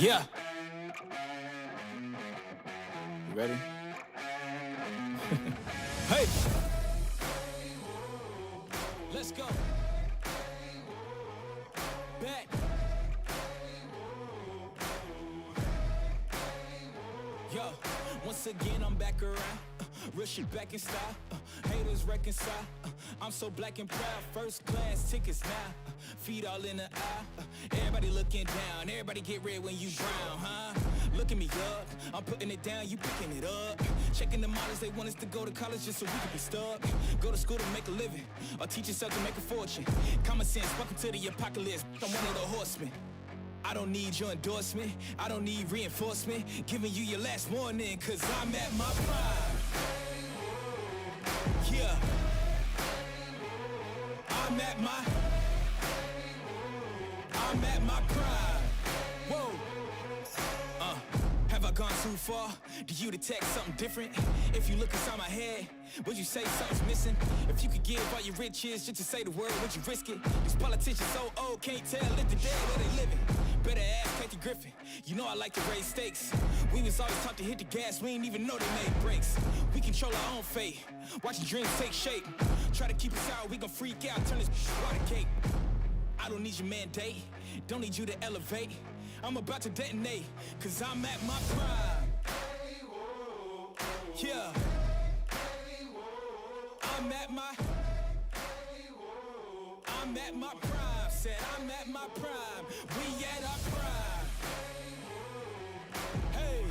Yeah. You ready? Hey. Let's go. Back. Yo, once again I'm back around. Real shit back in style. Haters reconcile. I'm so black and proud. First class tickets now. Feet all in the eye. Everybody looking down. Everybody get red when you drown, huh? Look at me up. I'm putting it down. You picking it up. Checking the models. They want us to go to college just so we can be stuck. Go to school to make a living. Or teach yourself to make a fortune. Common sense. Welcome to the apocalypse. I'm one of the horsemen. I don't need your endorsement. I don't need reinforcement. Giving you your last warning. Cause I'm at my prime. Yeah. I'm at my prime. Whoa. Have I gone too far? Do you detect something different? If you look inside my head, would you say something's missing? If you could give all your riches just to say the word, would you risk it? These politicians so old, can't tell if the dead or they living. Better ask Kathy Griffin. You know I like to raise stakes. We was always taught to hit the gas, we ain't even know they made brakes. We control our own fate, watching dreams take shape. Try to keep us out, we gon' freak out, turn this water cake. I don't need your mandate, don't need you to elevate. I'm about to detonate, cause I'm at my prime. Yeah. I'm at my prime. Said I'm at my prime. We at our prime. Hey,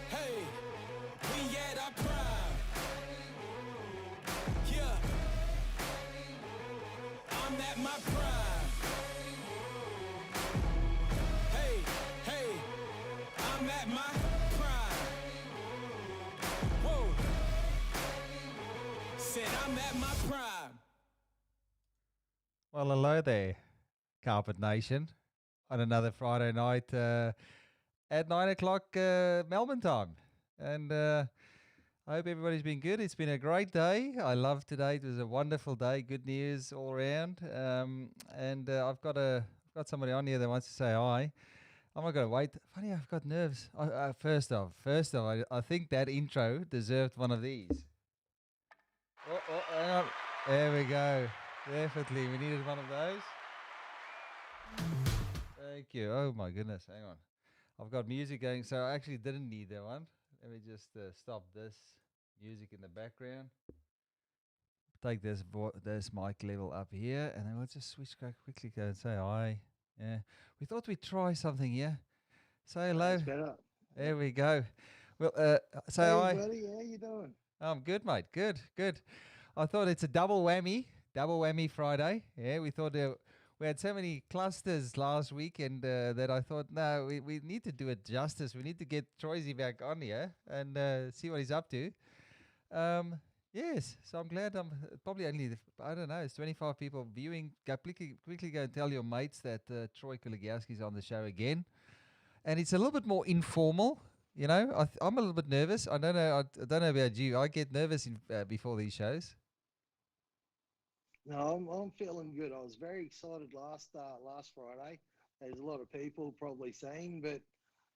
hey, we at our prime. Yeah. I'm at my prime. Hey, hey, I'm at my prime. Whoa. Said I'm at my prime. Well, hello there, Carpet Nation, on another Friday night at 9 o'clock Melbourne time. And I hope everybody's been good. It's been a great day. I love today. It was a wonderful day. Good news all around. And I've got somebody on here that wants to say hi. I'm not going to wait. Funny, I've got nerves. First off, I think that intro deserved one of these. Oh, hang on. There we go. Definitely, we needed one of those. Thank you. Oh my goodness, hang on. I've got music going, so I actually didn't need that one. Let me just stop this music in the background. Take this mic level up here, and then we'll just switch quickly go and say hi. Yeah, we thought we'd try something here. Say hello. That's better. There we go. Well, say hey, hi. buddy, how you doing? I'm good, mate. Good. I thought it's a double whammy Friday. Yeah, we thought we had so many clusters last week, and that I thought, no, we need to do it justice. We need to get Troisy back on here and see what he's up to. Yes, so I'm glad I'm probably only, I don't know, it's 25 people viewing. Quickly go and tell your mates that Troy Kuligowski's on the show again. And it's a little bit more informal. You know, I'm a little bit nervous. I don't know about you. I get nervous before these shows. No, I'm feeling good. I was very excited last Friday. There's a lot of people probably saying, but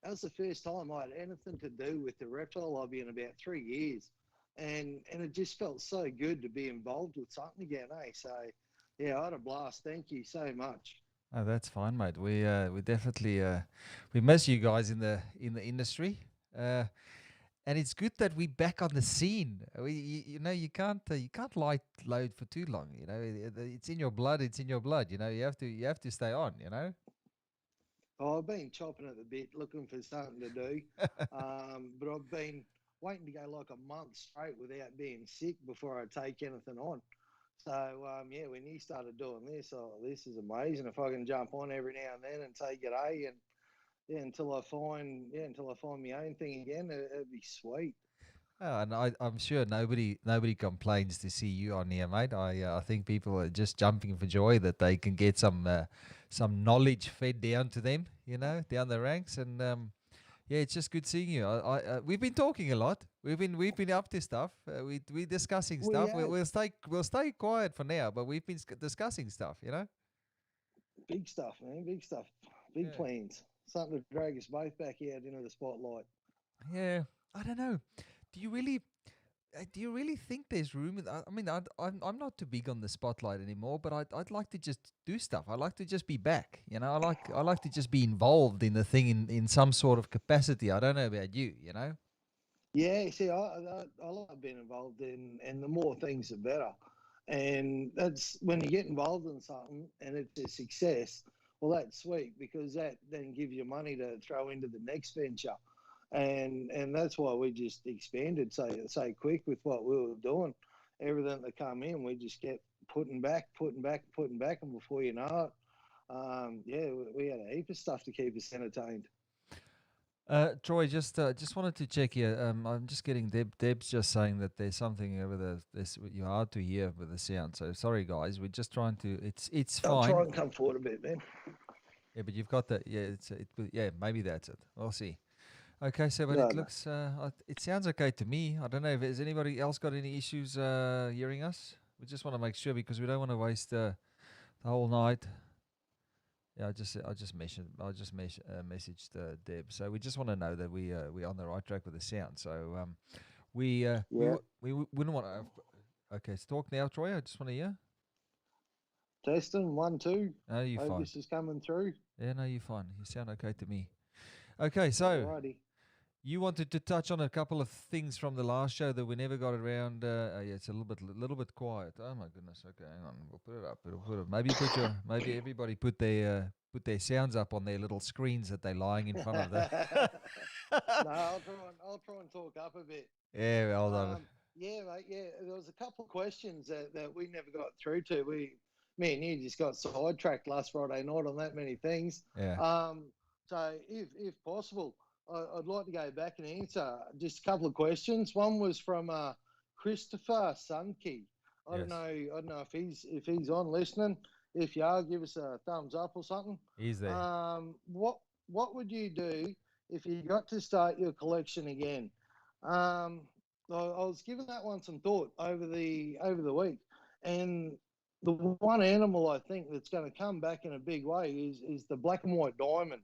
that was the first time I had anything to do with the reptile lobby in about 3 years, and it just felt so good to be involved with something again, eh? So yeah, I had a blast. Thank you so much. Oh, that's fine, mate. We definitely we miss you guys in the industry. And it's good that we're back on the scene. You can't light load for too long. You know, it's in your blood. It's in your blood. You know, you have to stay on. You know. Oh, I've been chopping at the bit, looking for something to do, but I've been waiting to go like a month straight without being sick before I take anything on. So yeah, when you started doing this, this is amazing. If I can jump on every now and then and take it, and yeah, until I find my own thing again, it'd be sweet. Oh, and I'm sure nobody complains to see you on here, mate. I think people are just jumping for joy that they can get some knowledge fed down to them, you know, down the ranks. And yeah, it's just good seeing you. We've been talking a lot. We've been up to stuff. We're discussing stuff. We'll stay quiet for now, but we've been discussing stuff, you know. Big stuff, man. Big stuff. Big plans. something to drag us both back out into the spotlight. Yeah, I don't know. Do you really? Do you really think there's room? I mean, I'm not too big on the spotlight anymore, but I'd like to just do stuff. I like to just be back. You know, I like to just be involved in the thing in some sort of capacity. I don't know about you. You know. Yeah, see, I like being involved in, and the more things, the better. And that's when you get involved in something and it's a success. Well, that's sweet because that then gives you money to throw into the next venture, and that's why we just expanded so quick with what we were doing. Everything that come in, we just kept putting back, and before you know it, yeah, we had a heap of stuff to keep us entertained. Troy, just wanted to check here. I'm just getting Deb's just saying that there's something over this you're hard to hear with the sound. So sorry, guys. We're just trying to. It's I'll fine. try and come forward a bit, man. Yeah, but you've got that. Yeah, yeah, maybe that's it. We'll see. Okay, so but No, it no. looks. It sounds okay to me. I don't know if has anybody else got any issues hearing us. We just want to make sure because we don't want to waste the whole night. Yeah, messaged Deb. So we just want to know that we're on the right track with the sound. So Yeah. we wouldn't want to. Okay, so talk now, Troy. I just want to hear. Testing 1, 2. No, you're Hope fine. this is coming through. Yeah, no, you're fine. You sound okay to me. Okay, so Alrighty. you wanted to touch on a couple of things from the last show that we never got around. Yeah, it's a little bit quiet. Oh my goodness. Okay, hang on. We'll put it up. Maybe everybody put their sounds up on their little screens that they're lying in front of. No, I'll try and talk up a bit. Yeah, well done. Yeah, mate. Yeah, there was a couple of questions that we never got through to. Me and you just got sidetracked last Friday night on that many things. Yeah. So if possible, I'd like to go back and answer just a couple of questions. One was from Christopher Sunkey. I don't know if he's on listening. If you are, give us a thumbs up or something. He's there. What would you do if you got to start your collection again? I was giving that one some thought over the week, and the one animal I think that's going to come back in a big way is the black and white diamond.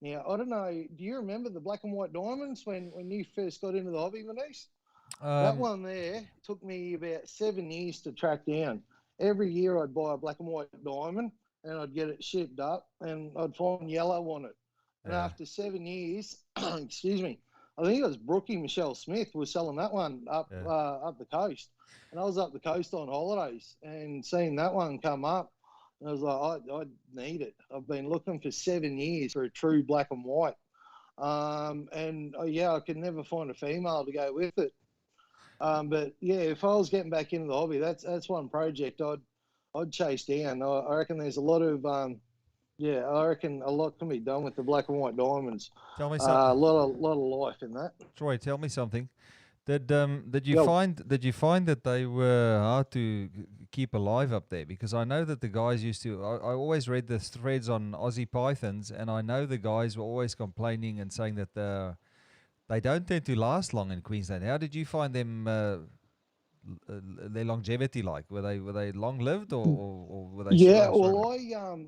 Now, I don't know, do you remember the black and white diamonds when you first got into the hobby, Manish? That one there took me about 7 years to track down. Every year I'd buy a black and white diamond and I'd get it shipped up and I'd find yellow on it. And after 7 years, excuse me, I think it was Brookie Michelle Smith was selling that one up the coast. And I was up the coast on holidays and seeing that one come up. And I was like, I need it. I've been looking for 7 years for a true black and white. I could never find a female to go with it. But yeah, if I was getting back into the hobby, that's one project I'd chase down. I reckon there's a lot of I reckon a lot can be done with the black and white diamonds. Tell me something. A lot of life in that. Troy, tell me something. Did you find that they were hard to keep alive up there? Because I know that the guys used to. I always read the threads on Aussie pythons, and I know the guys were always complaining and saying that they don't tend to last long in Queensland. How did you find them? Their longevity like? Were they long lived or were they? Yeah, well,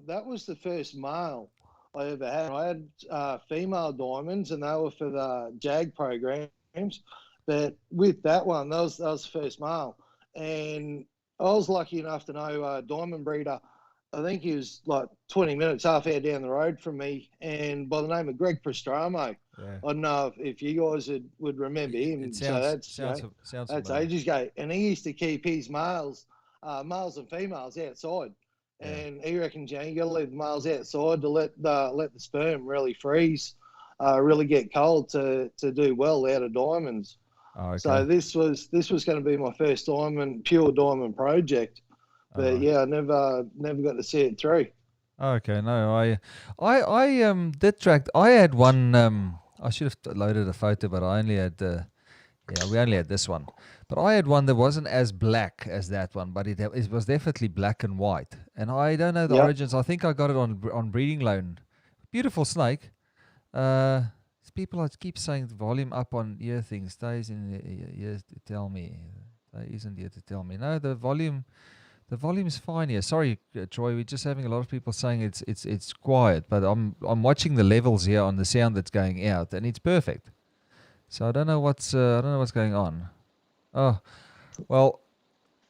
that was the first male I ever had. I had female diamonds, and they were for the JAG programs. But with that one, that was the first male. And I was lucky enough to know a diamond breeder. I think he was like 20 minutes, half hour down the road from me, and by the name of Greg Pastramo. Yeah. I don't know if you guys would remember him. Sounds that's ages ago. And he used to keep his males and females outside. Yeah. And he reckons, you got to leave the males outside to let the sperm really freeze, really get cold to do well out of diamonds. Oh, okay. So this was going to be my first pure diamond project, but I never got to see it through. Okay, no, I did track. I had one. I should have loaded a photo, but I only had we only had this one. But I had one that wasn't as black as that one, but it was definitely black and white. And I don't know the origins. I think I got it on breeding loan. Beautiful snake. People keep saying the volume up on ear thing stays in ears to tell me. Isn't here to tell me. No, the volume The volume's fine here. Sorry, Troy. We're just having a lot of people saying it's quiet, but I'm watching the levels here on the sound that's going out, and it's perfect. So I don't know what's going on. Oh, well,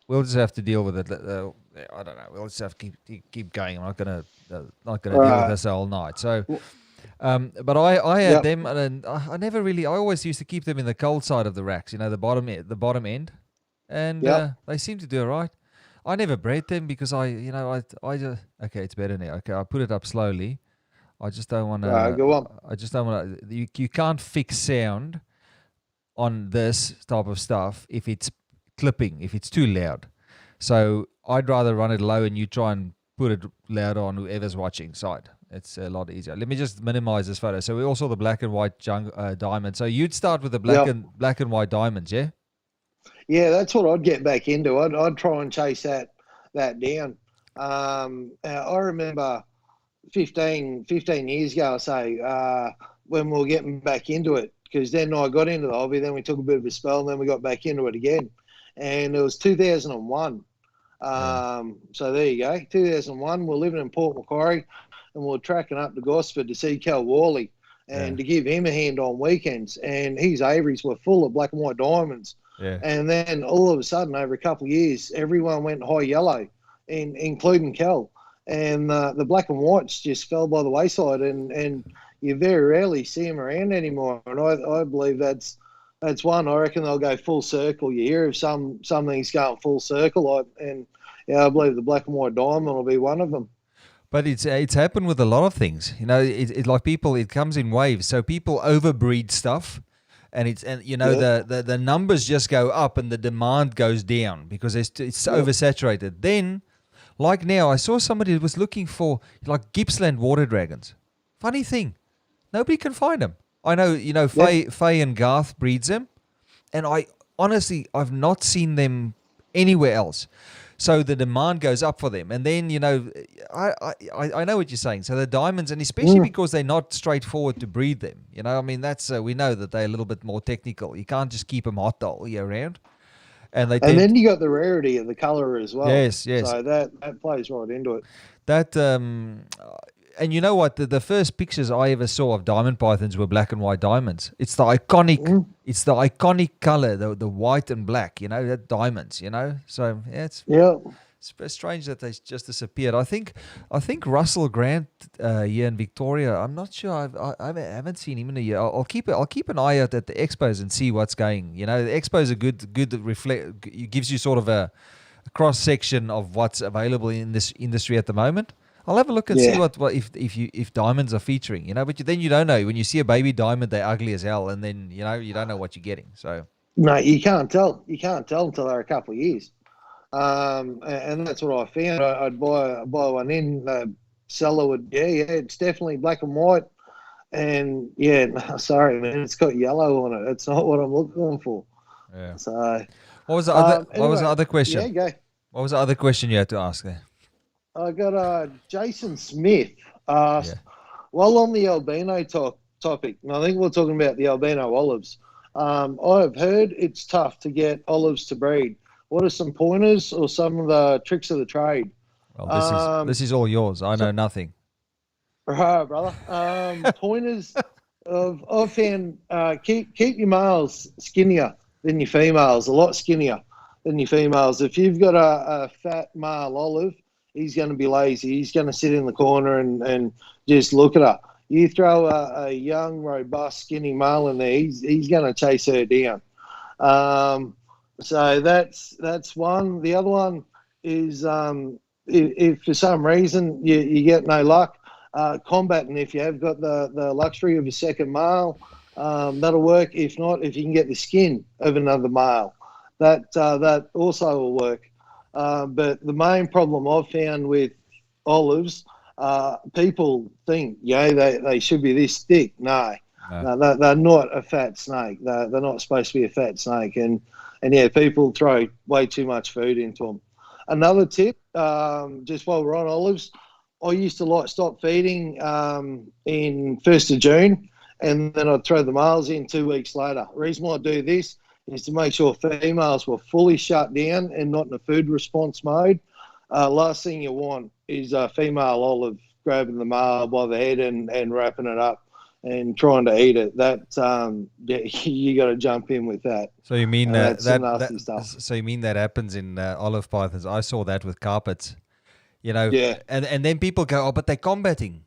we'll just have to deal with it. I don't know. We'll just have to keep going. I'm not gonna deal with this all night. So. But I had them, and I never really. I always used to keep them in the cold side of the racks, the bottom end, and they seem to do all right. I never bred them because I just okay. It's better now. Okay, I put it up slowly. I just don't want to. Go on. I just don't want to. You can't fix sound on this type of stuff if it's clipping, if it's too loud. So I'd rather run it low and you try and put it louder on whoever's watching side. It's a lot easier. Let me just minimize this photo. So we all saw the black and white diamond. So you'd start with the black and white diamonds, yeah? Yeah, that's what I'd get back into. I'd try and chase that down. I remember 15 years ago, I say, when we were getting back into it, because then I got into the hobby, then we took a bit of a spell, and then we got back into it again. And it was 2001. So there you go, 2001. We're living in Port Macquarie, and we're tracking up to Gosford to see Cal Worley and to give him a hand on weekends. And his aviaries were full of black and white diamonds. Yeah. And then all of a sudden, over a couple of years, everyone went high yellow, including Cal. And the black and whites just fell by the wayside, and you very rarely see them around anymore. And I believe that's one. I reckon they'll go full circle. You hear of some things going full circle, and I believe the black and white diamond will be one of them. But it's happened with a lot of things. It's like people. It comes in waves. So people overbreed stuff, and the numbers just go up and the demand goes down because it's oversaturated. Then, like now, I saw somebody was looking for like Gippsland water dragons. Funny thing, nobody can find them. I know, Faye and Garth breeds them, and I've not seen them anywhere else. So the demand goes up for them, and then I know what you're saying. So the diamonds, and especially because they're not straightforward to breed them. That's we know that they're a little bit more technical. You can't just keep them hot all year round, and then you got the rarity of the color as well. Yes. So that plays right into it. That and you know what? The first pictures I ever saw of diamond pythons were black and white diamonds. It's the iconic, color, the white and black. That diamonds. So it's strange that they just disappeared. I think Russell Grant here in Victoria. I'm not sure. I haven't seen him in a year. I'll keep an eye out at the expos and see what's going. The expos are good reflect. It gives you sort of a cross section of what's available in this industry at the moment. I'll have a look and see what if diamonds are featuring, but then you don't know. When you see a baby diamond, they're ugly as hell, and then you don't know what you're getting. So no, you can't tell. You can't tell until they're a couple of years, and that's what I found. I'd buy one in. The seller would, it's definitely black and white, and sorry man, it's got yellow on it. It's not what I'm looking for. Yeah. So what was the other? What was the other question? Yeah, go. What was the other question you had to ask there? I got Jason Smith asked, while on the albino topic, and I think we're talking about the albino olives, I've heard it's tough to get olives to breed. What are some pointers or some of the tricks of the trade? Well, this is all yours. I know nothing. Right, brother. Pointers I've found keep your males skinnier than your females, a lot skinnier than your females. If you've got a fat male olive, he's going to be lazy. He's going to sit in the corner and just look at her. You throw a young, robust, skinny male in there, he's going to chase her down. So that's one. The other one is if for some reason you get no luck, combating. If you have got the luxury of a second male, that'll work. If not, if you can get the skin of another male, that also will work. But the main problem I've found with olives, people think, they should be this thick. No, they're not a fat snake. They're not supposed to be a fat snake. And people throw way too much food into them. Another tip, just while we're on olives, I used to stop feeding in 1st of June, and then I'd throw the males in 2 weeks later. The reason why I do this is to make sure females were fully shut down and not in a food response mode. last thing you want is a female olive grabbing the male by the head and wrapping it up and trying to eat it. That you got to jump in with that. So you mean that's some nasty stuff. So you mean that happens in olive pythons? I saw that with carpets. Yeah. And then people go, oh, but they're combating.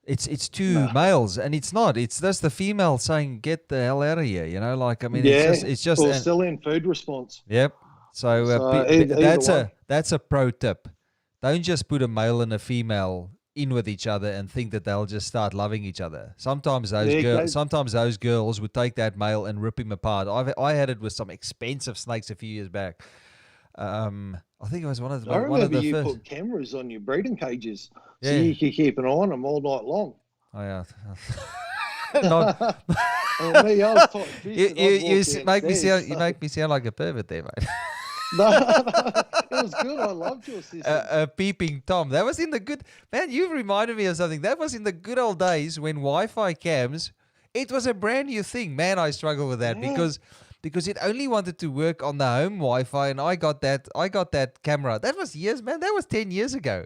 It's two males, and it's not. It's just the female saying, "Get the hell out of here." Like, I mean, it's just. Or still in food response. Yep. So that's a pro tip. Don't just put a male and a female in with each other and think that they'll just start loving each other. Sometimes those girls would take that male and rip him apart. I had it with some expensive snakes a few years back. I think it was one of the you first. Put cameras on your breeding cages, Yeah. so you can keep an eye on them all night long. Oh yeah. Me, I was taught you make me sound like a pervert there, mate. No, it was good. I loved your system. Peeping Tom. That was in the good... Man, you've reminded me of something. That was in the good old days when Wi-Fi cams, it was a brand new thing. Man, I struggle with that because it only wanted to work on the home Wi-Fi, and I got that camera. That was years, man. That was 10 years ago.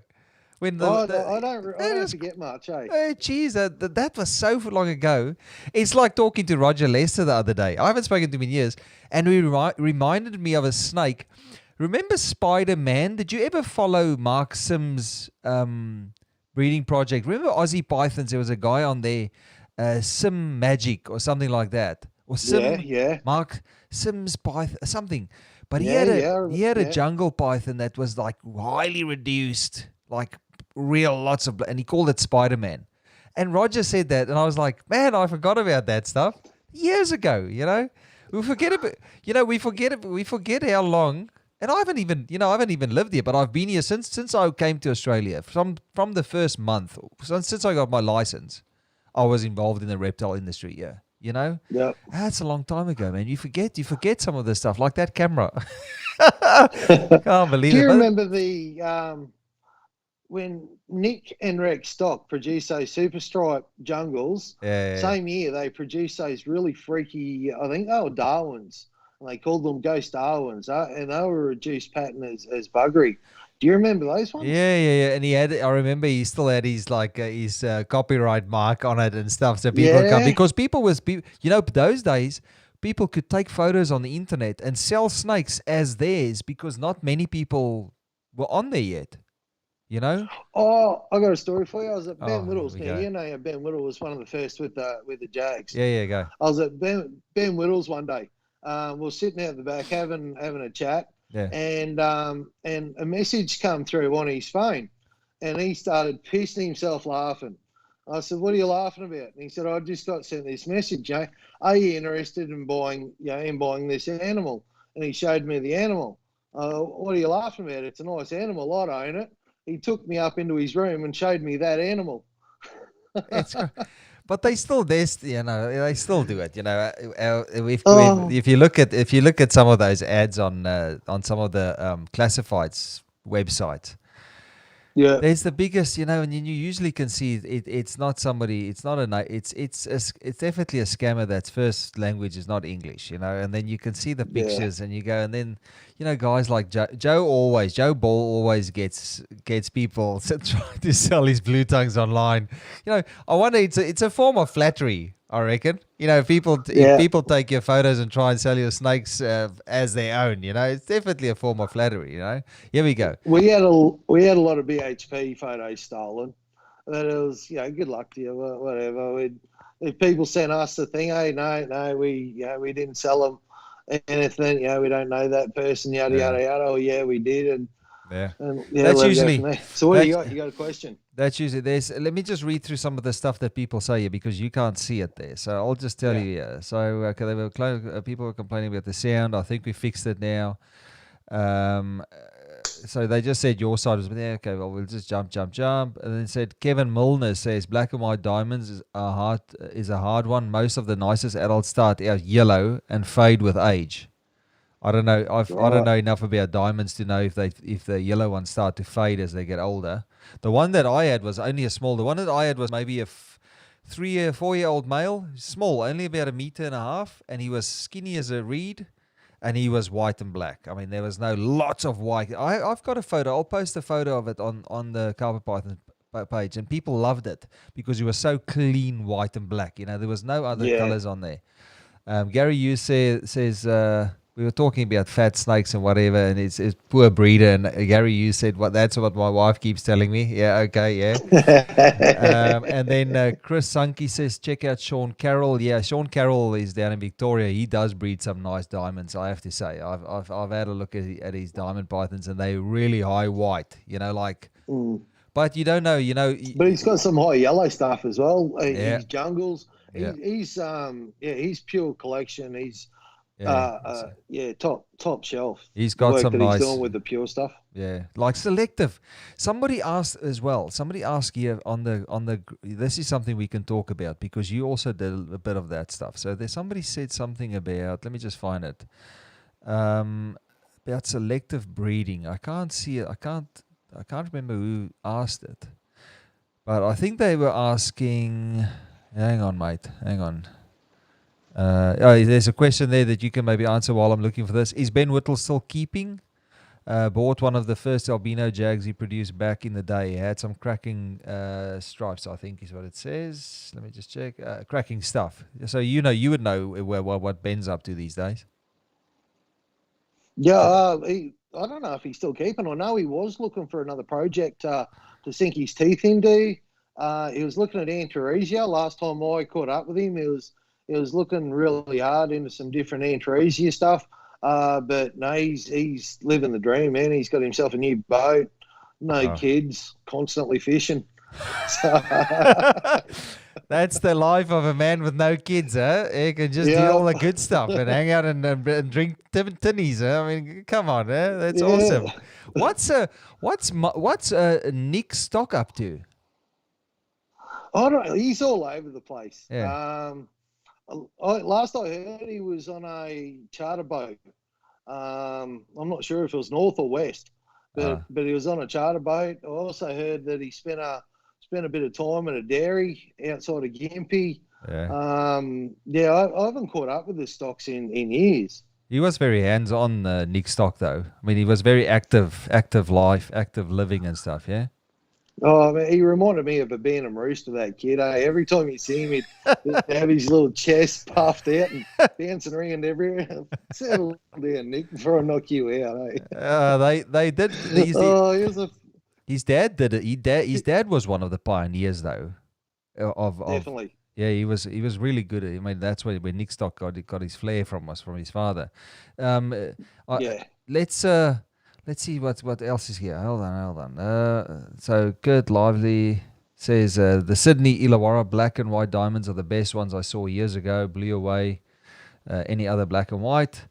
When I don't forget much, eh? Oh, geez, that was so long ago. It's like talking to Roger Lester the other day. I haven't spoken to him in years, and he reminded me of a snake. Remember Spider-Man? Did you ever follow Mark Sims' breeding project? Remember Aussie Pythons? There was a guy on there, Sim Magic or something like that. Or Sim, Mark Sims Python, something. But he had a jungle python that was like highly reduced, like real lots of, and he called it Spider-Man. And Roger said that, and I was like, man, I forgot about that stuff years ago. We forget about, we forget how long. And I haven't even lived here, but I've been here since I came to Australia. From the first month, since I got my license, I was involved in the reptile industry. Yeah. Yeah. That's a long time ago, man. You forget some of this stuff, like that camera. Can't believe it. Do you remember when Nick and Rex Stock produced those super stripe jungles? Same year they produced those really freaky, I think they were Darwins, and they called them Ghost Darwins, and they were reduced pattern as buggery. Do you remember those ones? Yeah. And I remember he still had his copyright mark on it and stuff, so people come, because those days people could take photos on the internet and sell snakes as theirs because not many people were on there yet. Oh, I got a story for you. I was at Ben Whittle's. Now, Ben Whittle was one of the first with the Jags. Yeah, go. I was at Ben Whittle's one day. We were sitting out the back having a chat. Yeah. And a message come through on his phone, and he started pissing himself laughing. I said, "What are you laughing about?" And he said, "I just got sent this message. Are you interested in buying this animal?" And he showed me the animal. What are you laughing about? It's a nice animal. I own it. He took me up into his room and showed me that animal. But they still do it. If you look at some of those ads on some of the classifieds websites, there's the biggest, and you usually can see it's not somebody, it's definitely a scammer that's first language is not English, and then you can see the pictures and you go, and then guys like Joe Ball always gets people trying to sell his blue tongues online. I wonder, it's a form of flattery, I reckon. People take your photos and try and sell your snakes as their own. It's definitely a form of flattery. Here we go. We had a lot of BHP photos stolen. That it was, good luck to you, whatever. If people sent us the thing, hey, no, we didn't sell them anything. We don't know that person. Yada yada yada. Oh yeah, we did. And that's usually. So what do you got? You got a question? That's usually let me just read through some of the stuff that people say here because you can't see it there. So I'll just tell you. So people were complaining about the sound. I think we fixed it now. So they just said your side was there. Okay, well we'll just jump, and then said Kevin Milner says black and white diamonds is a hard one. Most of the nicest adults start out yellow and fade with age. I don't know. I don't know enough about diamonds to know if the yellow ones start to fade as they get older. The one that I had was only a small. The one that I had was maybe a 4-year-old male, small, only about 1.5 meters, and he was skinny as a reed. and he was white and black. I mean, there was no lots of white. I've got a photo. I'll post a photo of it on the carpet python page, and people loved it because he was so clean, white and black. You know, there was no other colors on there. Gary Hughes says we were talking about fat snakes and whatever, and it's poor breeder. And Gary Hughes said, that's what my wife keeps telling me. Yeah, okay, yeah. And then Chris Sankey says, check out Sean Carroll. Yeah, Sean Carroll is down in Victoria. He does breed some nice diamonds, I have to say. I've had a look at his diamond pythons, and they're really high white. You know, like. But you don't know, you know. But he's got some high yellow stuff as well. His jungles. Yeah. He's pure collection. He's top shelf. He's got some nice. He's doing with the pure stuff. Yeah, like selective. Somebody asked as well. Somebody asked here on the. This is something we can talk about because you also did a bit of that stuff. So there's somebody said something about. Let me just find it. About selective breeding. I can't see it. I can't remember who asked it, but I think they were asking. Hang on, mate. Hang on. There's a question there that you can maybe answer while I'm looking for this. Is Ben Whittle still keeping? Bought one of the first albino jags he produced back in the day. He had some cracking stripes, I think is what it says. Let me just check. Cracking stuff. So you would know what Ben's up to these days. Yeah, I don't know if he's still keeping. I know he was looking for another project to sink his teeth into. He was looking at Antaresia. Last time I caught up with him, he was looking really hard into some different Antaresia stuff. But no, he's living the dream, man. He's got himself a new boat, kids, constantly fishing. So, that's the life of a man with no kids, huh? He can just do all the good stuff and hang out and drink tinnies, huh? I mean, come on, huh? That's awesome. What's Nick Stock up to? I don't know. He's all over the place. Yeah. Last I heard, he was on a charter boat. I'm not sure if it was north or west, but he was on a charter boat. I also heard that he spent a bit of time in a dairy outside of Gympie. Yeah. I haven't caught up with the stocks in years. He was very hands-on, Nick Stock, though. I mean, he was very active life, active living and stuff, yeah? Oh, I mean, he reminded me of a Benham Rooster, that kid. Every time you see him, he'd have his little chest puffed out and bouncing around everywhere. Settle down, Nick, before I knock you out. They did. His dad did it. His dad was one of the pioneers, though. Definitely. Yeah, he was really good. I mean, that's where Nick Stock got his flair from his father. Let's see what else is here. Hold on. So Kurt Lively says the Sydney Illawarra black and white diamonds are the best ones I saw years ago. Blew away any other black and white.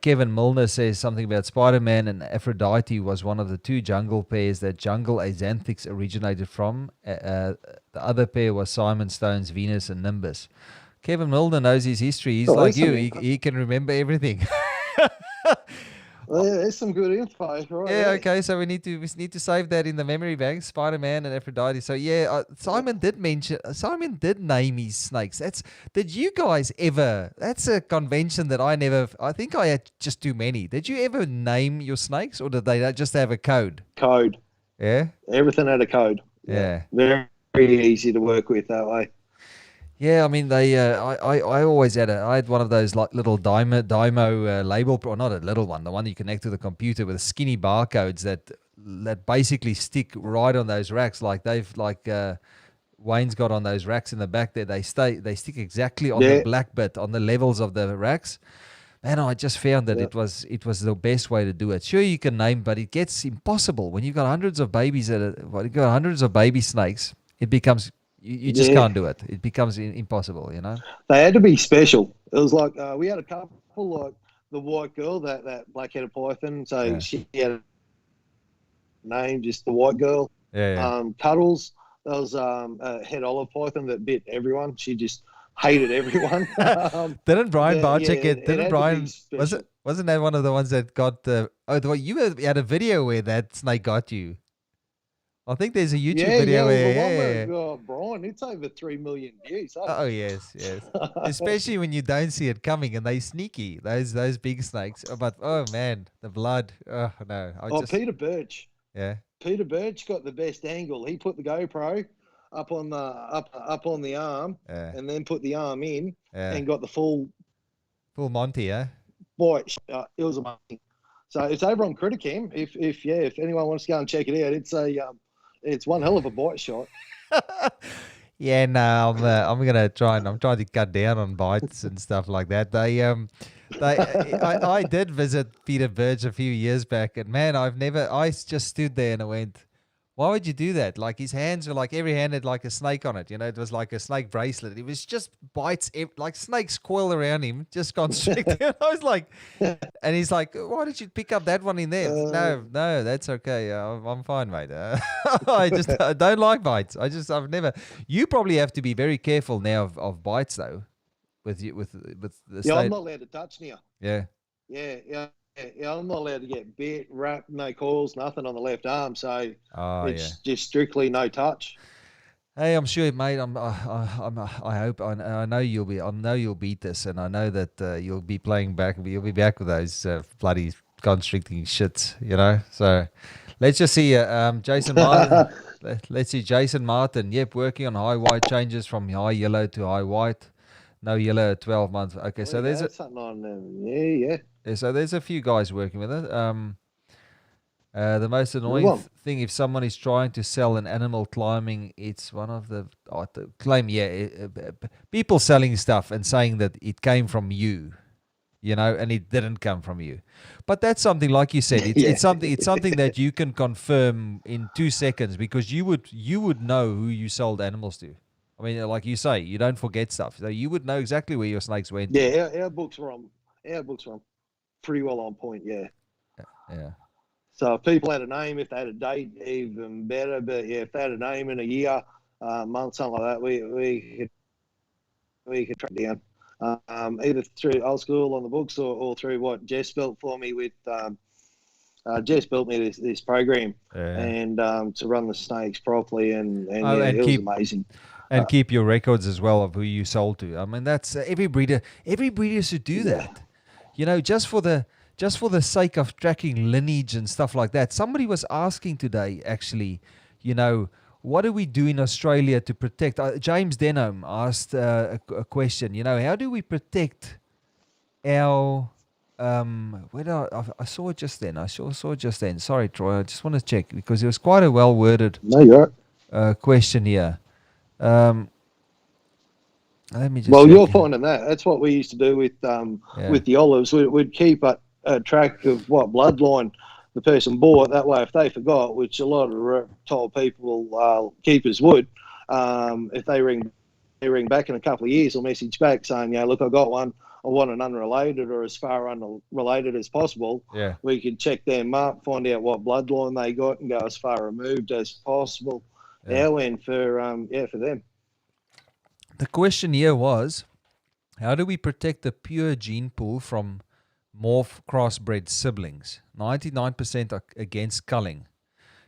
Kevin Milner says something about Spider-Man and Aphrodite was one of the two jungle pairs that jungle Axanthics originated from. The other pair was Simon Stone's Venus and Nimbus. Kevin Milner knows his history. He's like you. He can remember everything. Well, there's some good info, right? Yeah, okay. So we need to save that in the memory bank. Spider-Man and Aphrodite. So yeah, Simon did name his snakes. Did you guys ever? That's a convention that I think I had just too many. Did you ever name your snakes, or did they just have a code? Code. Yeah. Everything had a code. Yeah. Very, very easy to work with that way. Yeah, I mean they. I always had I had one of those like little Dymo label, or not a little one, the one you connect to the computer with skinny barcodes that basically stick right on those racks. Like Wayne's got on those racks in the back there. They stick exactly on the black bit on the levels of the racks. And I just found that it was the best way to do it. Sure, you can name, but it gets impossible when you've got hundreds of babies you've got hundreds of baby snakes. It becomes You just can't do it. It becomes impossible, you know? They had to be special. It was like we had a couple, like the white girl, that black-headed python. So she had a name, just the white girl. Yeah. Cuddles, there was a head olive python that bit everyone. She just hated everyone. Didn't Brian Barczyk get... Didn't Brian... Wasn't that one of the ones that got... you had a video where that snake got you. I think there's a YouTube video where on. It's over 3 million views. Oh yes, yes. Especially when you don't see it coming and they sneaky. Those big snakes. But oh man, the blood. Oh no, Peter Birch. Yeah. Peter Birch got the best angle. He put the GoPro up on the arm, and then put the arm in, and got the full Monty, bite. It was amazing. So it's over on Criticam. If anyone wants to go and check it out, it's one hell of a bite shot. Yeah, no, I'm gonna try and I'm trying to cut down on bites and stuff like that. I did visit Peter Birch a few years back, and man, I just stood there and I went, why would you do that? Like his hands were like every hand had like a snake on it. You know, it was like a snake bracelet. It was just bites, like snakes coil around him, just constricting. I was like, and he's like, why did you pick up that one in there? No, that's okay. I'm fine, mate. I don't like bites. I've never. You probably have to be very careful now of bites though, with the Yeah, I'm not allowed to touch now. Yeah. Yeah. I'm not allowed to get bit, wrapped, no coils, nothing on the left arm. So it's just strictly no touch. Hey, I'm sure, mate. I hope. I know you'll be. I know you'll beat this, and I know that you'll be playing back. You'll be back with those bloody constricting shits. You know. So let's just see. Jason Martin. Let's see. Jason Martin. Yep, working on high white changes from high yellow to high white. No yellow at 12 months. Okay, so there's something on them. Yeah. So there's a few guys working with it. The most annoying thing, if someone is trying to sell an animal climbing, it's one of the claim. People selling stuff and saying that it came from you, you know, and it didn't come from you. But that's something, like you said, it's something that you can confirm in 2 seconds, because you would know who you sold animals to. I mean, like you say, you don't forget stuff, so you would know exactly where your snakes went. Yeah, our books were on pretty well on point. Yeah. So if people had a name, if they had a date, even better. But yeah, if they had a name in a year, month, something like that, we could track down either through old school on the books or through what Jess built for me with. Jess built me this program and to run the snakes properly, and it was amazing. And keep your records as well of who you sold to. I mean, that's every breeder should do that. You know, just for the sake of tracking lineage and stuff like that. Somebody was asking today, actually, you know, what do we do in Australia to protect? James Denham asked a question. You know, how do we protect our? I saw it just then. Saw it just then. Sorry, Troy. I just want to check because it was quite a well worded question here. Let me just. Well, you're finding that. That's what we used to do with the olives. We'd keep a track of what bloodline the person bought. That way, if they forgot, which a lot of reptile people, keepers would, if they ring back in a couple of years or message back saying, look, I got one. I want an unrelated or as far unrelated as possible. Yeah. We could check them up, find out what bloodline they got, and go as far removed as possible. Our end for them. The question here was, how do we protect the pure gene pool from morph crossbred siblings? 99% are against culling.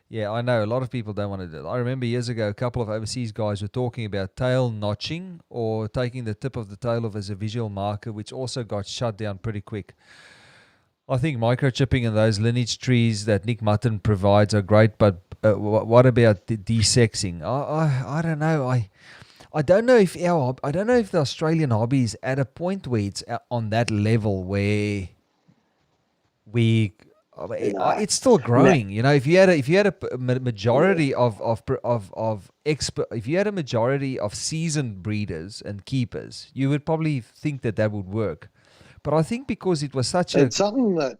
Yeah, I know a lot of people don't want to do it. I remember years ago, a couple of overseas guys were talking about tail notching or taking the tip of the tail off as a visual marker, which also got shut down pretty quick. I think microchipping and those lineage trees that Nick Mutton provides are great, but what about the desexing? I don't know. I don't know if the Australian hobby is at a point where it's on that level where it's still growing. You know, if you had a majority if you had a majority of seasoned breeders and keepers, you would probably think that would work. But I think because it was it's something that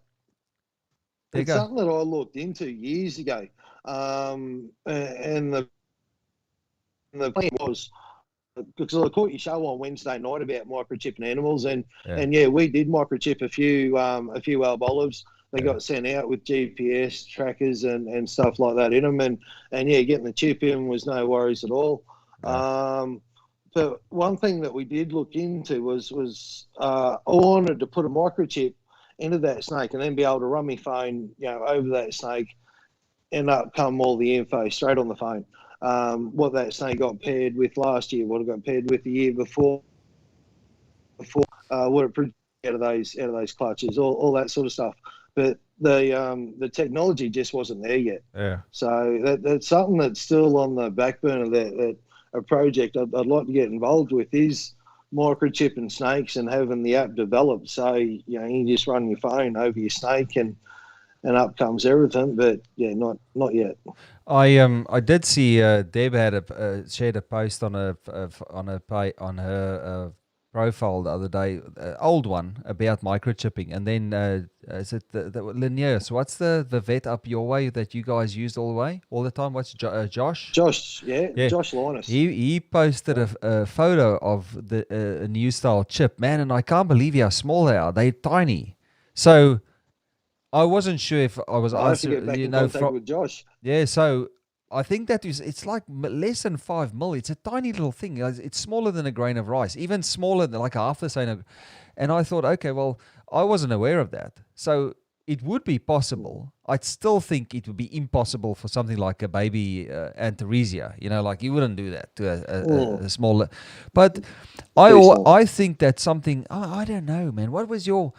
I looked into years ago, and the plan was, because I caught your show on Wednesday night about microchipping animals, and we did microchip a few alb olives. They got sent out with GPS trackers and stuff like that in them, and getting the chip in was no worries at all. But one thing that we did look into was I wanted to put a microchip into that snake and then be able to run my phone, over that snake, and up come all the info straight on the phone. what that snake got paired with last year, what it got paired with the year before, what it produced out of those clutches, all that sort of stuff. But the technology just wasn't there yet. Yeah. So that's something that's still on the back burner. That a project I'd like to get involved with is microchipping snakes and having the app developed. So you just run your phone over your snake and up comes everything. But yeah, not yet. I did see Deb had shared a post on her profile the other day, old one about microchipping, and then is it the Linear? So what's the vet up your way that you guys used all the time? What's Josh? Josh Linus. He posted a photo of the a new style chip, man, and I can't believe how small they are. They're tiny. So I wasn't sure if I was I have to get back in contact with Josh. Yeah, so I think it's like less than 5 mil. It's a tiny little thing. It's smaller than a grain of rice, even smaller than like half the size. And I thought, okay, well, I wasn't aware of that. So it would be possible. I'd still think it would be impossible for something like a baby Antaresia. Like you wouldn't do that to a small. But I think that's something. I don't know, man. What was your?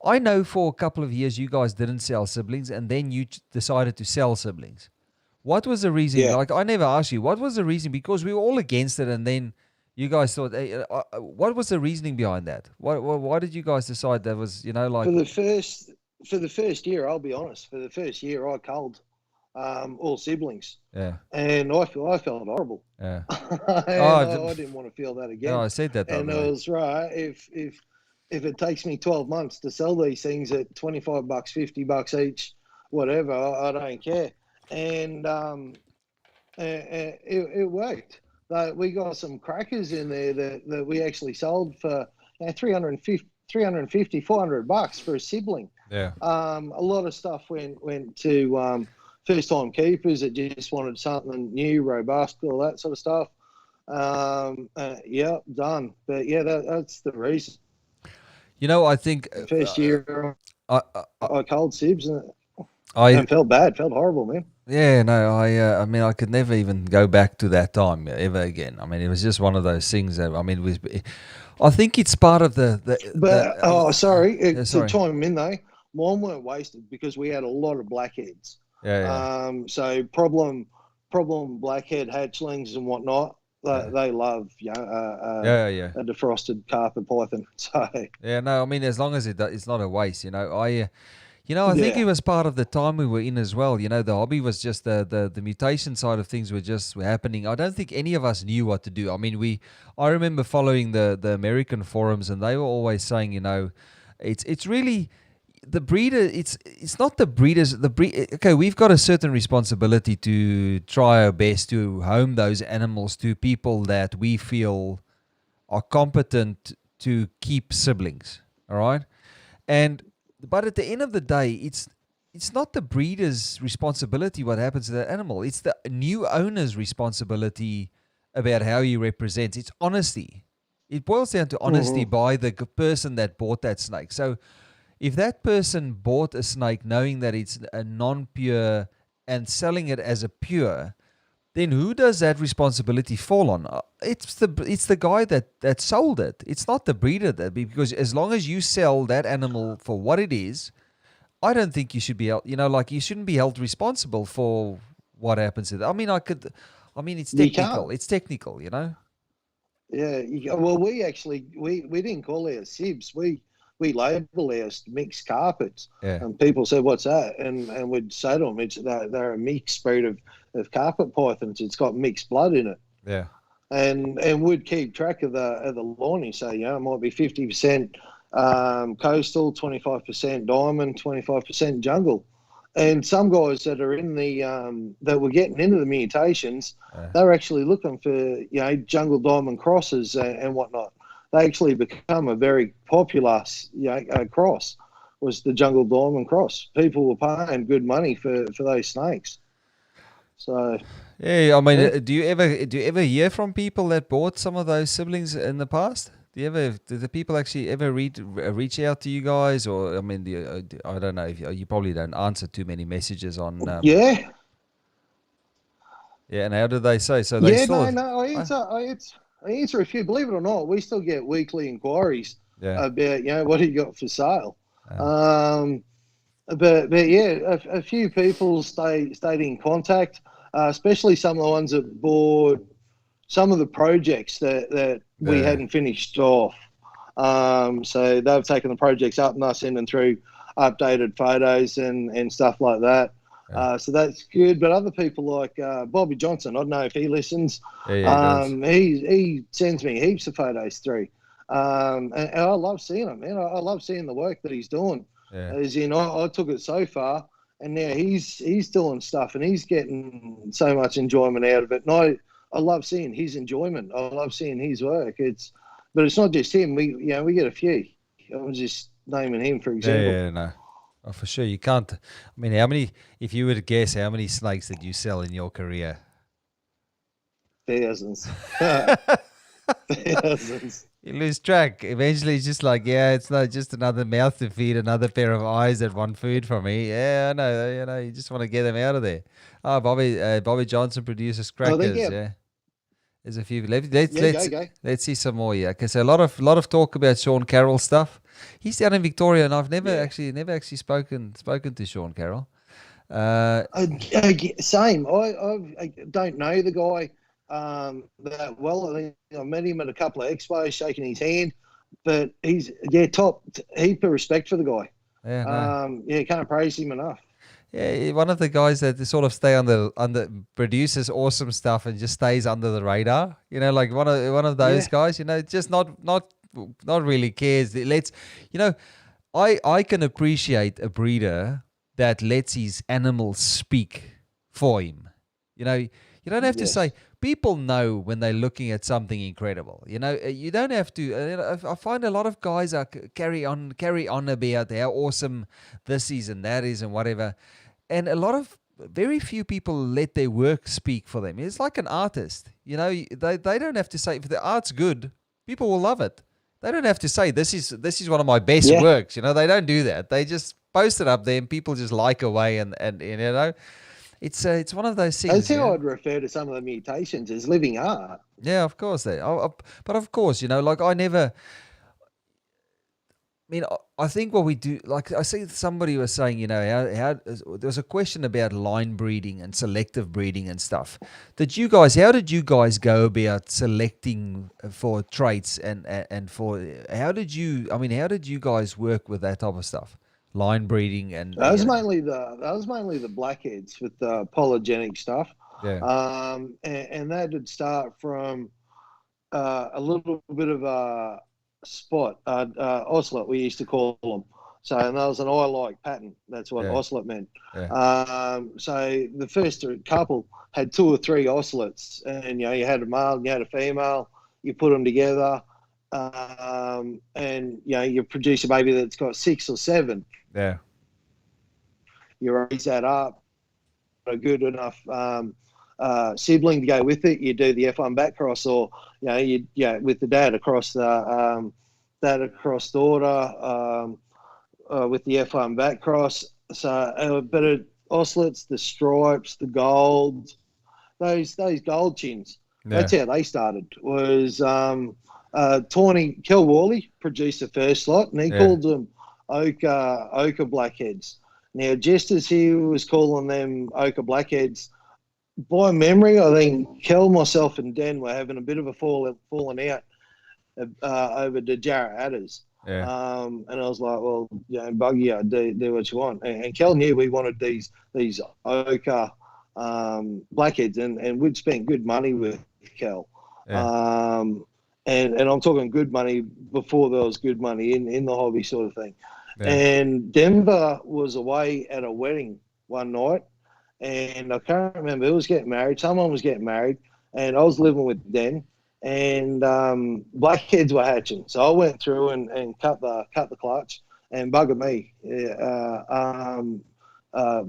I know for a couple of years you guys didn't sell siblings, and then you decided to sell siblings. What was the reason? Yeah. Like I never asked you. What was the reason? Because we were all against it, and then you guys thought. Hey, what was the reasoning behind that? Why did you guys decide that was like for the first year? I'll be honest. For the first year, I culled all siblings. Yeah. And I felt horrible. Yeah. I didn't want to feel that again. No, I said that. And it was right. If it takes me 12 months to sell these things at $25, $50 each, whatever, I don't care. And it worked. We got some crackers in there that we actually sold for $350, $400 for a sibling. Yeah. A lot of stuff went to first-time keepers that just wanted something new, robust, all that sort of stuff. Yeah, done. But yeah, that's the reason. I think the first year I culled sibs and felt bad, felt horrible, man. Yeah, no, I mean, I could never even go back to that time ever again. I mean, it was just one of those things that, I mean, I think it's part of the sorry. Sorry. To chime in though, mine weren't wasted because we had a lot of blackheads. Yeah. So problem blackhead hatchlings and whatnot. They love a defrosted carpet python. So yeah, no, I mean, as long as it's not a waste, I think it was part of the time we were in as well. The hobby was just the mutation side of things were happening. I don't think any of us knew what to do. I mean, I remember following the American forums, and they were always saying, it's really the breeder. It's not the breeders. Okay, we've got a certain responsibility to try our best to home those animals to people that we feel are competent to keep siblings. All right, but at the end of the day, it's not the breeder's responsibility what happens to that animal. It's the new owner's responsibility about how he represents. It's honesty. It boils down to honesty by the person that bought that snake. So if that person bought a snake knowing that it's a non-pure and selling it as a pure, then who does that responsibility fall on? It's the guy that sold it. It's not the breeder because as long as you sell that animal for what it is, I don't think you should be held, you shouldn't be held responsible for what happens to it. I mean, it's technical. It's technical, Yeah. Well, we didn't call our sibs. We label ours mixed carpets. Yeah. And people said, "What's that?" And we'd say to them, they're a mixed breed of carpet pythons. It's got mixed blood in it. Yeah. And we'd keep track of the line. So it might be 50% coastal, 25% diamond, 25% jungle. And some guys that are in that were getting into the mutations, they're actually looking for jungle diamond crosses and whatnot. They actually become a very popular cross. Was the jungle diamond cross? People were paying good money for those snakes. So yeah, I mean, do you ever hear from people that bought some of those siblings in the past? Did the people actually ever reach out to you guys, or I mean, I don't know if you probably don't answer too many messages on. Yeah. Yeah, and how did they say? So they Yeah, still, no. I answer a few. Believe it or not, we still get weekly inquiries yeah, about what do you got for sale. uh, Um, but yeah, a few people stayed in contact, especially some of the ones that bought some of the projects that we yeah, hadn't finished off. So they've taken the projects up and they're sending through updated photos and stuff like that. yeah, So that's good. But other people like Bobby Johnson, I don't know if he listens. yeah, yeah, it does. He sends me heaps of photos through, and I love seeing them. Man, I love seeing the work that he's doing. Yeah, As in, I took it so far, and now he's doing stuff, and he's getting so much enjoyment out of it. And I love seeing his enjoyment. I love seeing his work. But it's not just him. We get a few. I'm just naming him for yeah, example. yeah, no. Oh, for sure. You can't. I mean, how many, if you were to guess, how many snakes did you sell in your career? Thousands, thousands. You lose track. Eventually, it's just like, yeah, it's not just another mouth to feed, another pair of eyes that want food from me. Yeah, I know. You just want to get them out of there. Oh, Bobby Johnson produces Oh, they crackers. get. Yeah, there's a few. Let's Yeah, go. let's see some more. Yeah, because a lot of talk about Sean Carroll stuff. He's down in Victoria, and I've never actually spoken to Sean Carroll. Same. I don't know the guy that well. I think I met him at a couple of expos, shaking his hand. But he's top. Heap of respect for the guy. Yeah, no. Can't praise him enough. Yeah, one of the guys that sort of stay under produces awesome stuff and just stays under the radar. Like one of those Yeah. guys. Just not really cares. I can appreciate a breeder that lets his animals speak for him. You don't have to Yes. say. People know when they're looking at something incredible. You don't have to. I find a lot of guys are carry on about how awesome this is and that is and whatever, and very few people let their work speak for them. It's like an artist. They don't have to say if the art's good, people will love it. They don't have to say this is one of my best Yeah. works. They don't do that. They just post it up there and people just like away and it's one of those things. That's how I'd refer to some of the mutations as living art. Yeah, of course but of course, like I think what we do, like I see somebody was saying, how there was a question about line breeding and selective breeding and stuff. How did you guys go about selecting for traits and for, how did you guys work with that type of stuff? Line breeding and That was mainly the blackheads with the polygenic stuff. yeah. And that did start from a little bit of a spot, ocelot, we used to call them. So, and that was an eye-like pattern. That's what Yeah. ocelot meant. Yeah. So the first couple had 2 or 3 ocelots, and you had a male and you had a female. You put them together, and you produce a baby that's got 6 or 7. Yeah. You raise that up, a good enough sibling to go with it. You do the F1 back cross, or with the dad across the daughter with the F1 back cross. So, but ocelots, the stripes, the golds, those gold chins. Yeah. That's how they started. Was Tawny Kel Worley produced the first lot, and he called them ochre blackheads. Now, just as he was calling them ochre blackheads, by memory, I think Kel, myself, and Dan were having a bit of a falling out over the Jarrett Adders. Yeah. And I was like, well, Buggy, do what you want. And Kel knew we wanted these ochre blackheads, and we'd spent good money with Kel. Yeah. And I'm talking good money before there was good money in the hobby sort of thing. Yeah. And Denver was away at a wedding one night, and I can't remember who was getting married. Someone was getting married, and I was living with Den, and blackheads were hatching. So I went through and cut the clutch, and bugger me,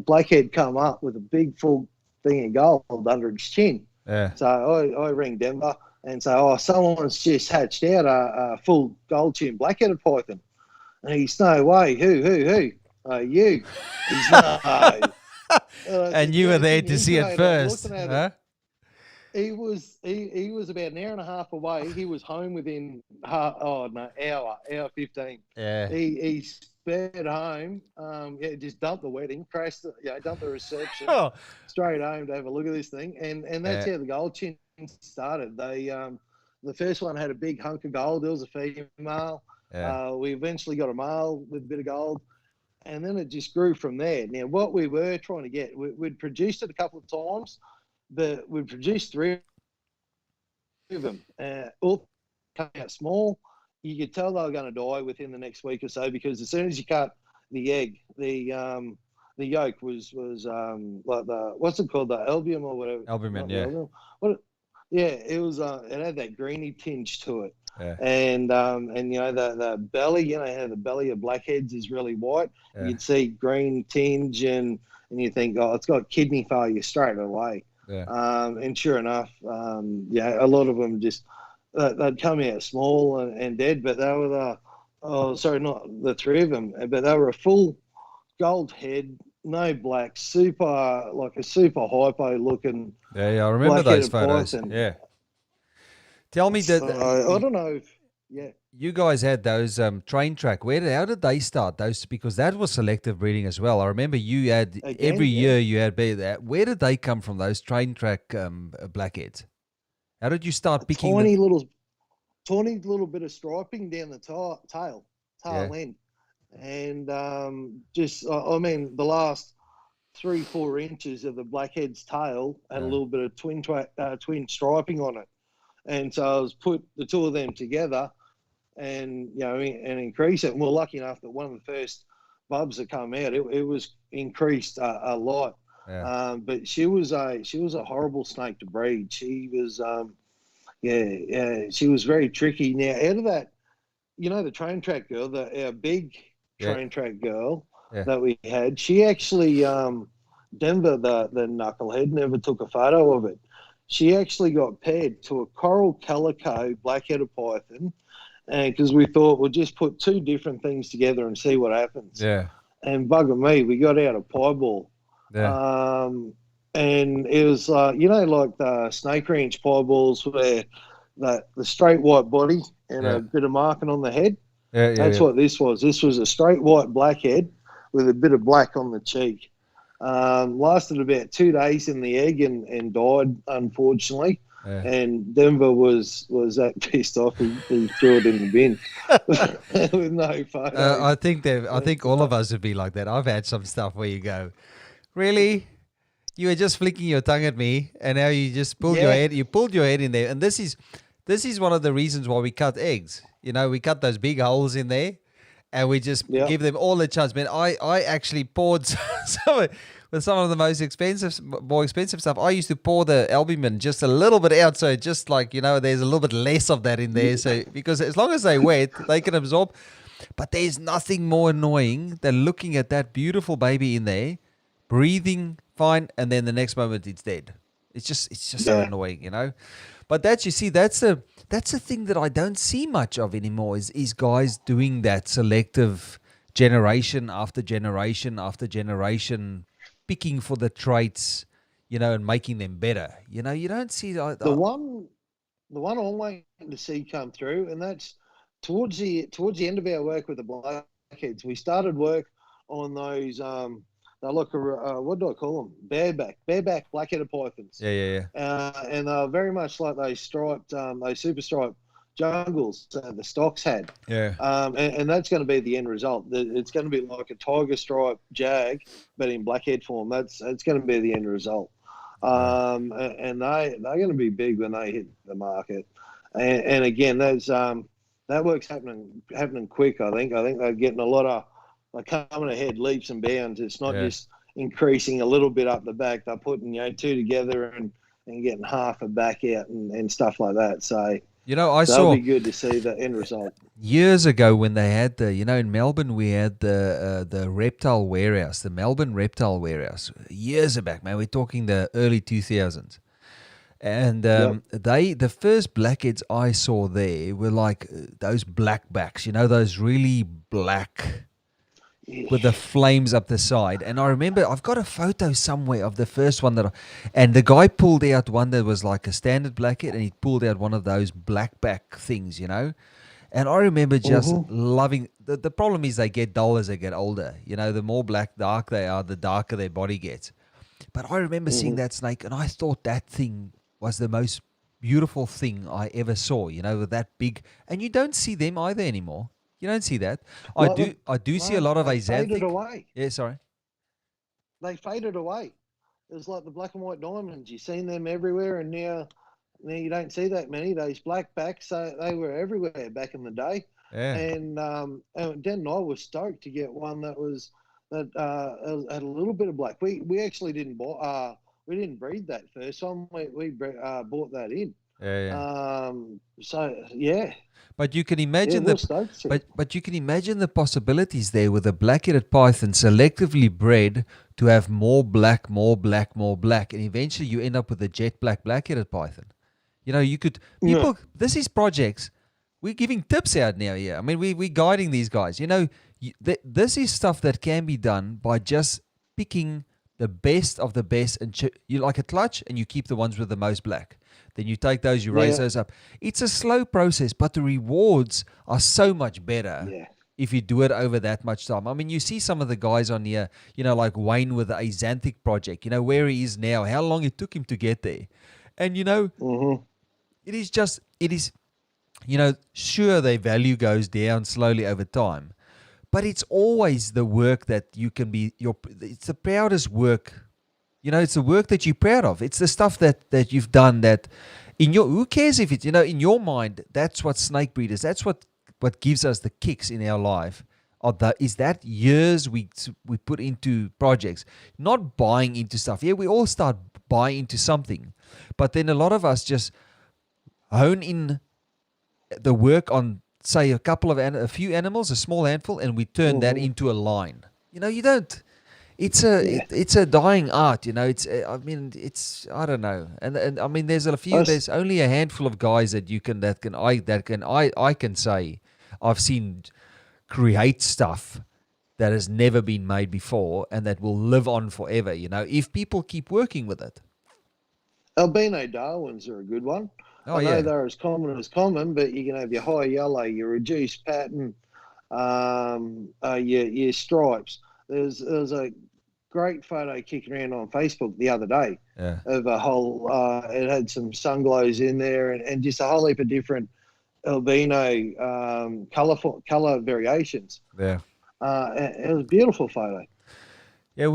blackhead come up with a big full thing of gold under his chin. Yeah. So I ring Denver and say, someone's just hatched out a full gold chin blackheaded python. And he's, no way, who? You. He's, no. And you were there to see it first, huh? he was about an hour and a half away. He was home within hour 15. Yeah. He sped home. Just dumped the wedding, crashed, dumped the reception, Oh. straight home to have a look at this thing, and that's how the gold chin started. They the first one had a big hunk of gold. It was a female. Yeah. We eventually got a male with a bit of gold, and then it just grew from there. Now, what we were trying to get, we'd produced it a couple of times, but we'd produced 3 of them. All came out small. You could tell they were going to die within the next week or so, because as soon as you cut the egg, the yolk was like the, what's it called, the albumin or whatever. Albumin, yeah. It was it had that greeny tinge to it. Yeah. And the belly, how the belly of blackheads is really white. Yeah. You'd see green tinge, and you think, oh, it's got kidney failure straight away. Yeah. And sure enough, a lot of them just they'd come out small and dead, but they were not the 3 of them, but they were a full gold head, no black, super hypo looking. Yeah, I remember those photos. Python. Yeah. Tell me that I don't know if you guys had those train track. How did they start? Those, because that was selective breeding as well. I remember you had every year you had that. Where did they come from? Those train track blackheads. How did you start picking? Tiny little bit of striping down the tail end, and the last 3-4 inches of the blackhead's tail had a little bit of twin striping on it. And so I was put the 2 of them together and increase it. And we're lucky enough that one of the first bubs that come out, it was increased a lot. Yeah. But she was a horrible snake to breed. She was, she was very tricky. Now, out of that, the train track girl, our big train track girl that we had, she actually, Denver, the knucklehead, never took a photo of it. She actually got paired to a coral calico black-headed python, and because we thought we'll just put 2 different things together and see what happens. Yeah. And bugger me, we got out a pieball. Yeah. And it was like the snake ranch pieballs where the straight white body and a bit of marking on the head. Yeah, That's what this was. This was a straight white blackhead with a bit of black on the cheek. Lasted about 2 days in the egg and died, unfortunately. Yeah. And Denver was that pissed off, he threw it in the bin with no photo. I think all of us would be like that. I've had some stuff where you go, really? You were just flicking your tongue at me, and now you just pulled your head. You pulled your head in there, and this is one of the reasons why we cut eggs. We cut those big holes in there. And we just give them all the chance. Man, I actually poured with some of the more expensive stuff. I used to pour the albumin just a little bit out, so just like, there's a little bit less of that in there. So because as long as they're wet, they can absorb. But there's nothing more annoying than looking at that beautiful baby in there, breathing fine, and then the next moment it's dead. It's just so annoying, But that's a thing that I don't see much of anymore is guys doing that selective generation after generation after generation, picking for the traits, and making them better. You don't see the one I want to see come through, and that's towards the end of our work with the blackheads. We started work on those. They look, what do I call them? Bareback black-headed pythons. Yeah. And they're very much like those striped, those super striped jungles the stocks had. Yeah. And that's going to be the end result. It's going to be like a tiger stripe jag, but in blackhead form. It's going to be the end result. And they're going to be big when they hit the market. And again, that work's happening quick. I think they're getting a lot of. They're coming ahead leaps and bounds. It's not just increasing a little bit up the back. They're putting 2 together and getting half a back out and stuff like that. So it'll be good to see the end result. Years ago when they had in Melbourne we had the reptile warehouse, the Melbourne reptile warehouse. Years back, man. We're talking the early 2000s. And the first blackheads I saw there were like those black backs. Those really black. with the flames up the side. And I remember I've got a photo somewhere of the first one and the guy pulled out one that was like a standard blackhead, and he pulled out one of those blackback things, you know. And I remember just loving. The problem is they get dull as they get older. You know, the more dark they are, the darker their body gets. But I remember seeing that snake, and I thought that thing was the most beautiful thing I ever saw. You know, with that big, and you don't see them either anymore. You don't see that. I do see a lot of they faded axanthic. away. Yeah, sorry. They faded away. It was like the black and white diamonds. You've seen them everywhere, and now you don't see that many. Those black backs, they were everywhere back in the day. Yeah. And Dan and I were stoked to get one that had a little bit of black. We actually didn't we didn't breed that first one. We bought that in. Yeah. So yeah. But you can imagine but you can imagine the possibilities there with a black-headed python selectively bred to have more black, and eventually you end up with a jet black-headed python. You know, you could this is projects. We're giving tips out now here. I mean, we're guiding these guys. You know, this is stuff that can be done by just picking the best of the best, and you like a clutch, and you keep the ones with the most black. Then you take those, you raise those up. It's a slow process, but the rewards are so much better if you do it over that much time. I mean, you see some of the guys on here, you know, like Wayne with the Axanthic project, you know, where he is now, how long it took him to get there. And, you know, it is, you know, sure, their value goes down slowly over time, but it's always the work that you can be, it's the proudest work. You know, it's the work that you're proud of. It's the stuff that you've done that who cares if it's, you know, in your mind, that's what snake breeders, that's what gives us the kicks in our life. Is that years we put into projects, not buying into stuff. Yeah, we all start buying into something, but then a lot of us just hone in the work on, say, a few animals, a small handful, and we turn that into a line. You know, you don't. It's a dying art, you know. I don't know, and I mean, there's only a handful of guys that I can say I've seen create stuff that has never been made before and that will live on forever. You know, if people keep working with it. Albino Darwins are a good one. I know they're as common, but you can have your high yellow, your reduced pattern, your stripes. There's a great photo kicking around on Facebook the other day of a whole. It had some sunglows in there and just a whole heap of different albino color variations. Yeah, it was a beautiful photo. Yeah,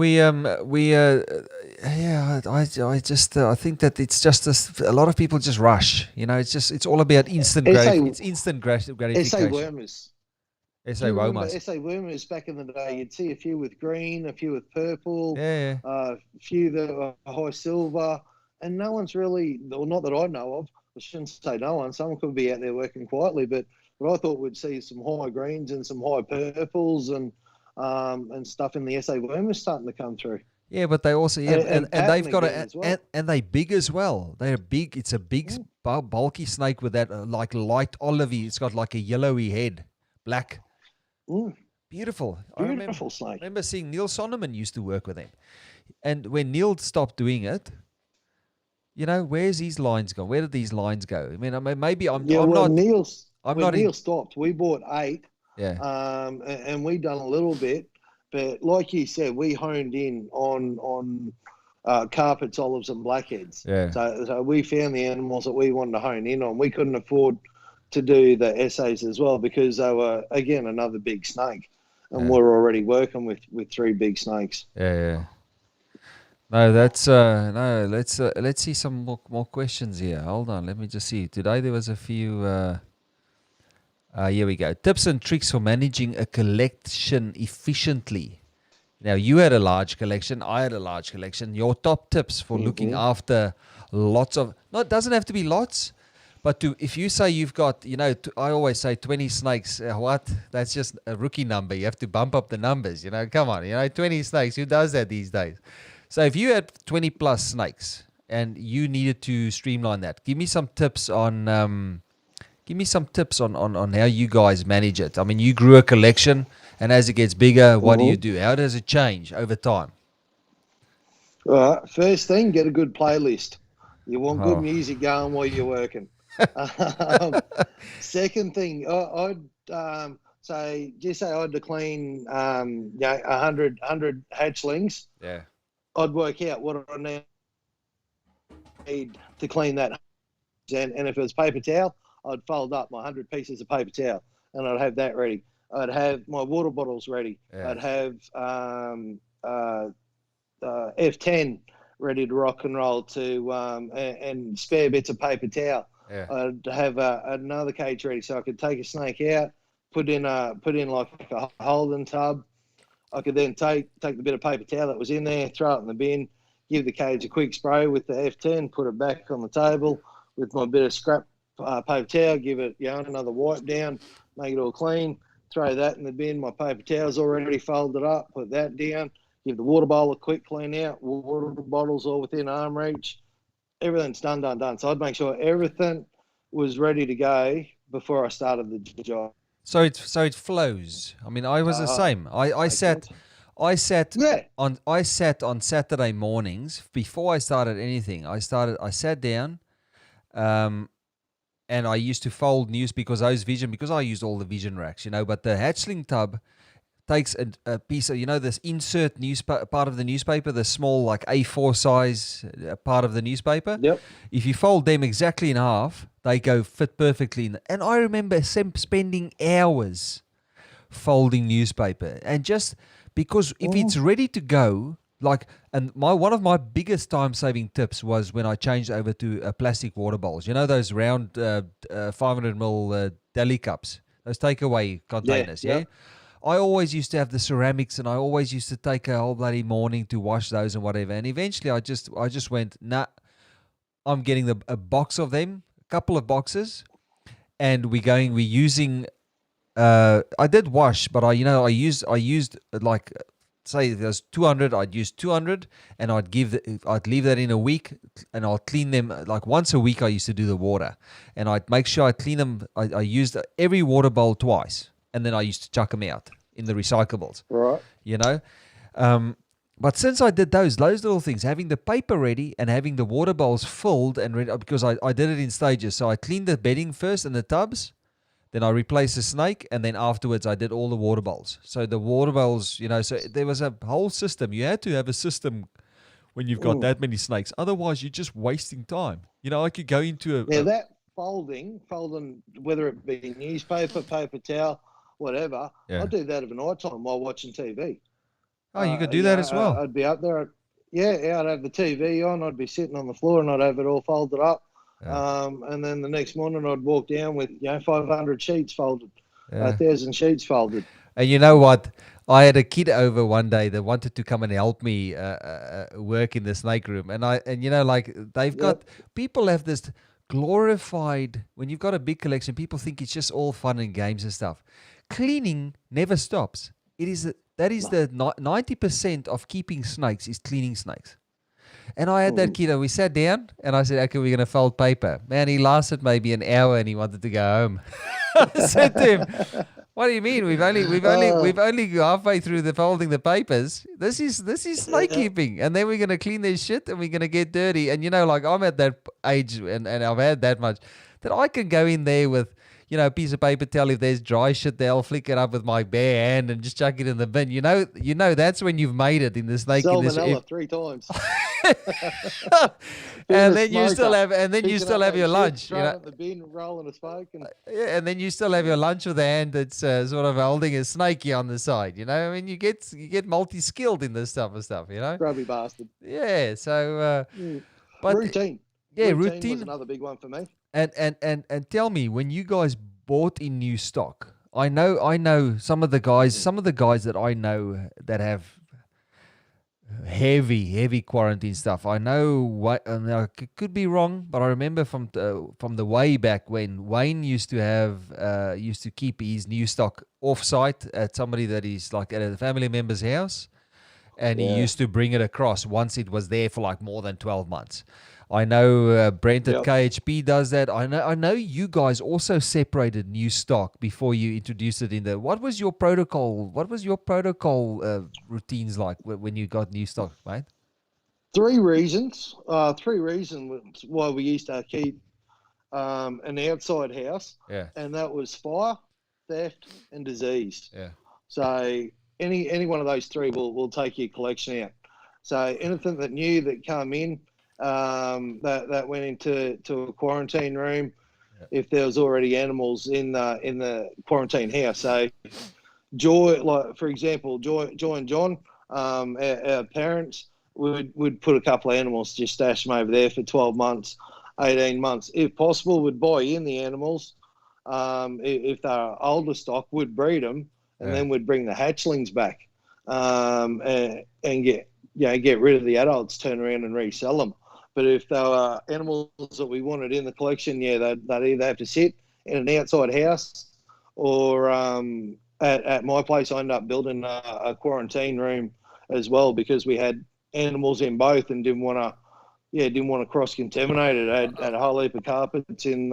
I think that it's just a lot of people just rush. You know, it's all about instant gratification. SA wormers. SA wormers. SA wormers back in the day, you'd see a few with green, a few with purple, a few that were high silver, and no one's really, well, not that I know of. I shouldn't say no one. Someone could be out there working quietly, but I thought we'd see some high greens and some high purples and stuff in the SA wormers starting to come through. Yeah, but they also and they've got and they big as well. They're big. It's a big bulky snake with that like light olivey. It's got like a yellowy head, black. Beautiful. Beautiful snake. I remember seeing Neil Sonneman used to work with him, and when Neil stopped doing it, you know, where's these lines gone? Where did these lines go? I mean, maybe I'm not. Neil stopped, we bought 8. Yeah. And we done a little bit, but like you said, we honed in on carpets, olives, and blackheads. Yeah. So we found the animals that we wanted to hone in on. We couldn't afford to do the essays as well because they were, again, another big snake, and we're already working with 3 big snakes. Yeah. No, that's no. Let's see some more questions here. Hold on, let me just see. Today there was a few. Here we go. Tips and tricks for managing a collection efficiently. Now, you had a large collection. I had a large collection. Your top tips for looking after lots of... No, it doesn't have to be lots. But if you say you've got, you know, I always say 20 snakes. What? That's just a rookie number. You have to bump up the numbers. You know, come on. You know, 20 snakes. Who does that these days? So if you had 20 plus snakes and you needed to streamline that, give me some tips on... Give me some tips on how you guys manage it. I mean, you grew a collection, and as it gets bigger, what do you do? How does it change over time? First thing, get a good playlist. You want good Oh, music going while you're working. Um, Second thing, just say I had to clean, 100 hatchlings. yeah, I'd work out what I need to clean that. And if it was paper towel, I'd fold up my 100 pieces of paper towel and I'd have that ready. I'd have my water bottles ready. yeah, I'd have F10 ready to rock and roll and spare bits of paper towel. yeah, I'd have another cage ready so I could take a snake out, put in like a holding tub. I could then take the bit of paper towel that was in there, throw it in the bin, give the cage a quick spray with the F10, put it back on the table with my bit of scrap paper towel, give it another wipe down, make it all clean, throw that in the bin. My paper towel's already folded up, put that down, give the water bowl a quick clean out, water bottles all within arm reach. Everything's done. So I'd make sure everything was ready to go before I started the job. So it flows. I mean, I was the same. I sat Yeah. on Saturday mornings before I started anything. I sat down, and I used to fold news because I used all the vision racks, But the hatchling tub takes a piece of, this insert part of the newspaper, the small like A4 size part of the newspaper. Yep. If you fold them exactly in half, they go fit perfectly in. And I remember spending hours folding newspaper, and just because if it's ready to go, one of my biggest time-saving tips was when I changed over to plastic water bowls. Those round 500 ml deli cups, those takeaway containers. Yeah. I always used to have the ceramics, and I always used to take a whole bloody morning to wash those and whatever. And eventually, I just went, nah, I'm getting a box of them, a couple of boxes, and we're using. I did wash, but I used like, say there's 200, I'd use 200, and I'd leave that in a week, and I'll clean them like once a week. I used to do the water, and I'd make sure I clean them. I used every water bowl twice, and then I used to chuck them out in the recyclables. Right. But since I did those little things, having the paper ready and having the water bowls filled and ready, because I did it in stages. So I cleaned the bedding first and the tubs. Then I replaced the snake, and then afterwards I did all the water bowls. So the water bowls, so there was a whole system. You had to have a system when you've got that many snakes. Otherwise, you're just wasting time. I could go into that folding, whether it be newspaper, paper towel, whatever. Yeah. I do that at night time while watching TV. Oh, you could do that as well. I'd be up there. I'd have the TV on. I'd be sitting on the floor, and I'd have it all folded up. Yeah. And then the next morning I'd walk down with 500 sheets folded, 1,000 sheets folded. And you know what? I had a kid over one day that wanted to come and help me work in the snake room, and they've got people have this glorified. When you've got a big collection, people think it's just all fun and games and stuff. Cleaning never stops. That is the 90% of keeping snakes is cleaning snakes. And I had that kid, and we sat down, and I said, okay, we're going to fold paper. Man, he lasted maybe an hour, and he wanted to go home. I said to him, what do you mean? We've only halfway through the folding the papers. This is snake keeping. And then we're going to clean this shit, and we're going to get dirty. And, I'm at that age, and I've had that much, that I can go in there with, a piece of paper towel. If there's dry shit there, I'll flick it up with my bare hand and just chuck it in the bin. That's when you've made it in the snake. Salmonella 3 times. And then you still have your lunch. The bin, rolling a smoke, and then you still have your lunch with a hand that's sort of holding a snakey on the side. I mean, you get multi-skilled in this type of stuff. Grubby bastard. Yeah. So, but routine. Yeah, routine was another big one for me. And tell me, when you guys bought in new stock, I know some of the guys that I know that have heavy quarantine stuff. I know what, and I could be wrong, but I remember from the way back when Wayne used to keep his new stock off-site at somebody that is like at a family member's house, and he used to bring it across once it was there for like more than 12 months. I know Brent at Yep. KHP does that. I know you guys also separated new stock before you introduced it in there. What was your protocol? What was your protocol routines like when you got new stock, mate? Three reasons. Three reasons why we used to keep an outside house, Yeah, and that was fire, theft, and disease. yeah, So any one of those three will take your collection out. So anything that new that come in, that went into a quarantine room, yeah. if there was already animals in the quarantine house. So Joy, like for example, Joy and John, our parents would put a couple of animals, just stash them over there for 12 months, 18 months, if possible. Would buy in the animals, if they're older stock, would breed them, and Yeah. then would bring the hatchlings back, and get rid of the adults, turn around and resell them. But if they were animals that we wanted in the collection, they'd either have to sit in an outside house, or at my place, I ended up building a quarantine room as well, because we had animals in both and didn't want to cross contaminate it. I had a whole heap of carpets in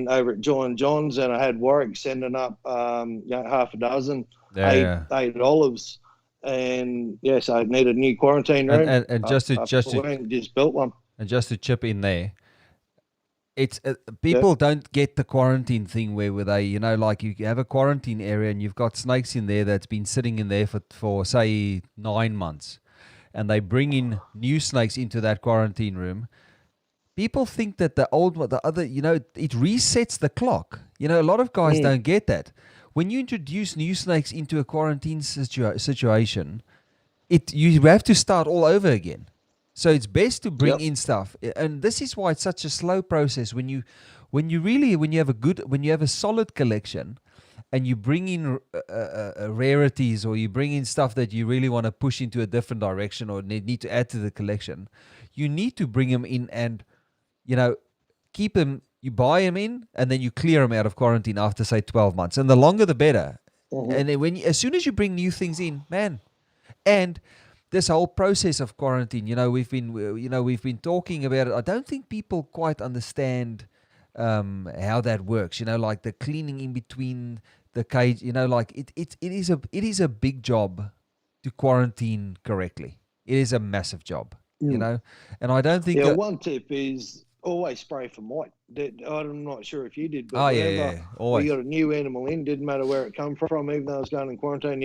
over at John John's, and I had Warwick sending up half a dozen, Yeah. eight olives, and so I needed a new quarantine room. And just just built one. and just to chip in there, it's Yep. people don't get the quarantine thing where they, like you have a quarantine area and you've got snakes in there that's been sitting in there for say 9 months, and they bring in new snakes into that quarantine room. People think that the other, it resets the clock. A lot of guys don't get that. When you introduce new snakes into a quarantine situation, you have to start all over again. So it's best to bring in stuff, and this is why it's such a slow process. When you have a solid collection, and you bring in rarities, or you bring in stuff that you really want to push into a different direction or need to add to the collection, you need to bring them in and keep them. You buy them in, and then you clear them out of quarantine after say 12 months, and the longer the better. And then as soon as you bring new things in, man, and this whole process of quarantine, we've been talking about it. I don't think people quite understand how that works. Like the cleaning in between the cage. It is a big job to quarantine correctly. It is a massive job. And I don't think. One tip is always spray for mite. I'm not sure if you did, but always. we got a new animal in, didn't matter where it come from, even though it was going in quarantine.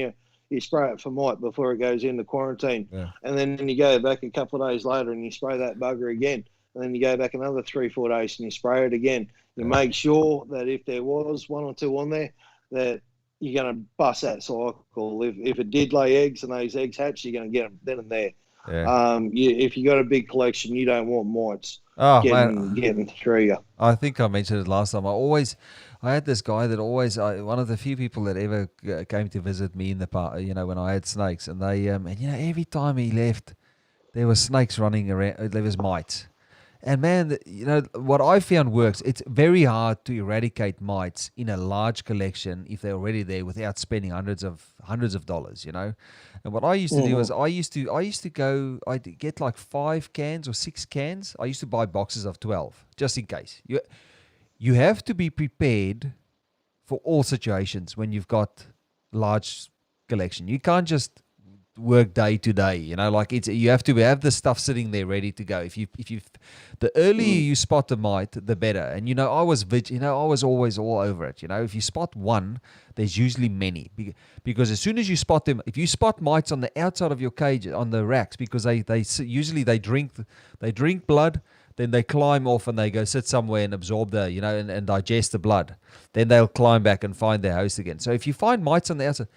You spray it for mite before it goes into quarantine. Yeah. And then you go back a couple of days later and you spray that bugger again. And then you go back another 3-4 days and you spray it again. You make sure that if there was one or two on there, that you're going to bust that cycle. If it did lay eggs and those eggs hatch, you're going to get them then and there. Yeah. If you got a big collection, you don't want mites getting through you. I think I mentioned it last time. I had this guy that one of the few people that ever came to visit me in the park, when I had snakes, and they, every time he left, there were snakes running around. There was mites, and man, what I found works. It's very hard to eradicate mites in a large collection if they're already there without spending hundreds of dollars. And what I used to do is I'd get like 5 cans or 6 cans. I used to buy boxes of 12 just in case. You have to be prepared for all situations when you've got large collection. You can't just work day to day, you have to have the stuff sitting there ready to go. The earlier you spot the mite, the better. And I was always all over it. If you spot one, there's usually many, because as soon as you spot them, if you spot mites on the outside of your cage on the racks, because they usually drink blood. Then they climb off and they go sit somewhere and absorb and digest the blood. Then they'll climb back and find their host again. So if you find mites on the outside,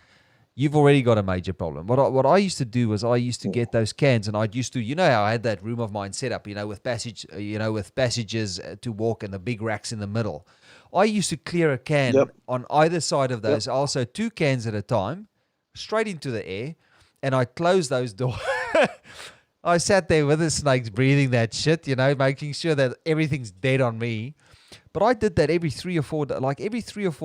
you've already got a major problem. What I used to do was I used to get those cans, and I'd used to, how I had that room of mine set up, with passages to walk and the big racks in the middle. I used to clear a can on either side of those, also 2 cans at a time, straight into the air, and I closed those doors. I sat there with the snakes breathing that shit, making sure that everything's dead on me. But I did that every 3 or 4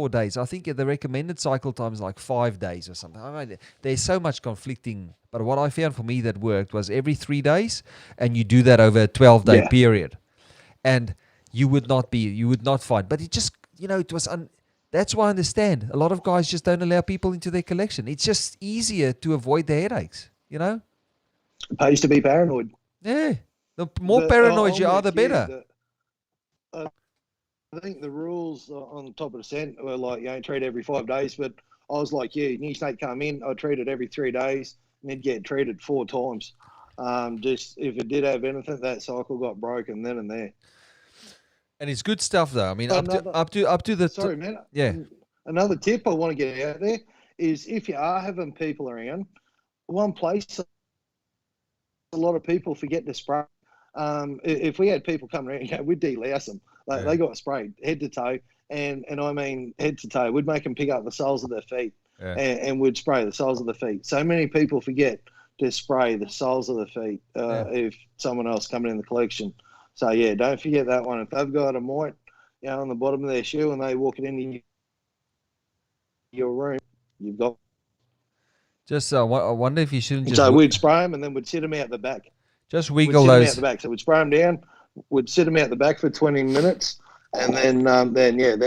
days. I think the recommended cycle time is like 5 days or something. I mean, there's so much conflicting. But what I found for me that worked was every 3 days, and you do that over a 12-day Yeah. period, and you would not find. But it just, it was that's why I understand a lot of guys just don't allow people into their collection. It's just easier to avoid the headaches. It pays to be paranoid. Yeah. The more But paranoid I'm you are, with the you. better. I think the rules on top of the scent were like, treat every 5 days. But I was like, new snake come in, I treat it every 3 days, and then get treated 4 times. Just if it did have anything, that cycle got broken then and there. And it's good stuff, though. I mean, Another- up to the Sorry, man. yeah. Another tip I want to get out there is if you are having people around, one place a lot of people forget to spray. If we had people come around, we'd delouse them. Like they got sprayed head to toe, and I mean head to toe. We'd make them pick up the soles of their feet, and we'd spray the soles of the feet. So many people forget to spray the soles of the feet if someone else coming in the collection. So don't forget that one. If they've got a mite, on the bottom of their shoe, and they walk it into your room, you've got. Just I wonder if you shouldn't just. So we'd spray them, and then we'd sit them out the back. Just wiggle those. We'd sit them out the back. So we'd spray them down. We'd sit them out the back for 20 minutes, and then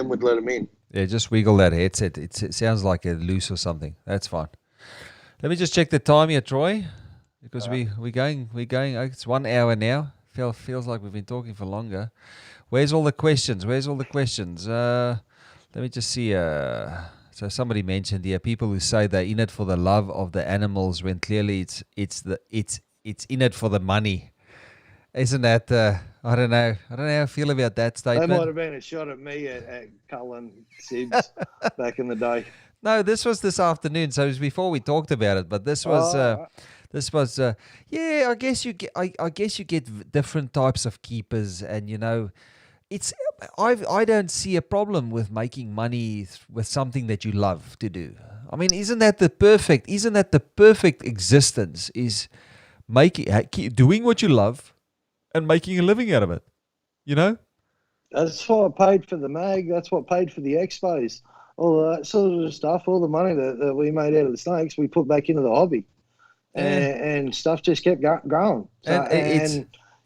we'd let them in. Yeah, just wiggle that headset. It sounds like a loose or something. That's fine. Let me just check the time here, Troy, because we're going. It's 1 hour now. Feels like we've been talking for longer. Where's all the questions? Let me just see. So somebody mentioned here people who say they're in it for the love of the animals when clearly it's in it for the money. Isn't that? I don't know how I feel about that statement. That might have been a shot at me at Cullen Sibs back in the day. No, this was this afternoon, so it was before we talked about it. But this was, I guess you get, I guess you get different types of keepers, and it's. I don't see a problem with making money with something that you love to do. I mean, isn't that the perfect existence? Is doing what you love and making a living out of it. That's what paid for the mag. That's what paid for the expos. All that sort of stuff, all the money that we made out of the snakes, we put back into the hobby. And stuff just kept growing. So,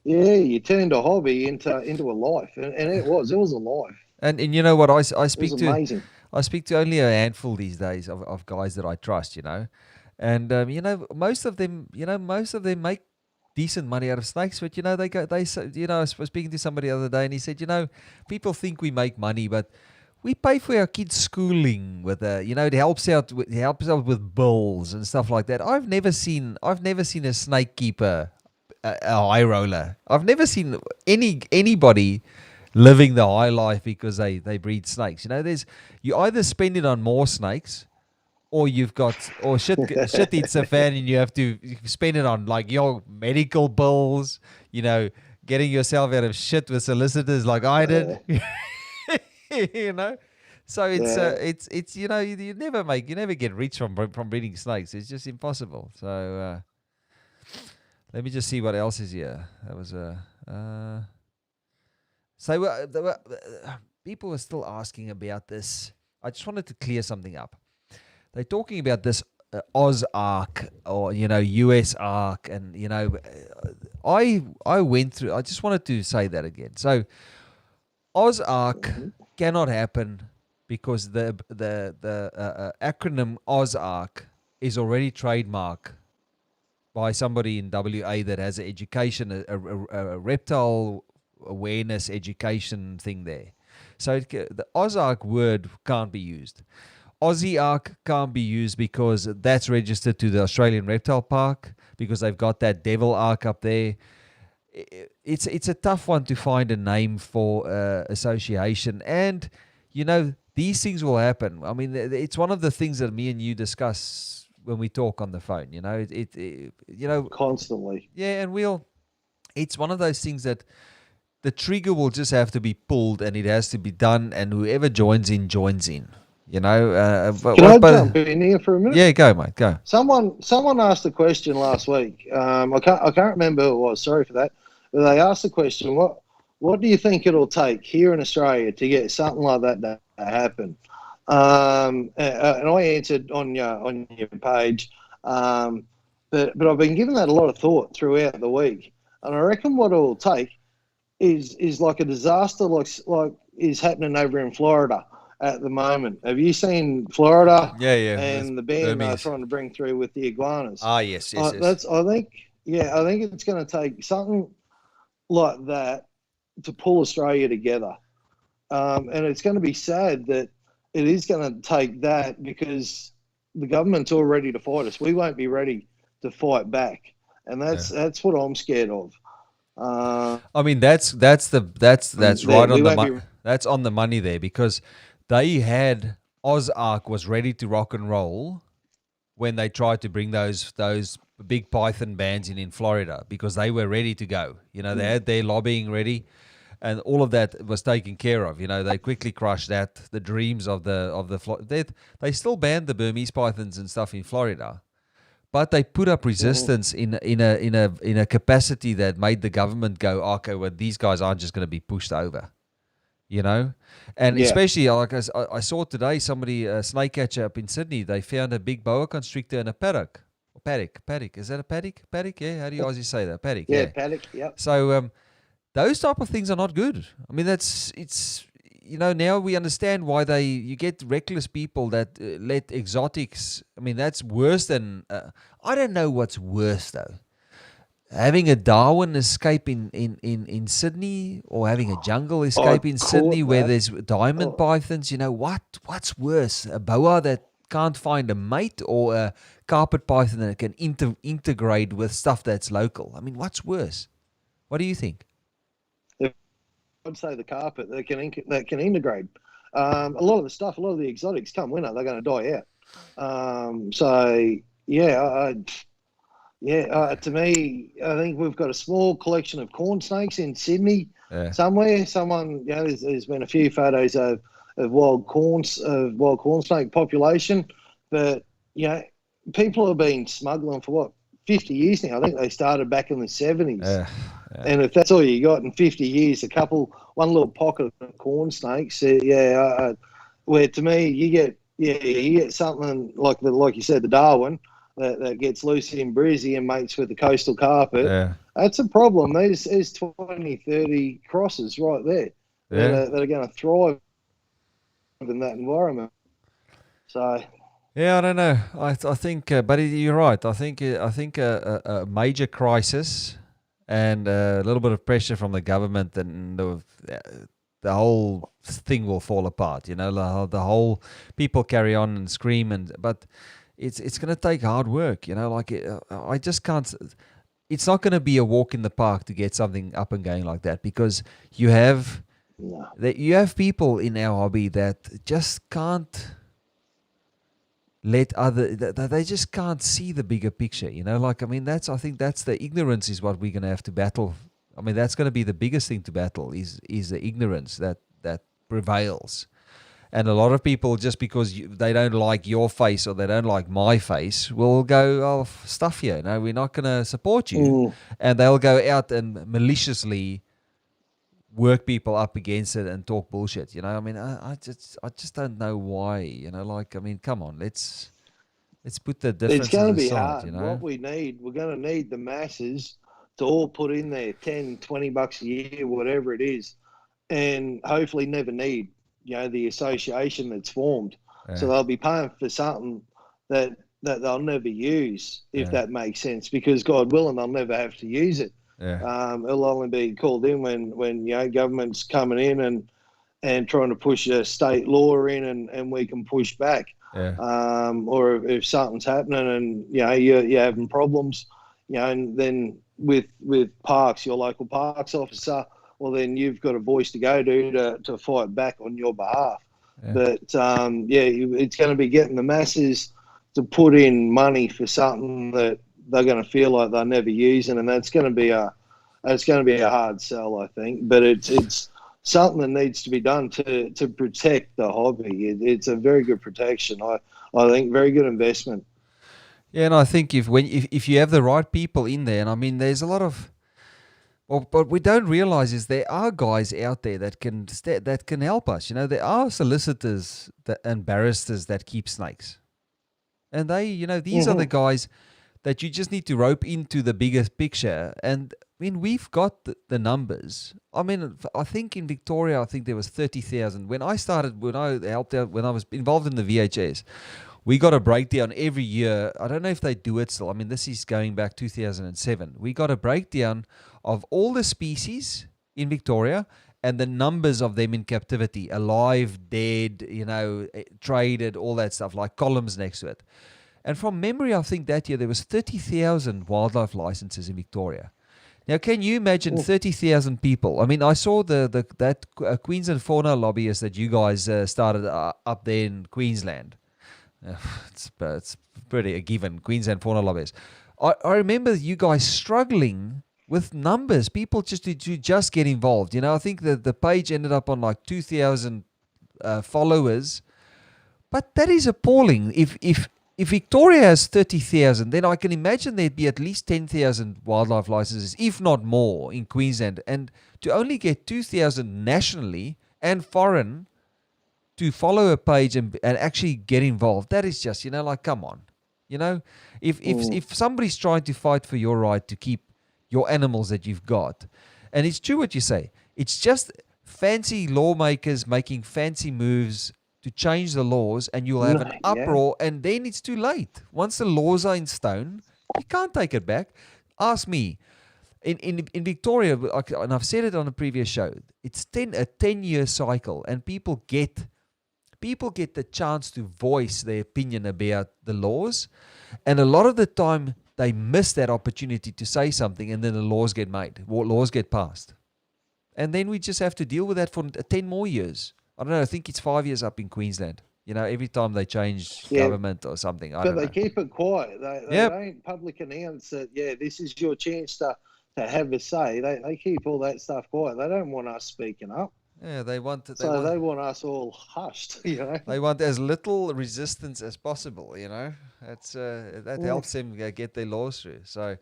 you turned a hobby into a life. And it was a life. And you know what, I speak to amazing. I speak to only a handful these days of guys that I trust, And most of them make decent money out of snakes, but I was speaking to somebody the other day, and he said, people think we make money, but we pay for our kids' schooling with it helps out with bills and stuff like that. I've never seen a snake keeper a high roller. I've never seen anybody living the high life because they breed snakes. You either spend it on more snakes, or shit hits the fan and you have to spend it on like your medical bills, getting yourself out of shit with solicitors like I did. So it's you never get rich from breeding snakes. It's just impossible. So let me just see what else is here. That was people were still asking about this. I just wanted to clear something up. They're talking about this Oz Arc or US Arc, and I went through. I just wanted to say that again. So Oz Arc cannot happen because the acronym Oz Arc is already trademarked by somebody in WA that has an education, a reptile awareness education thing there. So the Oz Arc word can't be used. Aussie Arc can't be used because that's registered to the Australian Reptile Park because they've got that Devil Arc up there. It's a tough one to find a name for association, and these things will happen. I mean, it's one of the things that me and you discuss when we talk on the phone. Constantly. Yeah, and it's one of those things that the trigger will just have to be pulled, and it has to be done, and whoever joins in, joins in. Can I jump in here for a minute? Yeah, go, mate, go. Someone asked a question last week. I can't remember who it was. Sorry for that. But they asked the question: What do you think it'll take here in Australia to get something like that to happen? And I answered on your page, um, but I've been giving that a lot of thought throughout the week, and I reckon what it'll take is like a disaster like is happening over in Florida at the moment. Have you seen Florida Yeah. That's and the ban they're Burmese. trying to bring through with the iguanas? Ah, yes. That's I think I think it's going to take something like that to pull Australia together. And it's going to be sad that it is going to take that because the government's all ready to fight us. We won't be ready to fight back, and that's what I'm scared of. I mean, that's right We on the won't be. that's on the money there, because they had Ozark was ready to rock and roll when they tried to bring those big python bands in Florida, because they were ready to go. You know, they had their lobbying ready, and all of that was taken care of. You know, they quickly crushed that. The dreams of they still banned the Burmese pythons and stuff in Florida, but they put up resistance in a capacity that made the government go, okay, well, these guys aren't just going to be pushed over, you know. And Yeah. especially like I saw today, somebody a snake catcher up in Sydney, they found a big boa constrictor in a paddock. Paddock. Is that a paddock? Paddock, yeah. How do you Aussie say that? Paddock, Yeah, yeah. paddock. Yep. So those type of things are not good. I mean, it's you know, now we understand why you get reckless people that let exotics. I mean, that's worse than I don't know what's worse though. Having a Darwin escape in Sydney, or having a jungle escape in Sydney where there's diamond pythons. You know what's worse? A boa that can't find a mate, or a carpet python that can integrate with stuff that's local? I mean, what's worse? What do you think? I'd say the carpet that can integrate. A lot of the stuff, a lot of the exotics come winter, they're going to die out. So yeah, to me, I think we've got a small collection of corn snakes in Sydney somewhere. There's been a few photos of wild corn snake population, but people have been smuggling for what, 50 years now. I think they started back in the 70s. And if that's all you got in 50 years, one little pocket of corn snakes, where to me you get something like you said, the Darwin that gets loose in Brizzy and mates with the coastal carpet. That's a problem. There's 20, 30 crosses right there that are going to thrive in that environment. So. Yeah, I don't know. I think, but you're right. I think a major crisis and a little bit of pressure from the government, and the whole thing will fall apart. You know, the whole people carry on and scream, but it's going to take hard work. You know, like I just can't. It's not going to be a walk in the park to get something up and going like that, because you have people in our hobby that just can't they just can't see the bigger picture, you know. Like, I mean, I think that's the ignorance is what we're going to have to battle. I mean, that's going to be the biggest thing to battle is the ignorance that prevails. And a lot of people, just because they don't like your face or they don't like my face, will go, oh, stuff you. No, we're not going to support you. And they'll go out and maliciously work people up against it and talk bullshit. You know, I mean, I just don't know why. You know, like, I mean, come on, let's put the differences aside. It's going to be hard. You know? What we're going to need the masses to all put in there $10-20 a year, whatever it is, and hopefully never need the association that's formed. So they'll be paying for something that they'll never use, if that makes sense, because God willing, they'll never have to use it. It'll only be called in when government's coming in and trying to push a state law in, and we can push back. Or if something's happening and you're having problems, and then with parks, your local parks officer, well, then you've got a voice to go to fight back on your behalf. But it's going to be getting the masses to put in money for something that they're going to feel like they're never using, and that's going to be a hard sell, I think. But it's something that needs to be done to protect the hobby. It's a very good protection. I think very good investment. Yeah, and I think if you have the right people in there, and I mean, there's a lot of Well, what we don't realize is there are guys out there that can help us. There are solicitors and barristers that keep snakes, and these are the guys that you just need to rope into the biggest picture. And I mean, we've got the numbers. I mean, I think in Victoria, I think there was 30,000. When I helped out, when I was involved in the VHS, we got a breakdown every year. I don't know if they do it still. I mean, this is going back 2007. We got a breakdown of all the species in Victoria and the numbers of them in captivity, alive, dead, traded, all that stuff, like columns next to it. And from memory, I think that year there was 30,000 wildlife licenses in Victoria. Now, can you imagine 30,000 people? I mean, I saw that Queensland fauna lobbyist that you guys started up there in Queensland. It's pretty a given, Queensland fauna lobbyist. I remember you guys struggling with numbers, people just to just get involved. I think that the page ended up on like 2,000 followers. But that is appalling. If Victoria has 30,000, then I can imagine there'd be at least 10,000 wildlife licenses, if not more, in Queensland. And to only get 2,000 nationally and foreign to follow a page and actually get involved, that is just, like, come on. If somebody's trying to fight for your right to keep your animals that you've got, and it's true what you say, it's just fancy lawmakers making fancy moves to change the laws, and you'll have an uproar, and then it's too late. Once the laws are in stone, you can't take it back. Ask me. In Victoria, and I've said it on a previous show, it's a 10-year cycle, and people get the chance to voice their opinion about the laws, and a lot of the time they miss that opportunity to say something, and then the laws get made, laws get passed, and then we just have to deal with that for 10 more years. I don't know. I think it's 5 years up in Queensland. Every time they change government or something. But they keep it quiet. They don't public announce that, this is your chance to have a say. They keep all that stuff quiet. They don't want us speaking up. Yeah, they want us all hushed. They want as little resistance as possible. That's that helps them get their laws through. So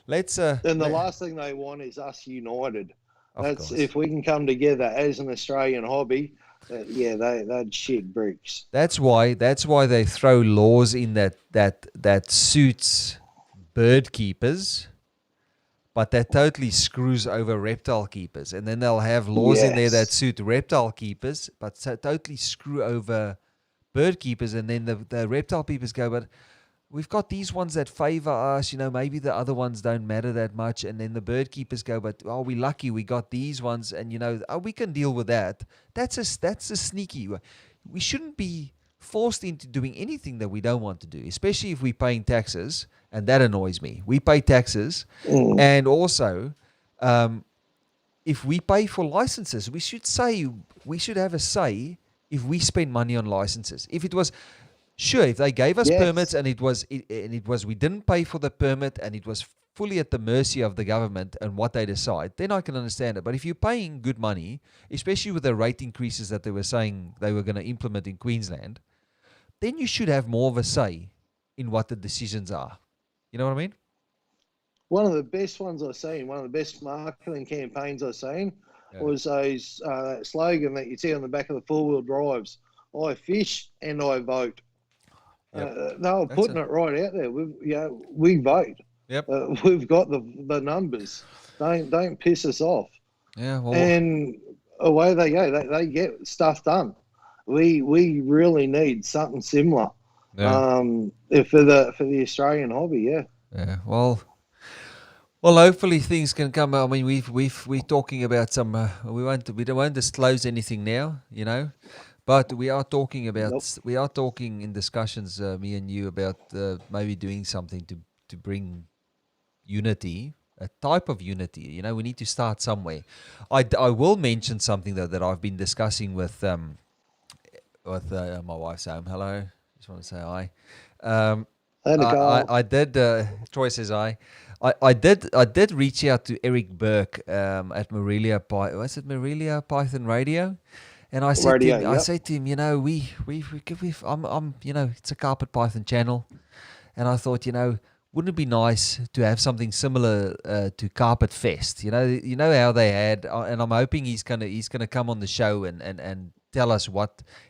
let's. And the last thing they want is us united. Course. If we can come together as an Australian hobby. They'd shit bricks. That's why they throw laws in that suits bird keepers, but that totally screws over reptile keepers. And then they'll have laws in there that suit reptile keepers, but totally screw over bird keepers. And then the reptile keepers go, but we've got these ones that favor us, maybe the other ones don't matter that much. And then the bird keepers go, but we're lucky we got these ones, and we can deal with that. That's a sneaky. We shouldn't be forced into doing anything that we don't want to do, especially if we're paying taxes, and that annoys me. We pay taxes, and also if we pay for licenses, we should have a say if we spend money on licenses. If it was sure, if they gave us permits and it was we didn't pay for the permit and it was fully at the mercy of the government and what they decide, then I can understand it. But if you're paying good money, especially with the rate increases that they were saying they were going to implement in Queensland, then you should have more of a say in what the decisions are. You know what I mean? One of the best ones I've seen, one of the best marketing campaigns I've seen was those that slogan that you see on the back of the four-wheel drives, I fish and I vote. They were putting it right out there. We vote. Yep. We've got the numbers. Don't piss us off. Yeah. Well, and away they go. They get stuff done. We really need something similar. Yeah. For the Australian hobby. Yeah. Yeah. Well, hopefully things can come. I mean, we're talking about some. We won't disclose anything now. But we are talking about we are talking in discussions, me and you, about maybe doing something to bring unity, a type of unity. We need to start somewhere. I will mention something though that I've been discussing with my wife's home. Hello, just want to say hi. I did. Troy says hi. I did reach out to Eric Burke at Morelia Python Radio. And I said to him, I'm it's a carpet python channel, and I thought, wouldn't it be nice to have something similar to Carpet Fest? You know how they had, and I'm hoping he's gonna come on the show and tell us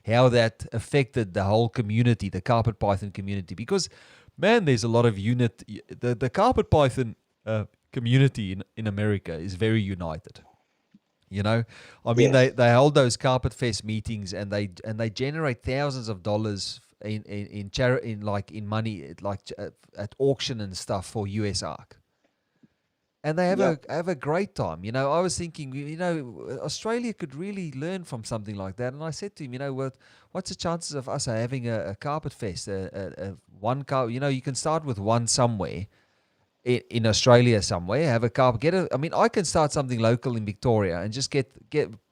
how that affected the whole community, the carpet python community. Because, man, there's a lot of the carpet python community in America is very united. You know, I mean, Yes. they hold those Carpet Fest meetings, and they generate thousands of dollars in money, at auction and stuff for US Arc, and they Yep. have a great time. You know, I was thinking, Australia could really learn from something like that. And I said to him, what's the chances of us having a Carpet Fest, one car? You know, you can start with one somewhere in Australia somewhere, have a carpet, I mean, I can start something local in Victoria and just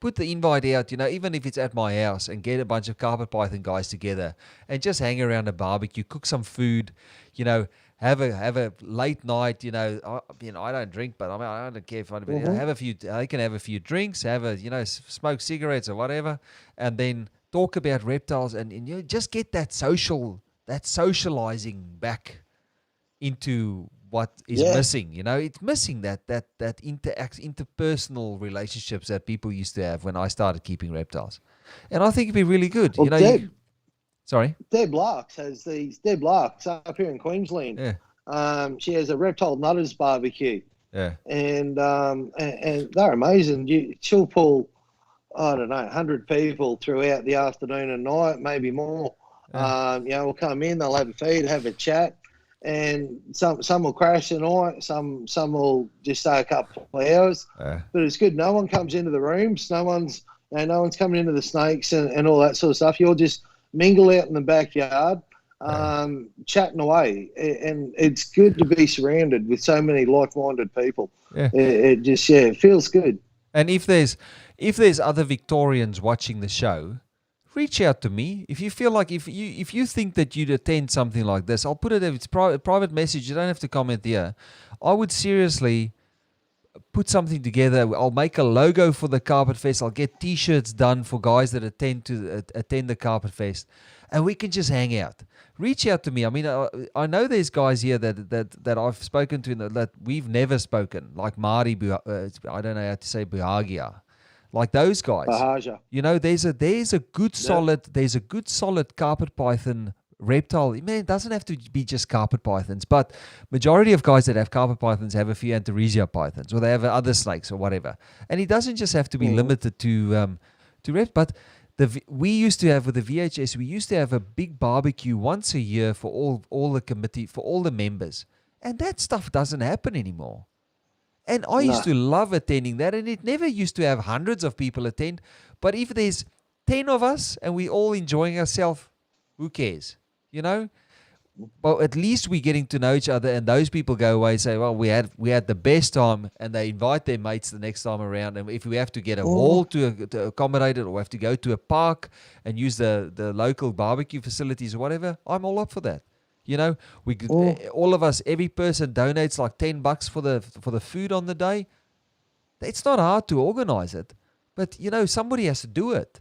put the invite out, even if it's at my house, and get a bunch of carpet python guys together and just hang around a barbecue, cook some food, have a late night, I don't drink, but I mean, I don't care if anybody, I can have a few drinks, smoke cigarettes or whatever, and then talk about reptiles, and just get that socializing back into what is missing. It's missing that interpersonal relationships that people used to have when I started keeping reptiles, and I think it'd be really good. Well, Sorry, Deb Larks has these. Deb Larks up here in Queensland. Yeah. She has a reptile nutters barbecue. Yeah. And they're amazing. She'll pull, I don't know, 100 people throughout the afternoon and night, maybe more. Will come in, they'll have a feed, have a chat, and some will crash the night, some will just stay a couple of hours. But it's good. No one comes into the rooms. No one's coming into the snakes and all that sort of stuff. You'll just mingle out in the backyard, chatting away, and it's good to be surrounded with so many like-minded people. It just it feels good. And if there's other Victorians watching the show, reach out to me. If you feel like if you think that you'd attend something like this, I'll put it. It's private message. You don't have to comment here. I would seriously put something together. I'll make a logo for the Carpet Fest. I'll get T-shirts done for guys that attend the Carpet Fest, and we can just hang out. Reach out to me. I mean, I know there's guys here that I've spoken to that we've never spoken, like Marty. I don't know how to say Buhagia. Like those guys. Bahaja. There's a good solid carpet python reptile. Man, it doesn't have to be just carpet pythons, but majority of guys that have carpet pythons have a few Antaresia pythons, or they have other snakes or whatever. And it doesn't just have to be limited to reps. But we used to have with the VHS, we used to have a big barbecue once a year for all the committee, for all the members, and that stuff doesn't happen anymore. And I used to love attending that, and it never used to have hundreds of people attend. But if there's 10 of us and we all enjoying ourselves, who cares? But at least we're getting to know each other, and those people go away and say, well, we had the best time, and they invite their mates the next time around. And if we have to get a hall to accommodate it, or we have to go to a park and use the local barbecue facilities or whatever, I'm all up for that. We could, all of us, every person donates like $10 for the food on the day. It's not hard to organize it, but somebody has to do it.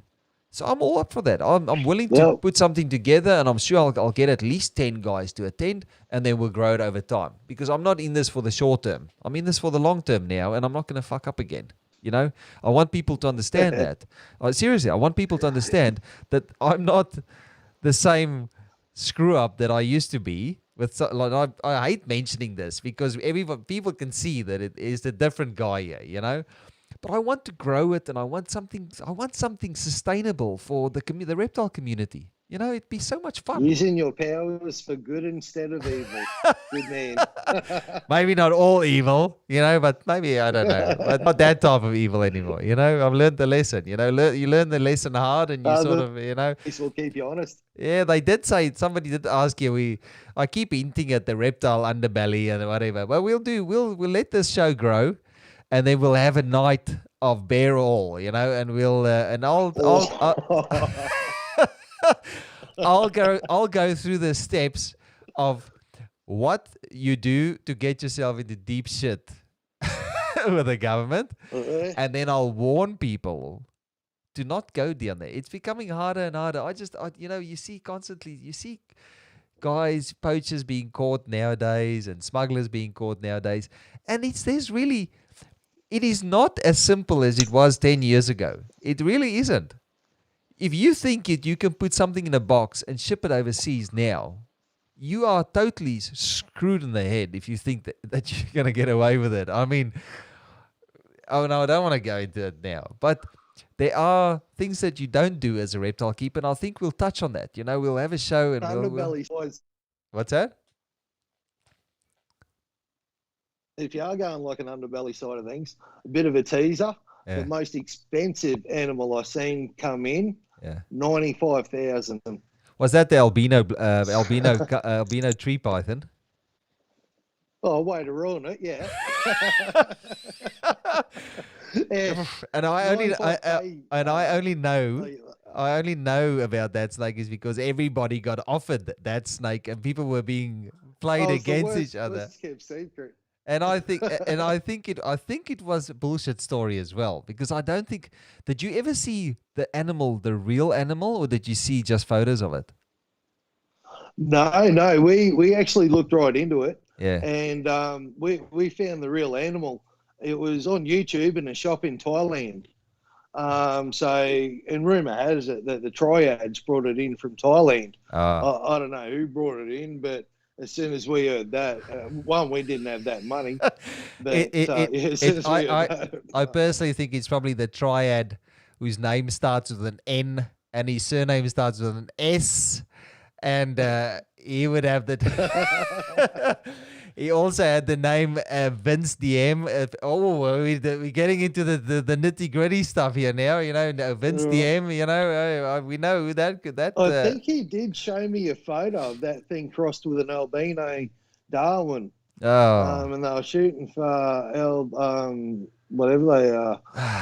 So I'm all up for that. I'm willing to put something together, and I'm sure I'll get at least 10 guys to attend, and then we'll grow it over time. Because I'm not in this for the short term. I'm in this for the long term now, and I'm not going to fuck up again. I want people to understand that. Seriously, I want people to understand that I'm not the same screw up that I used to be. I hate mentioning this because people can see that it is a different guy here, But I want to grow it, and I want something sustainable for the reptile community. It'd be so much fun. Using your powers for good instead of evil. Good man. Maybe not all evil, but maybe, I don't know. But not that type of evil anymore, I've learned the lesson, you learn the lesson hard, and you This will keep you honest. Yeah, they did say, somebody did ask you, I keep hinting at the reptile underbelly and whatever. But we'll let this show grow, and then we'll have a night of bare all, and we'll, and I'll go through the steps of what you do to get yourself into deep shit with the government, and then I'll warn people to not go down there. It's becoming harder and harder. You see guys, poachers being caught nowadays and smugglers being caught nowadays. And it is not as simple as it was 10 years ago. It really isn't. If you think you can put something in a box and ship it overseas now, you are totally screwed in the head if you think that you're going to get away with it. I mean, oh no, I don't want to go into it now. But there are things that you don't do as a reptile keeper, and I think we'll touch on that. We'll have a show. And Underbelly size. What's that? If you are going like an underbelly side of things, a bit of a teaser. Yeah. The most expensive animal I've seen come in, Yeah. 95,000. Was that the albino tree python? Oh, way to ruin it, yeah. Yeah. And I only 95K, I only know about that snake is because everybody got offered that snake and people were being played it's the against worst- each other. worst kept secret. And I think it was a bullshit story as well, because I don't think, did you ever see the real animal, or did you see just photos of it? No, we actually looked right into it. Yeah. And we found the real animal. It was on YouTube in a shop in Thailand. And rumor has it that the triads brought it in from Thailand. I don't know who brought it in, but as soon as we heard that, we didn't have that money. But I personally think it's probably the triad whose name starts with an N and his surname starts with an S, and he would have the. He also had the name Vince DM. We're getting into the nitty gritty stuff here now. Vince DM. We know who that. I think he did show me a photo of that thing crossed with an albino Darwin. Oh. And they were shooting for whatever they are.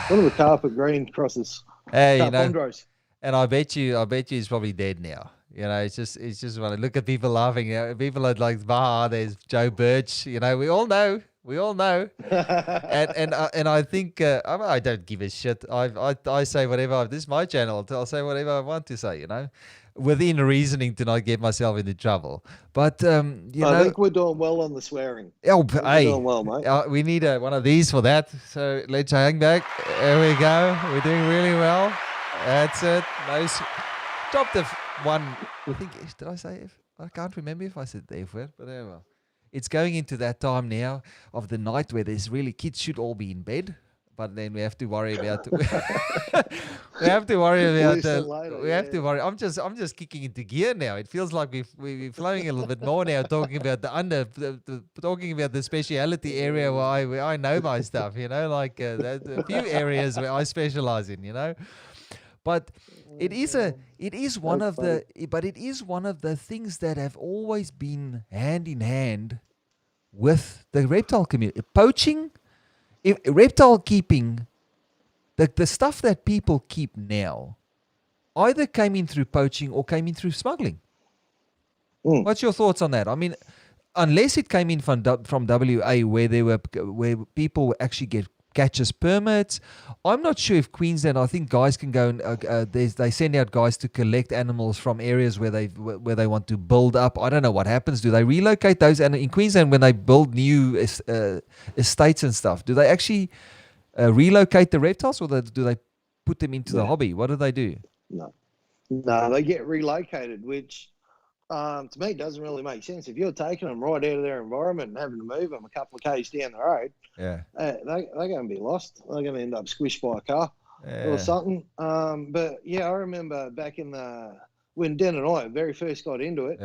What are the carpet green crosses? Hey, Chondros. And I bet you he's probably dead now. It's just when I look at people laughing. People are like, there's Joe Birch. We all know. and I think I don't give a shit. I say whatever. This is my channel. I'll say whatever I want to say. Within reasoning to not get myself into trouble. But I think we're doing well on the swearing. Oh, we're doing well, mate. We need one of these for that. So let's hang back. There we go. We're doing really well. That's it. Nice. Drop the one. I think, did I say F? I can't remember if I said the F word, but well. It's going into that time now of the night where there's really kids should all be in bed, but then we have to worry about. We have to worry about. I'm just kicking into gear now. It feels like we're flowing a little bit more now, talking about talking about the speciality area where I know my stuff. Like a few areas where I specialize in. But it is one of the things that have always been hand in hand with the reptile community. Poaching, reptile keeping, the stuff that people keep now either came in through poaching or came in through smuggling. What's your thoughts on that? I mean, unless it came in from WA where people actually get catches permits. I'm not sure if Queensland, I think guys can go and they send out guys to collect animals from areas where they want to build up. I don't know what happens. Do they relocate those? And in Queensland, when they build new estates and stuff, do they actually relocate the reptiles, or do they put them into the hobby? What do they do? No, they get relocated, which to me doesn't really make sense. If you're taking them right out of their environment and having to move them a couple of k's down the road, they're going to be lost. They're going to end up squished by a car or something. But yeah, I remember back in when Dan and I very first got into it,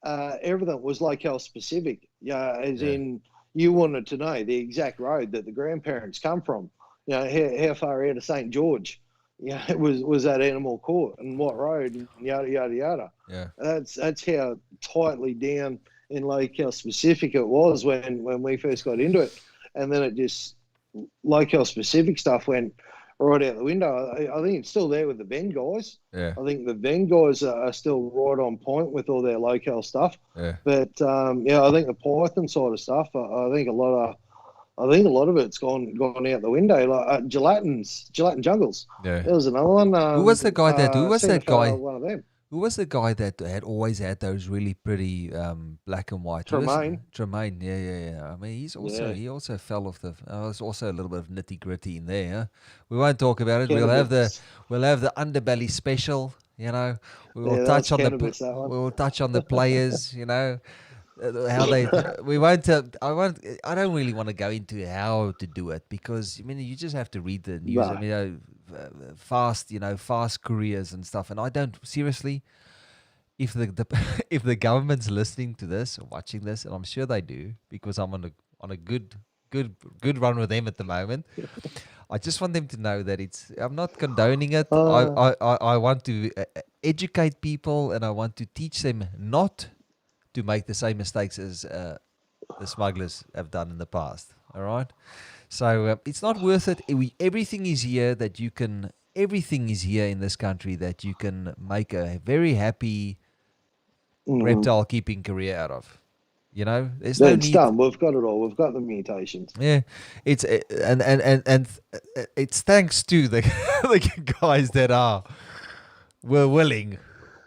everything was locale specific. In you wanted to know the exact road that the grandparents come from. How far out of St. George. It was that animal caught and what road and yada yada yada. Yeah, that's how tightly down in locale specific it was when we first got into it, and then it just locale specific stuff went right out the window. I think it's still there with the Venn guys. Yeah, I think the Venn guys are still right on point with all their locale stuff. Yeah, but I think the Python side of stuff, I think a lot of it's gone out the window. Like Gelatin Jungles. Yeah, There was another one. Who was the guy that? Who was that guy? One of them. Who was the guy that had always had those really pretty black and white? Who was Tremaine. Tremaine, yeah. I mean, Yeah. he also fell off the. There's also a little bit of nitty gritty in there. We won't talk about it. Cannabis. We'll have the underbelly special. You know, we will Yeah, that was touch on cannabis, that one. we will touch on the players. You know, how they. We won't. I won't. I don't really want to go into how to do it because I mean you just have to read the news. I No. mean, fast careers and stuff. And I don't seriously. If the if the government's listening to this or watching this, and I'm sure they do because I'm on a good run with them at the moment. I just want them to know that I'm not condoning it. I want to educate people and I want to teach them not to make the same mistakes as the smugglers have done in the past. All right. So it's not worth it. Everything is here that you can. Everything is here in this country that you can make a very happy reptile keeping career out of. You know, there's no It's need. done. We've got it all. We've got the mutations. Yeah, it's and it's thanks to the the guys that were willing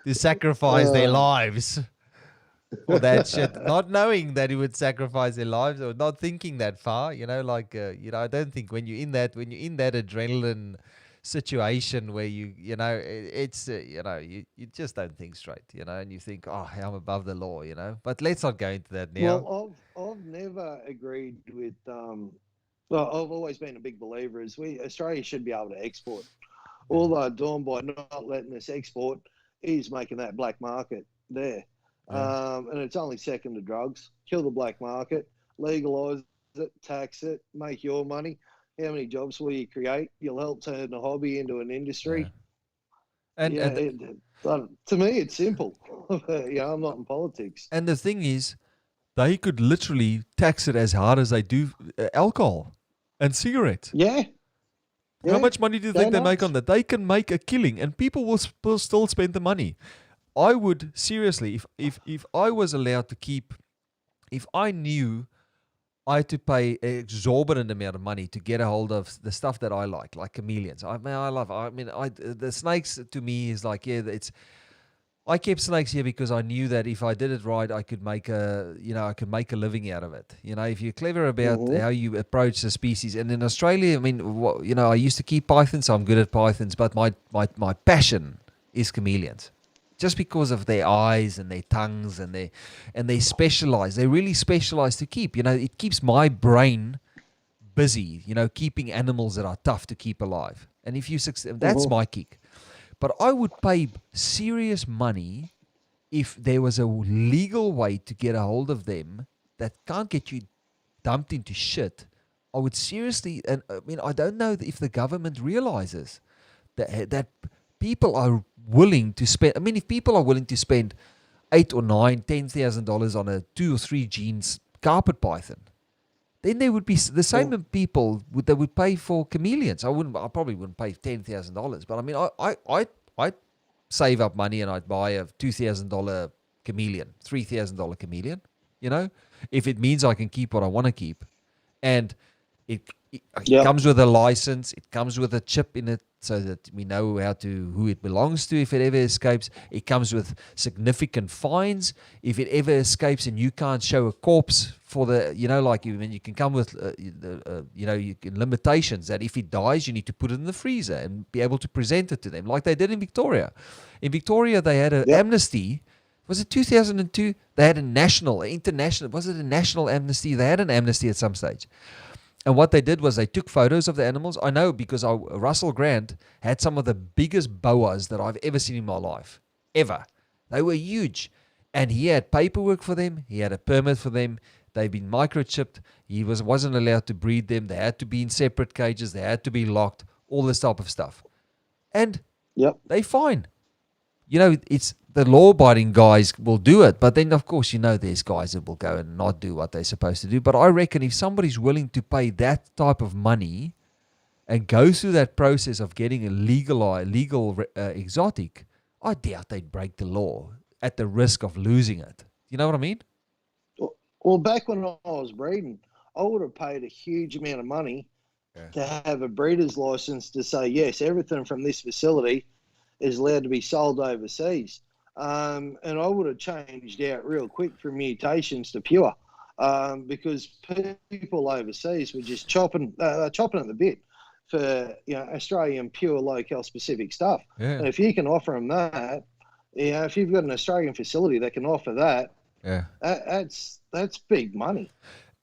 to sacrifice their lives for that shit, not knowing that he would sacrifice their lives or not thinking that far. You know, like I don't think when you're in that adrenaline situation where it's you just don't think straight, and you think, oh, I'm above the law, but let's not go into that now. Well, I've never agreed with. Well, I've always been a big believer is Australia should be able to export. All they're doing by not letting us export is making that black market there. And it's only second to drugs. Kill the black market, legalise it, tax it, make your money. How many jobs will you create? You'll help turn a hobby into an industry. To me, it's simple. I'm not in politics. And the thing is, they could literally tax it as hard as they do alcohol and cigarettes. Yeah. How much money do you think they make on that? They can make a killing, and people will still spend the money. I would seriously, if I was allowed to keep, if I knew I had to pay an exorbitant amount of money to get a hold of the stuff that I like chameleons. The snakes to me is like, I kept snakes here because I knew that if I did it right, I could make a living out of it. If you're clever about how you approach the species. And in Australia, I used to keep pythons, so I'm good at pythons, but my passion is chameleons. Just because of their eyes and their tongues and they specialize. They really specialize to keep. It keeps my brain busy, keeping animals that are tough to keep alive. And if you succeed, that's my kick. But I would pay serious money if there was a legal way to get a hold of them that can't get you dumped into shit. I would seriously, and I don't know if the government realizes that people are willing to spend. If people are willing to spend $8,000 or $9,000, $10,000 on a 2 or 3 genes carpet python, then there would be the same people that would pay for chameleons. I probably wouldn't pay $10,000, but I'd save up money and I'd buy a $2,000 chameleon, $3,000 chameleon. If it means I can keep what I want to keep, and it comes with a license, it comes with a chip in it, so that we know who it belongs to if it ever escapes. It comes with significant fines if it ever escapes and you can't show a corpse for you can come with limitations that if it dies you need to put it in the freezer and be able to present it to them like they did in Victoria. In Victoria they had an amnesty. Was it 2002? They had international. Was it a national amnesty? They had an amnesty at some stage. And what they did was they took photos of the animals. I know because Russell Grant had some of the biggest boas that I've ever seen in my life. Ever. They were huge. And he had paperwork for them. He had a permit for them. They've been microchipped. He wasn't allowed to breed them. They had to be in separate cages. They had to be locked. All this type of stuff. And they're fine. It's the law-abiding guys will do it, but then, of course, there's guys that will go and not do what they're supposed to do. But I reckon if somebody's willing to pay that type of money and go through that process of getting a legal exotic, I doubt they'd break the law at the risk of losing it. You know what I mean? Well, back when I was breeding, I would have paid a huge amount of money to have a breeder's license to say, yes, everything from this facility is allowed to be sold overseas. And I would have changed out real quick from mutations to pure, because people overseas were just chopping at the bit for Australian pure locale specific stuff. Yeah. And if you can offer them that, if you've got an Australian facility that can offer that, Yeah. that's big money,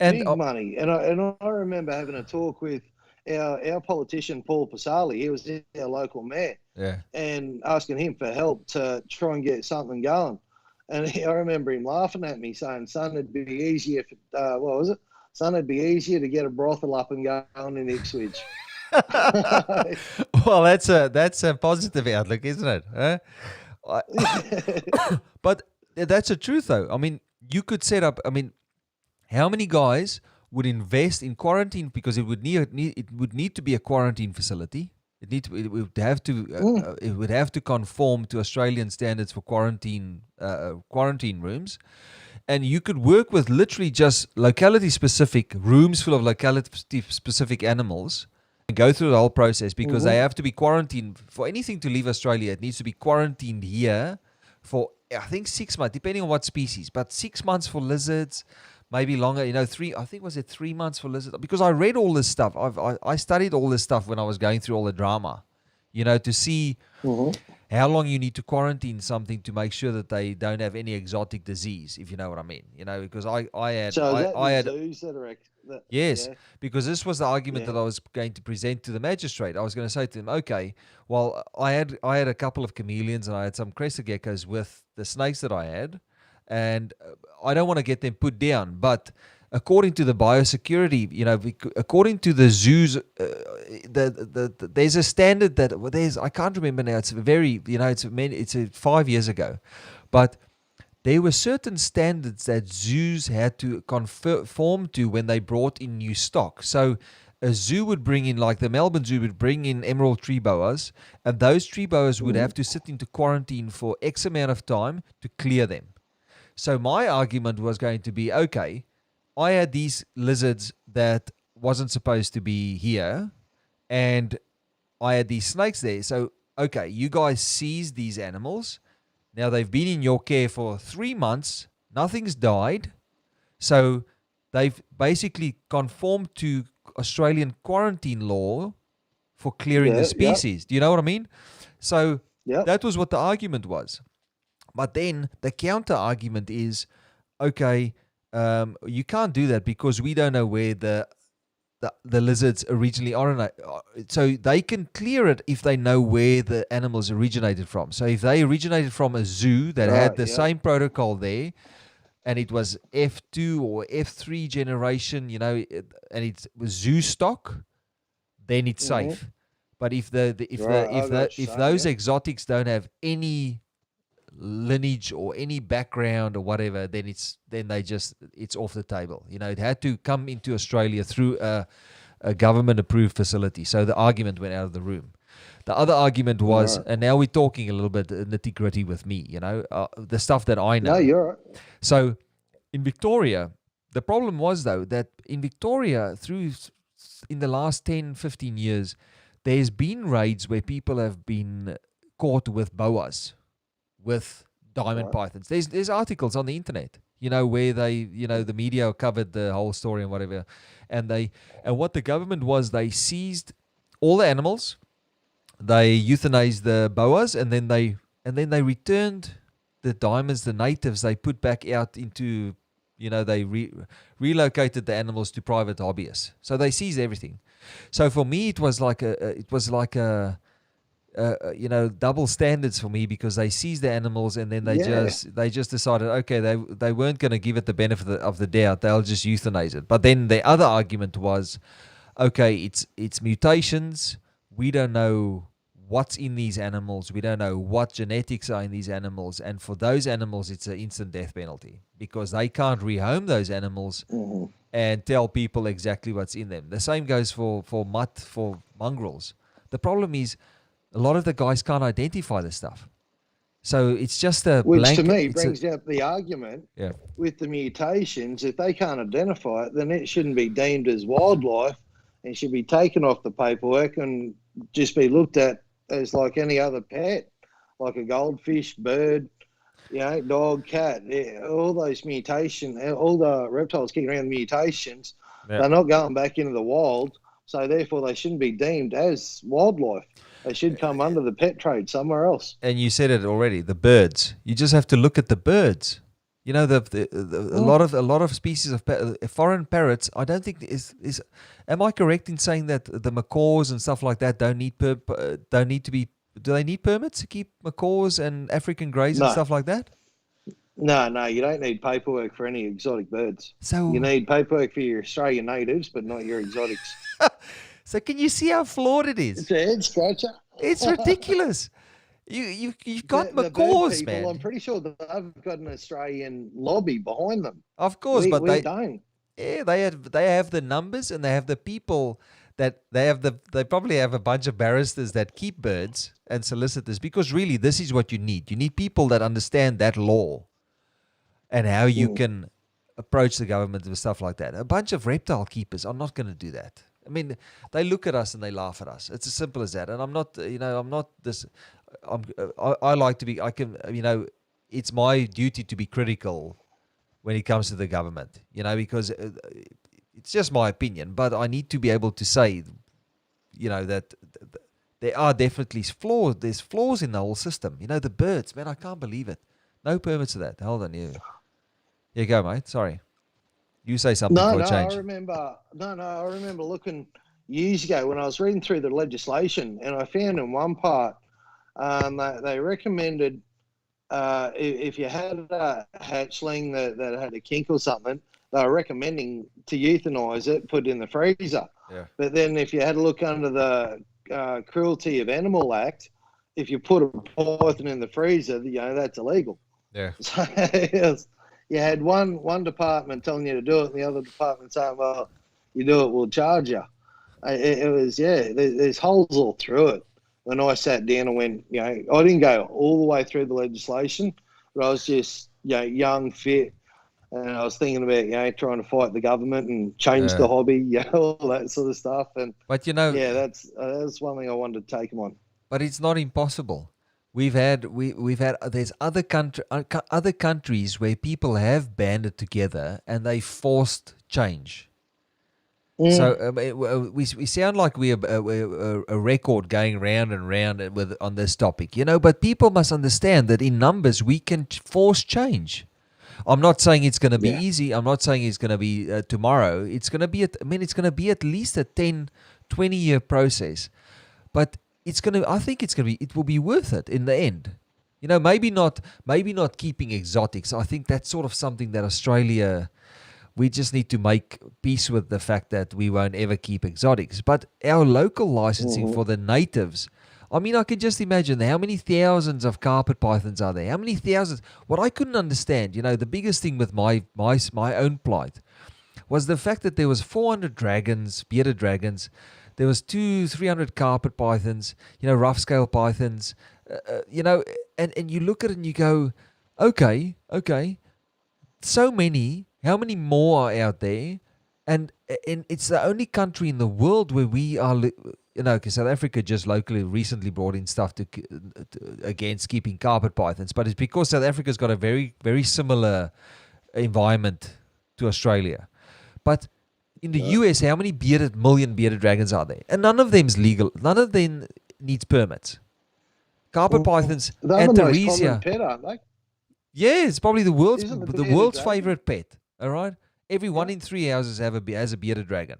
And big money. And I remember having a talk with our politician Paul Pasali. He was our local mayor, yeah. and asking him for help to try and get something going. And I remember him laughing at me, saying, "Son, it'd be easier. What was it? Son, it'd be easier to get a brothel up and going in Ipswich." Well, that's a positive outlook, isn't it? Huh? But that's the truth, though. I mean, you could set up. I mean, how many guys would invest in quarantine because it would need to be a quarantine facility. It would have to conform to Australian standards for quarantine rooms, and you could work with literally just locality specific rooms full of locality specific animals and go through the whole process because they have to be quarantined for anything to leave Australia. It needs to be quarantined here for I think 6 months, depending on what species, but 6 months for lizards. Maybe longer, 3 months for lizards? Because I read all this stuff. I studied all this stuff when I was going through all the drama, to see how long you need to quarantine something to make sure that they don't have any exotic disease, if you know what I mean. Because I had zoos that are yes, because this was the argument that I was going to present to the magistrate. I was going to say to them, okay, well, I had a couple of chameleons and I had some crested geckos with the snakes that I had, and I don't want to get them put down, but according to the biosecurity, according to the zoos, there's a standard that I can't remember now. It's it's 5 years ago, but there were certain standards that zoos had to conform to when they brought in new stock. So a zoo would bring in, like the Melbourne Zoo would bring in emerald tree boas, and those tree boas would have to sit into quarantine for X amount of time to clear them. So my argument was going to be, okay, I had these lizards that wasn't supposed to be here, and I had these snakes there. So, okay, you guys seized these animals. Now they've been in your care for 3 months. Nothing's died. So they've basically conformed to Australian quarantine law for clearing the species. Do you know what I mean? So that was what the argument was. But then the counter argument is, okay, you can't do that because we don't know where the lizards originally are. So they can clear it if they know where the animals originated from. So if they originated from a zoo that had the same protocol there, and it was F2 or F3 generation, and it was zoo stock, then it's safe. But if those exotics don't have any lineage or any background or whatever, then it's off the table. It had to come into Australia through a government approved facility. So the argument went out of the room. The other argument was, and now we're talking a little bit nitty gritty with me, the stuff that I know. No, you're right. So in Victoria, the problem was though that in Victoria in the last 10, 15 years, there's been raids where people have been caught with boas, with diamond pythons. There's articles on the internet, where they, the media covered the whole story and whatever. And what the government was, they seized all the animals, they euthanized the boas, and then they returned the diamonds, the natives, they put back out into, they relocated the animals to private hobbyists. So they seized everything. So for me, it was like a double standards for me, because they seized the animals and then they just decided, okay, they weren't going to give it the benefit of the doubt. They'll just euthanize it. But then the other argument was, okay, it's mutations. We don't know what's in these animals. We don't know what genetics are in these animals. And for those animals, it's an instant death penalty because they can't rehome those animals and tell people exactly what's in them. The same goes for mongrels. The problem is, a lot of the guys can't identify the stuff. So it's just a Which blanket. to me brings out the argument with the mutations. If they can't identify it, then it shouldn't be deemed as wildlife and should be taken off the paperwork and just be looked at as like any other pet, like a goldfish, bird, dog, cat, all those all the reptiles kicking around mutations, they're not going back into the wild, so therefore they shouldn't be deemed as wildlife. They should come under the pet trade somewhere else. And you said it already, the birds. You just have to look at the birds. You know, a lot of species of foreign parrots. I don't think is. Am I correct in saying that the macaws and stuff like that don't need to be? Do they need permits to keep macaws and African greys and stuff like that? No, you don't need paperwork for any exotic birds. So you need paperwork for your Australian natives, but not your exotics. So can you see how flawed it is? It's a head scratcher. It's ridiculous. You've got macaws, the people, man. I'm pretty sure that they've got an Australian lobby behind them. Of course, but we don't. Yeah, they have the numbers and they have the people that they probably have a bunch of barristers that keep birds and solicitors, because really this is what you need. You need people that understand that law and how you can approach the government with stuff like that. A bunch of reptile keepers are not going to do that. I mean, they look at us and they laugh at us. It's as simple as that. And I'm not this. I like to be. It's my duty to be critical when it comes to the government. Because it's just my opinion. But I need to be able to say, that there are definitely flaws. There's flaws in the whole system. The birds, man, I can't believe it. No permits to that. Hold on, you go, mate. Sorry. You say something for a change. I remember looking years ago when I was reading through the legislation, and I found in one part they recommended if you had a hatchling that had a kink or something, they were recommending to euthanize it, put it in the freezer. Yeah. But then if you had to look under the Cruelty of Animal Act, if you put a python in the freezer, that's illegal. Yeah. So you had one department telling you to do it, and the other department saying, well, you do it, we'll charge you. It was, there's holes all through it. When I sat down and went, I didn't go all the way through the legislation, but I was just, young, fit, and I was thinking about, trying to fight the government and change the hobby, all that sort of stuff. But that's one thing I wanted to take them on. But it's not impossible. There's other countries where people have banded together and they forced change. So we sound like we're a record going round and round on this topic, But people must understand that in numbers we can force change. I'm not saying it's going to be easy. I'm not saying it's going to be tomorrow. It's going to be it's going to be at least a 10, 20-year process. But I think it will be worth it in the end. Maybe not keeping exotics. I think that's sort of something that Australia, we just need to make peace with the fact that we won't ever keep exotics. But our local licensing for the natives, I can just imagine how many thousands of carpet pythons are there? How many thousands? What I couldn't understand, the biggest thing with my own plight was the fact that there was 400 dragons, bearded dragons. There was 200-300 carpet pythons, rough scale pythons, and you look at it and you go, okay, so many. How many more are out there? And it's the only country in the world where we are, because South Africa just locally recently brought in stuff against keeping carpet pythons, but it's because South Africa's got a very, very similar environment to Australia. But in the US, how many million bearded dragons are there? And none of them's legal. None of them needs permits. Carpet pythons, Antaresia. Pet, aren't they? Yeah, it's probably the world's dragon? favorite pet. All right, every 1 in 3 houses has a bearded dragon.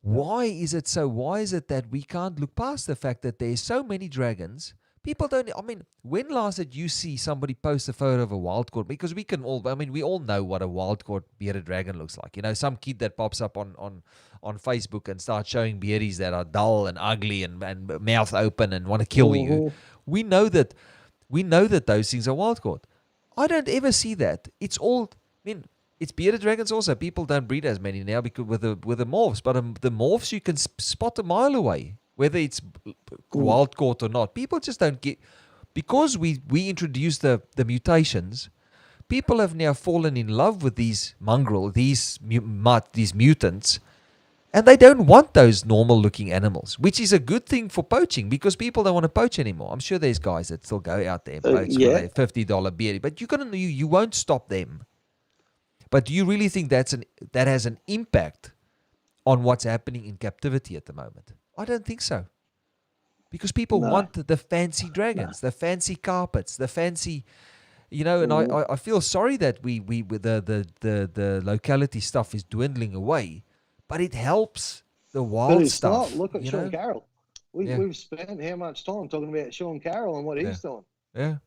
Why is it so? Why is it that we can't look past the fact that there's so many dragons? People don't. When last did you see somebody post a photo of a wild caught? Because we all know what a wild caught bearded dragon looks like. Some kid that pops up on Facebook and starts showing beardies that are dull and ugly and mouth open and want to kill you. We know that those things are wild caught. I don't ever see that. It's all. It's bearded dragons also. People don't breed as many now because with the morphs, but the morphs you can spot a mile away. Whether it's wild caught or not, people just don't get, because we introduced the mutations. People have now fallen in love with these mutants, And they don't want those normal looking animals, which is a good thing for poaching because people don't want to poach anymore. I'm sure there's guys that still go out there and poach for Yeah. their $50 beer, but you won't stop them. But do you really think that has an impact on what's happening in captivity at the moment? I don't think so. Because people No. want the fancy dragons, the fancy carpets, the fancy, and I feel sorry that we with the locality stuff is dwindling away, but it helps the But wild it's stuff. not. Look at Sean Carroll. Yeah. We've spent how much time talking about Sean Carroll and what he's doing. Yeah.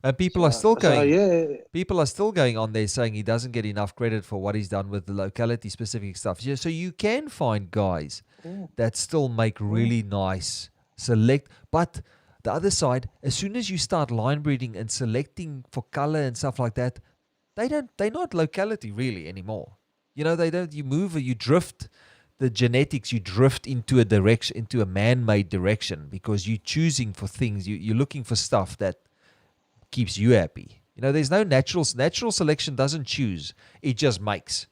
And people are still going. yeah. People are still going on there saying he doesn't get enough credit for what he's done with the locality specific stuff. Yeah, so you can find guys that still make really nice but the other side, as soon as you start line breeding and selecting for color and stuff like that, they're not locality really anymore. You drift the genetics, you drift into a direction, into a man-made direction, because you're choosing for things, you're looking for stuff that keeps you happy. There's no natural selection doesn't choose, it just makes.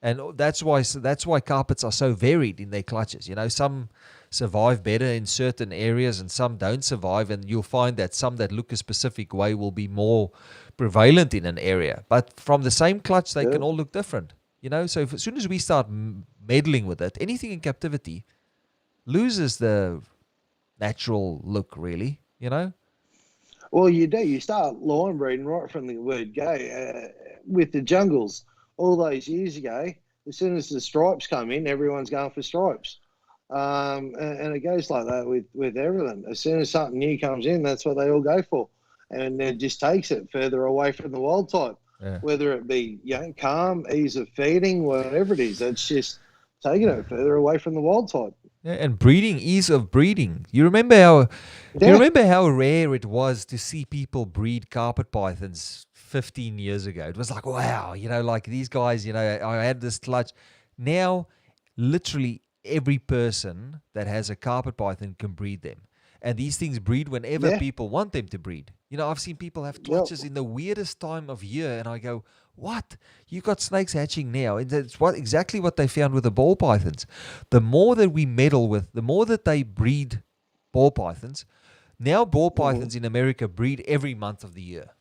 And that's why carpets are so varied in their clutches. Some survive better in certain areas and some don't survive, and you'll find that some that look a specific way will be more prevalent in an area. But from the same clutch, they can all look different. So as soon as we start meddling with it, anything in captivity loses the natural look, really. Well, you do. You start line breeding right from the word go. With the jungles, all those years ago, as soon as the stripes come in, everyone's going for stripes. And it goes like that with everything. As soon as something new comes in, that's what they all go for. And it just takes it further away from the wild type. Yeah. Whether it be calm, ease of feeding, whatever it is, it's just taking it further away from the wild type. Yeah, and ease of breeding. You remember how rare it was to see people breed carpet pythons 15 years ago? It was like, wow, like these guys, I had this clutch. Now, literally every person that has a carpet python can breed them. And these things breed whenever people want them to breed. I've seen people have clutches in the weirdest time of year, and I go, what? You got snakes hatching now. And that's exactly what they found with the ball pythons. The more that we meddle with, the more that they breed ball pythons. Now ball pythons in America breed every month of the year.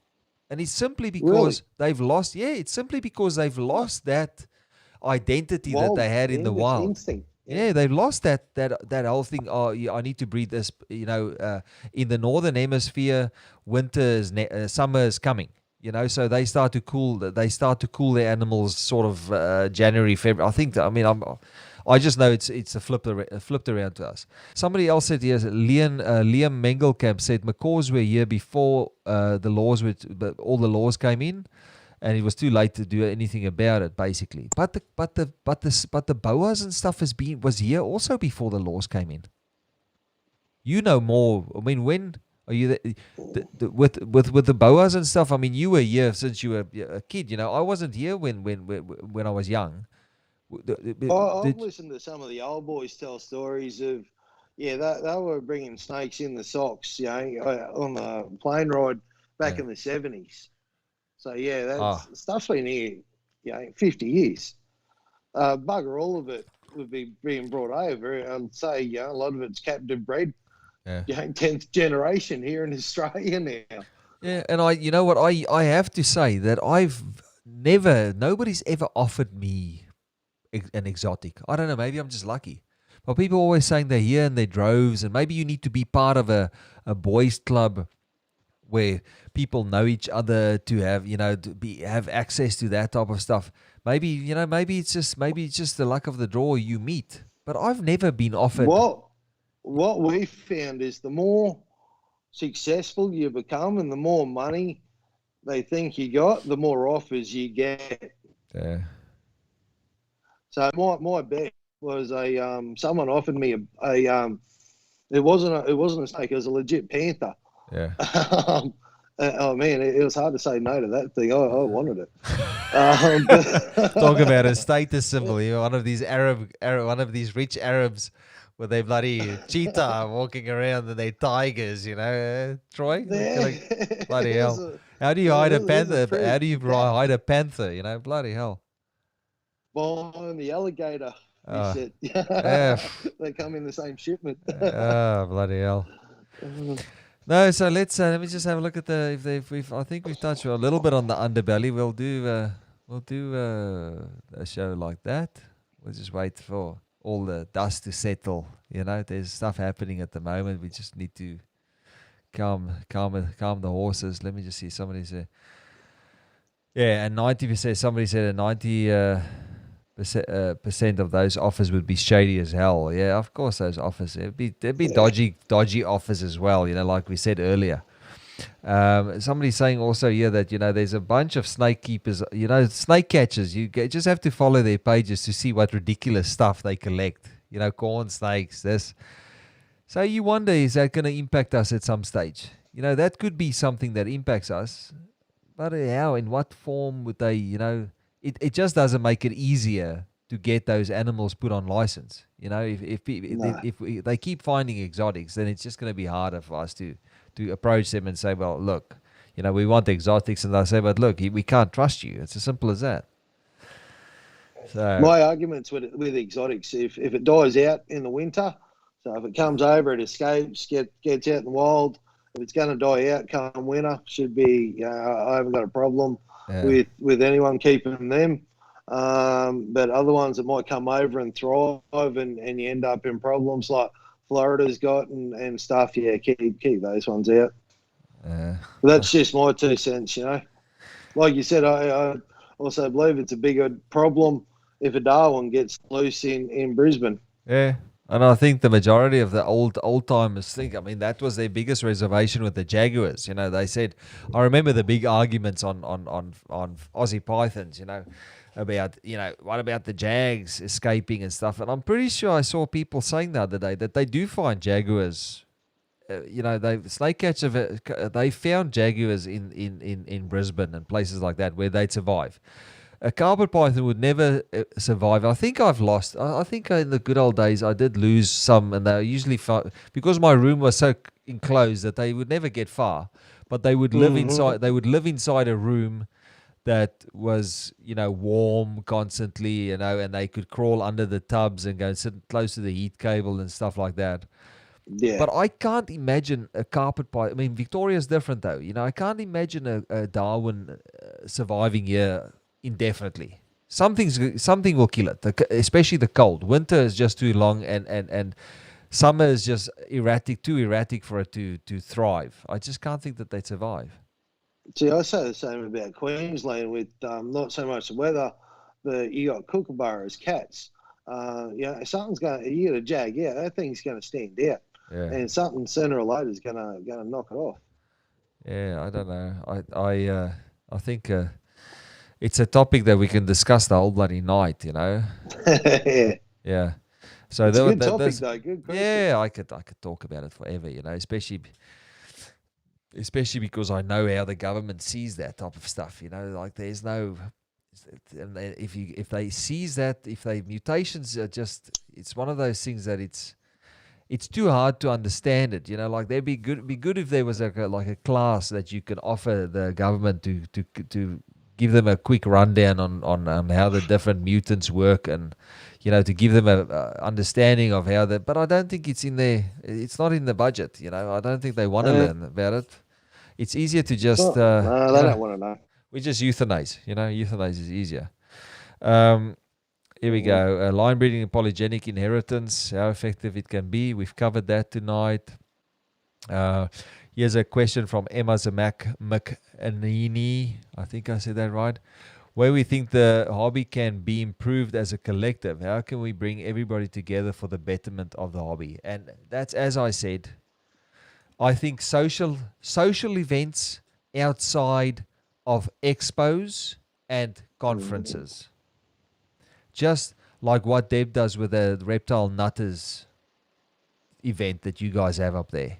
And it's simply because they've lost, it's simply because they've lost that identity that they had in the wild. Instinct. Yeah, they've lost that whole thing. Oh, I need to breed this. In the northern hemisphere, summer is coming. So they start to cool. They start to cool their animals sort of January, February. I think. I just know it's flipped around to us. Somebody else said yes. Liam Mengelkamp said macaws were here before all the laws came in. And it was too late to do anything about it, basically. But the boas and stuff was here also before the laws came in. You know more. I mean, when are you with the boas and stuff? I mean, you were here since you were a kid. I wasn't here when I was young. I've listened to some of the old boys tell stories of they were bringing snakes in the socks, on the plane ride back in the 70s. So, that stuff's been here, 50 years. Bugger all of it would be being brought over. I'd say, a lot of it's captive bred, 10th generation here in Australia now. Yeah, and I have to say that nobody's ever offered me an exotic. I don't know, maybe I'm just lucky. But people are always saying they're here in their droves, and maybe you need to be part of a boys' club where people know each other to have have access to that type of stuff. Maybe it's just the luck of the draw you meet. But I've never been offered. What we've found is the more successful you become and the more money they think you got, the more offers you get. Yeah. So my bet was someone offered me it wasn't a snake, it was a legit panther. Yeah. Oh man, it was hard to say no to that thing. I wanted it. Talk about a status symbol. One of these one of these rich Arabs with their bloody cheetah walking around and their tigers. Troy. Like, bloody hell! How do you hide a panther? How do you hide a panther? Bloody hell! Behind the alligator Miss Uh, it. yeah. They come in the same shipment. Oh, bloody hell. No, so let me just have a look at the if we've I think we've touched a little bit on the underbelly. We'll do a show like that. We'll just wait for all the dust to settle. You know, there's stuff happening at the moment. We just need to calm the horses. Let me just see. Somebody said, yeah, and 90%. Somebody said a 90% of those offers would be shady as hell. Yeah, of course those offers. There'd be dodgy offers as well. You know, like we said earlier. Somebody's saying also here that there's a bunch of snake keepers. Snake catchers. Just have to follow their pages to see what ridiculous stuff they collect. Corn snakes. This. So you wonder, is that going to impact us at some stage? That could be something that impacts us. But how? In what form would they? It just doesn't make it easier to get those animals put on license. If they keep finding exotics, then it's just going to be harder for us to approach them and say, well, look, we want exotics, and they'll say, but look, we can't trust you. It's as simple as that. So my arguments with exotics, if it dies out in the winter, so if it comes over, it escapes, gets out in the wild. If it's going to die out come winter, should be. I haven't got a problem with anyone keeping them. But other ones that might come over and thrive, and you end up in problems like Florida's got and stuff. Yeah, keep those ones out. That's just my 2 cents. Like you said, I also believe it's a bigger problem if a Darwin gets loose in Brisbane. Yeah. And I think the majority of the old timers think, that was their biggest reservation with the Jaguars. They said, I remember the big arguments on Aussie Pythons, about, what about the Jags escaping and stuff. And I'm pretty sure I saw people saying the other day that they do find Jaguars. Snake catchers, they found Jaguars in Brisbane and places like that where they'd survive. A carpet python would never survive. I think I've lost. I think in the good old days I did lose some, and they usually because my room was so enclosed that they would never get far. But they would live inside. They would live inside a room that was warm constantly, and they could crawl under the tubs and go and sit close to the heat cable and stuff like that. Yeah. But I can't imagine a carpet python. Victoria's different though. I can't imagine a Darwin surviving here indefinitely. Something will kill it, especially the cold. Winter is just too long, and summer is just too erratic for it to thrive. I just can't think that they'd survive. See, I say the same about Queensland with not so much the weather, but you got kookaburras, cats. Something's going. You get a jag, that thing's going to stand out, and something sooner or later is going to knock it off. Yeah, I don't know. I think. It's a topic that we can discuss the whole bloody night, Yeah. So it's a good topic, though. Good question. Yeah, I could talk about it forever, especially because I know how the government sees that type of stuff. Like there's no, if they seize that, if they mutations are just, it's one of those things that it's too hard to understand it. Like they'd be good if there was like a class that you could offer the government to give them a quick rundown on how the different mutants work, and to give them a understanding of how that. But I don't think it's in there. It's not in the budget. I don't think they want to learn about it. It's easier to just. They don't want to know. We just euthanize. Euthanize is easier. Here we go. Line breeding and polygenic inheritance. How effective it can be. We've covered that tonight. Here's a question from Emma Zamak McAnini. I think I said that right. Where we think the hobby can be improved as a collective. How can we bring everybody together for the betterment of the hobby? And that's, as I said, I think social events outside of expos and conferences. Just like what Deb does with the Reptile Nutters event that you guys have up there.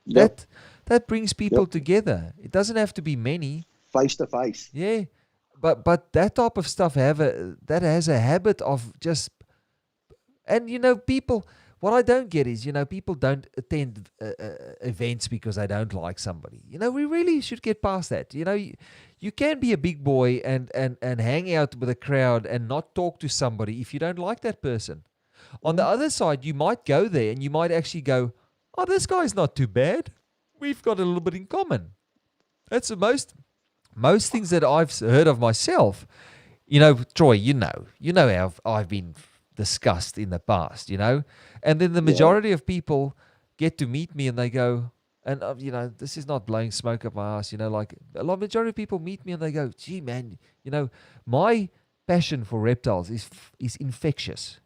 Yep. That brings people together. It doesn't have to be many. Face to face. Yeah. But that type of stuff that has a habit of just, and people, what I don't get is, people don't attend events because they don't like somebody. We really should get past that. You can be a big boy and hang out with a crowd and not talk to somebody if you don't like that person. On the other side, you might go there and you might actually go, oh, this guy's not too bad. We've got a little bit in common. That's the most things that I've heard of myself. You know, Troy, you know how I've been discussed in the past, and then the majority of people get to meet me and they go, and this is not blowing smoke up my ass, like a lot majority of people meet me and they go, gee, man, my passion for reptiles is infectious.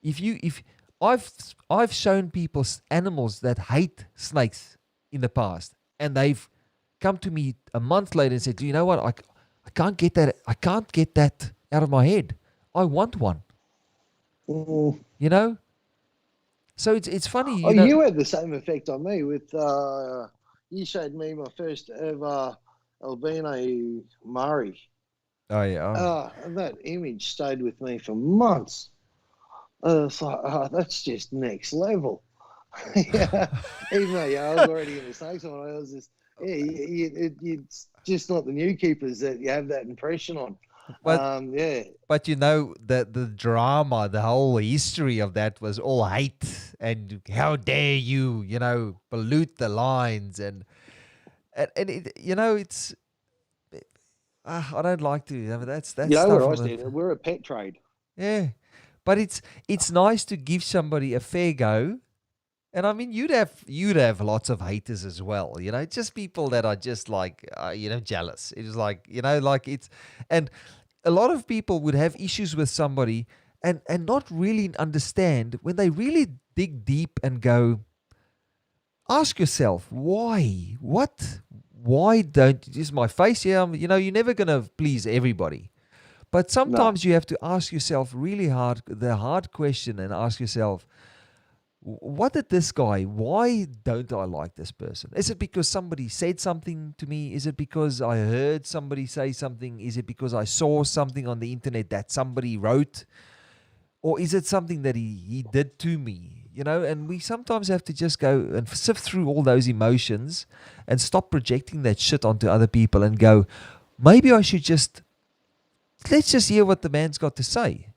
If I've shown people animals that hate snakes in the past, and they've come to me a month later and said, you know what, I can't get that out of my head. I want one. So it's funny. You had the same effect on me with you showed me my first ever albino Murray. Oh yeah. That image stayed with me for months. It's like, that's just next level. Yeah. Even though I was already in the snakes one, I was just it's just not the new keepers that you have that impression on. But But the drama, the whole history of that was all hate and how dare you, pollute the lines and it, it's I don't like to. That's what I said. We're a pet trade. Yeah, but it's nice to give somebody a fair go. And I mean, you'd have lots of haters as well, just people that are just like, jealous. It was like, and a lot of people would have issues with somebody and not really understand when they really dig deep and go, ask yourself, why? What? Why don't, this is my face here, you're never going to please everybody. But sometimes you have to ask yourself the hard question and ask yourself, what did this guy, why don't I like this person? Is it because somebody said something to me? Is it because I heard somebody say something? Is it because I saw something on the internet that somebody wrote? Or is it something that he did to me? And we sometimes have to just go and sift through all those emotions and stop projecting that shit onto other people and go, maybe I should let's just hear what the man's got to say.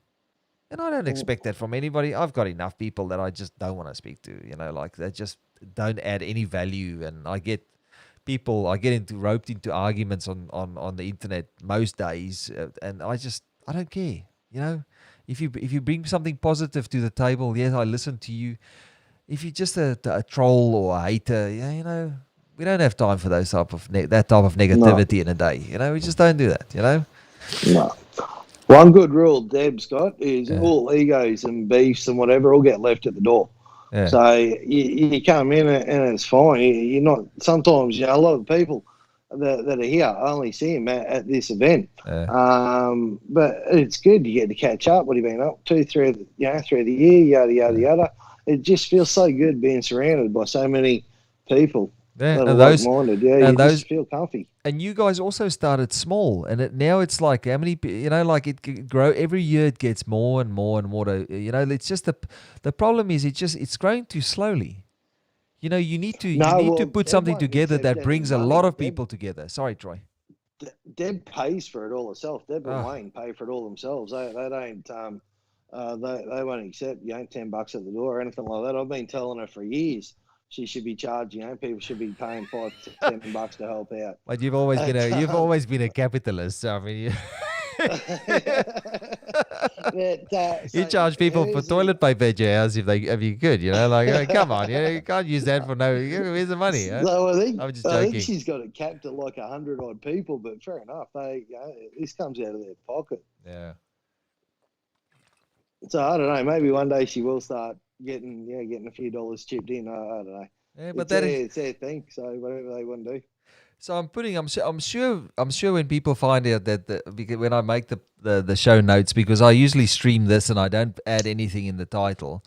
And I don't expect that from anybody. I've got enough people that I just don't want to speak to, like they just don't add any value. And I get roped into arguments on the internet most days. And I don't care, If you bring something positive to the table, yes, I listen to you. If you're just a troll or a hater, we don't have time for that type of negativity in a day. We just don't do that, No. One good rule Deb's got is all egos and beefs and whatever all get left at the door. Yeah. So you come in and it's fine. You're not. Sometimes a lot of people that are here only see him at this event. But it's good. You get to catch up. What have you been up to through the year? Yada yada yada. It just feels so good being surrounded by so many people. Yeah, and like-minded. Yeah, you just feel comfy. And you guys also started small, and now it's like how many? It grow every year. It gets more and more and more. It's just the problem is it's growing too slowly. You need to put something together that brings a lot of people together. Sorry, Troy. Deb pays for it all herself. Deb and Wayne pay for it all themselves. They don't. They won't accept $10 at the door or anything like that. I've been telling her for years. She should be charging. People should be paying $5 to $10 to help out. But you've always been a capitalist. So, I mean, you charge people for toilet paper at your house if you could. Come on, you can't use that for no. Where's the money? Huh? So I'm just joking. I think she's got it capped at like 100 odd people. But fair enough, this comes out of their pocket. Yeah. So I don't know. Maybe one day she will start getting a few dollars chipped in. I don't know. Yeah, but it's their thing. So whatever they want to do. So I'm sure when people find out because when I make the show notes, because I usually stream this and I don't add anything in the title.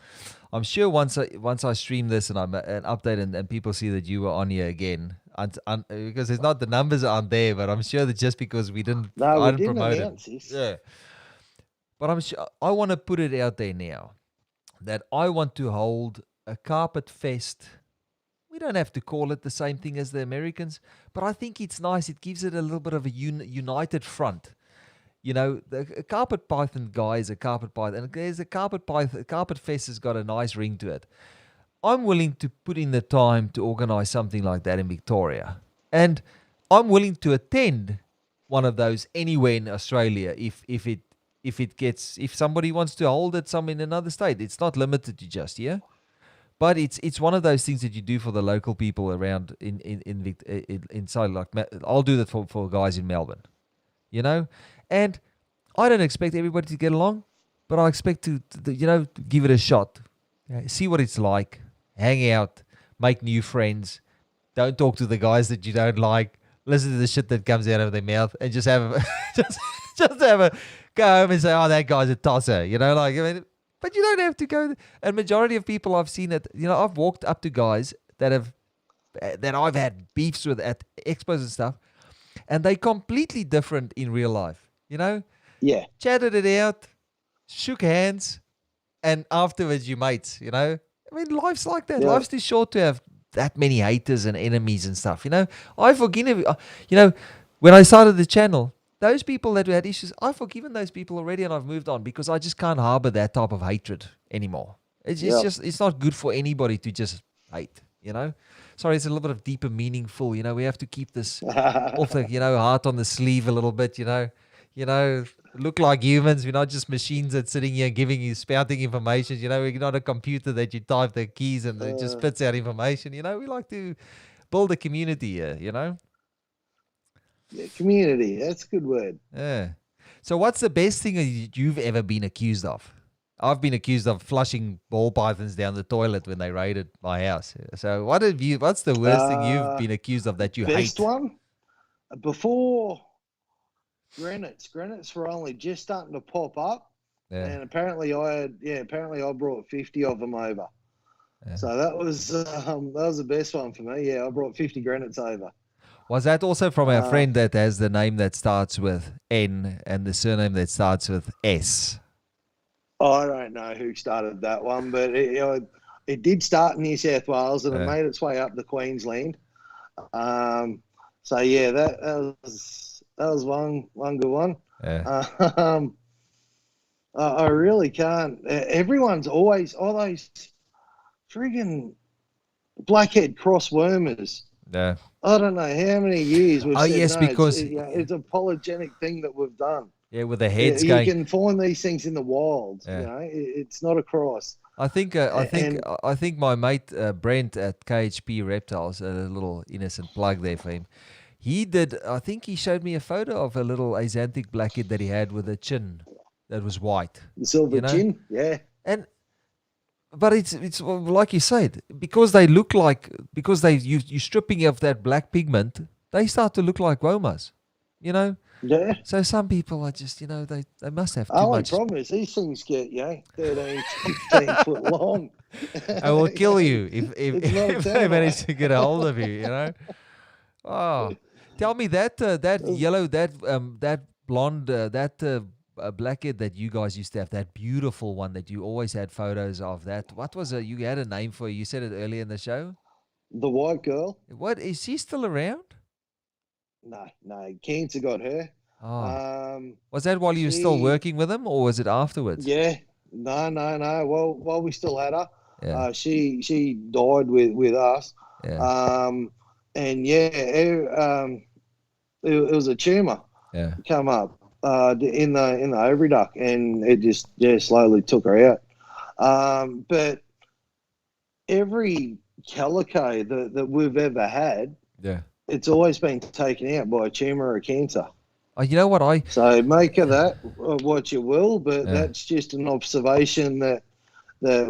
I'm sure once I stream this and I'm an update and people see that you were on here again, because it's not the numbers aren't there, but I'm sure that just because I didn't promote it. Yeah. But I'm sure I want to put it out there now that I want to hold a carpet fest. We don't have to call it the same thing as the Americans, but I think it's nice. It gives it a little bit of a united front. The carpet python guy is a carpet python, and there's a carpet python. Carpet fest has got a nice ring to it. I'm willing to put in the time to organize something like that in Victoria, and I'm willing to attend one of those anywhere in Australia if somebody wants to hold it in another state. It's not limited to just here. But it's one of those things that you do for the local people around inside. Like I'll do that for guys in Melbourne, and I don't expect everybody to get along, but I expect to give it a shot, see what it's like, hang out, make new friends, don't talk to the guys that you don't like, listen to the shit that comes out of their mouth, and just have just have a go home and say, oh, that guy's a tosser, But you don't have to go. And majority of people I've seen it. I've walked up to guys that I've had beefs with at expos and stuff, and they completely different in real life. Yeah. Chatted it out, shook hands, and afterwards you mates. Life's like that. Yeah. Life's too short to have that many haters and enemies and stuff. I forgive. When I started the channel, those people that had issues, I've forgiven those people already, and I've moved on because I just can't harbor that type of hatred anymore. It's not good for anybody to just hate, Sorry, it's a little bit of deeper, meaningful, we have to keep this off the, heart on the sleeve a little bit, look like humans. We're not just machines that's sitting here giving you, spouting information, we're not a computer that you type the keys and it just spits out information, we like to build a community here, Yeah, community. That's a good word. Yeah. So what's the best thing you've ever been accused of? I've been accused of flushing ball pythons down the toilet when they raided my house. So what's the worst thing you've been accused of that you hate? Best one? Before granites were only just starting to pop up. Yeah. And apparently I brought 50 of them over. Yeah. So that was the best one for me. Yeah, I brought 50 granites over. Was that also from our friend that has the name that starts with N and the surname that starts with S? I don't know who started that one, but it did start in New South Wales and it made its way up to Queensland. So yeah, that was one good one. Yeah. I really can't. Everyone's always all those friggin' blackhead cross wormers. Yeah. I don't know how many years we've said yes, no, because it's an apologetic thing that we've done. Yeah, with the heads you going. can find these things in the wild. Yeah. It's not a cross. I think my mate Brent at KHP Reptiles, a little innocent plug there for him. He did. I think he showed me a photo of a little Axanthic blackhead that he had with a chin that was white. The silver chin, yeah. But it's like you said, because you're stripping of that black pigment, they start to look like womas, Yeah. So some people are just, they must have too Only much. problem is these things get 13, 15 foot long. I will kill you if It's not they manage to get a hold of you, Oh, tell me that yellow, that blonde, a blackhead that you guys used to have, that beautiful one that you always had photos of. That what was it? You had a name for it. You said it earlier in the show. The white girl. What is she still around? No. Cancer got her. Oh. Was that while you were still working with him, or was it afterwards? Yeah. No. Well, while we still had her, yeah. She died with us. Yeah. And it was a tumor. Yeah. Come up. In the ovary duct, and it just slowly took her out. But every calico that we've ever had, it's always been taken out by a tumor or a cancer. Oh, you know what So make of that what you will, but that's just an observation that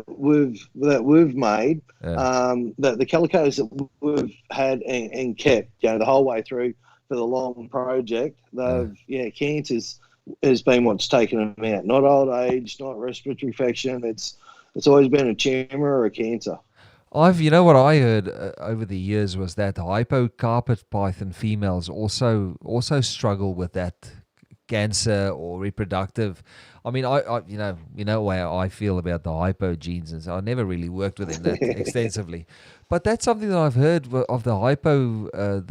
we've made. That the calicos that we've had and kept, the whole way through. For the long project, cancers has been what's taken them out. Not old age, not respiratory infection. It's always been a tumor or a cancer. What I heard over the years was that hypo carpet python females also struggle with that cancer or reproductive. I mean, I how I feel about the hypo genes, and so I never really worked with them that extensively. But that's something that I've heard of the hypo. I've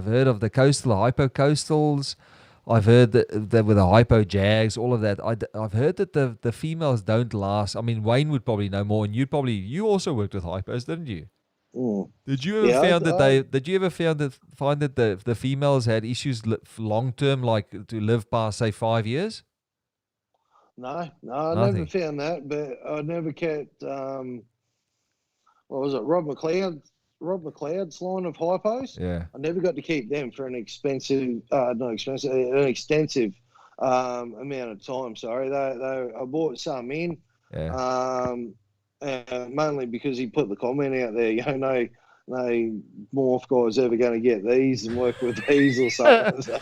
heard of the hypocoastals. I've heard that with the hypo jags, all of that. I've heard that the females don't last. I mean, Wayne would probably know more, and you also worked with hypos, didn't you? Mm. Did you ever Yeah, found that did you ever find that the females had issues long term, like to live past say 5 years? no, I never Nothing. found that, but I never kept. What was it? Rob McLeod's line of hypos. Yeah, I never got to keep them for an extensive amount of time. Sorry, I bought some in, yeah. mainly because he put the comment out there. No morph guy's ever going to get these and work with these or something.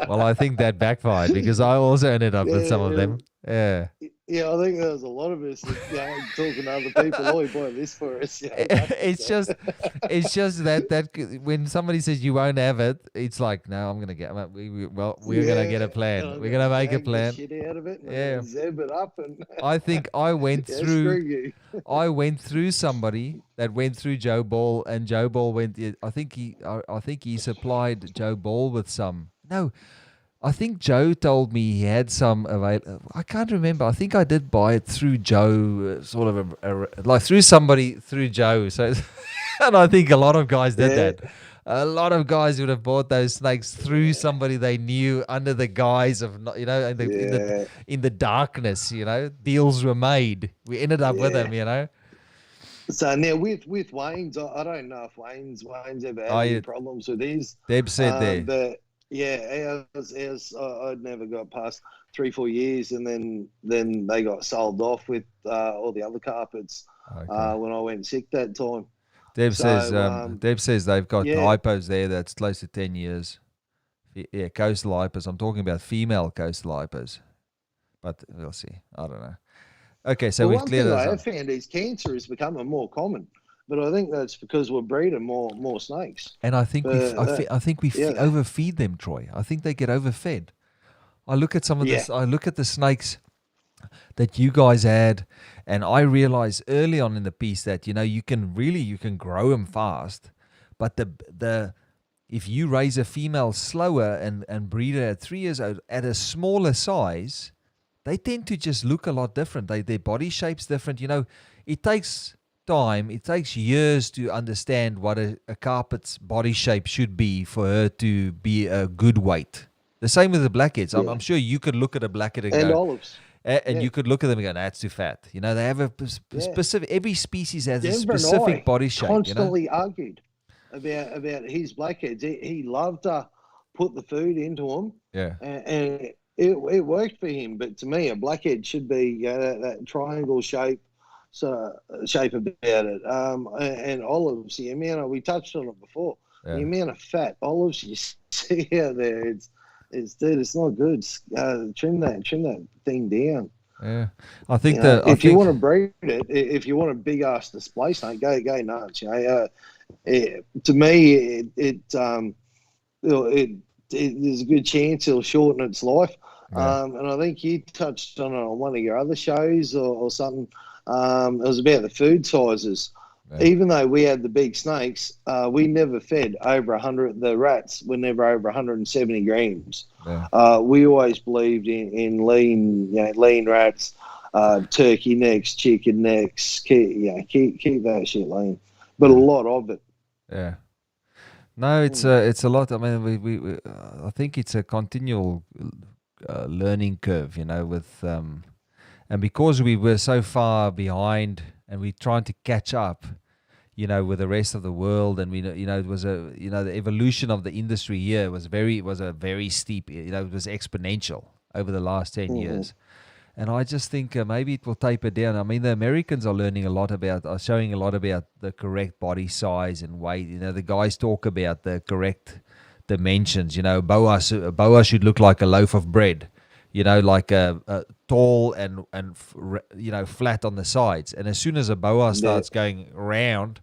Well, I think that backfired because I also ended up with some of them. Yeah. Yeah, I think there was a lot of us talking to other people. Oh, he bought this for us. It's just that when somebody says you won't have it, it's like, no, I'm gonna get. We're gonna get a plan. We're gonna make a plan. Shit out of it. Yeah. Zeb it up and. I think I went through. Screw you. I went through somebody that went through Joe Ball, and Joe Ball went. I think he supplied Joe Ball with some. No, I think Joe told me he had some available. I can't remember. I think I did buy it through Joe, sort of like through somebody through Joe. So, and I think a lot of guys did that. A lot of guys would have bought those snakes through somebody they knew under the guise of, in the darkness. Deals were made. We ended up with them. So now with Wayne's, I don't know if Wayne's ever had any problems with his. Deb said there. But yeah, ours, I'd never got past 3-4 years, and then they got sold off with all the other carpets when I went sick that time. Deb says they've got hypos there that's close to 10 years. Yeah, coastal hypos. I'm talking about female coastal hypos, but we'll see. I don't know. Okay, so we've cleared that up. One thing I have found is cancer is becoming more common, but I think that's because we're breeding more snakes. And I think I think we overfeed them, Troy. I think they get overfed. I look at some of this. I look at the snakes that you guys had, and I realized early on in the piece that you can grow them fast, but the if you raise a female slower and breed her at 3 years old at a smaller size, they tend to just look a lot different. Their body shape's different. It takes time. It takes years to understand what a carpet's body shape should be for her to be a good weight. The same with the blackheads. I'm sure you could look at a blackhead and go, olives. And you could look at them and go, that's too fat. They have a specific, every species has a specific body shape. Constantly argued about his blackheads. He loved to put the food into them. Yeah. And it worked for him. But to me, a blackhead should be that triangle shape. Shape about it. And olives, the amount we touched on it before. Yeah. The amount of fat olives you see out there, it's not good. Trim that thing down. Yeah, I think if you want to breed it, if you want a big ass display snake, go nuts. To me, there's a good chance it'll shorten its life. Yeah. And I think you touched on it on one of your other shows or something. It was about the food sizes. Yeah. Even though we had the big snakes, we never fed over 100. The rats were never over 170 grams. Yeah. We always believed in lean rats, turkey necks, chicken necks. Keep that shit lean, but a lot of it. Yeah. No, it's a lot. I mean, we I think it's a continual learning curve, with and because we were so far behind and we're trying to catch up, with the rest of the world, and it was the evolution of the industry here was a very steep, it was exponential over the last 10 years. And I just think maybe it will taper down. I mean, the Americans are showing a lot about the correct body size and weight. The guys talk about the correct dimensions. Boa should look like a loaf of bread. Like a tall and flat on the sides. And as soon as a boa starts going round,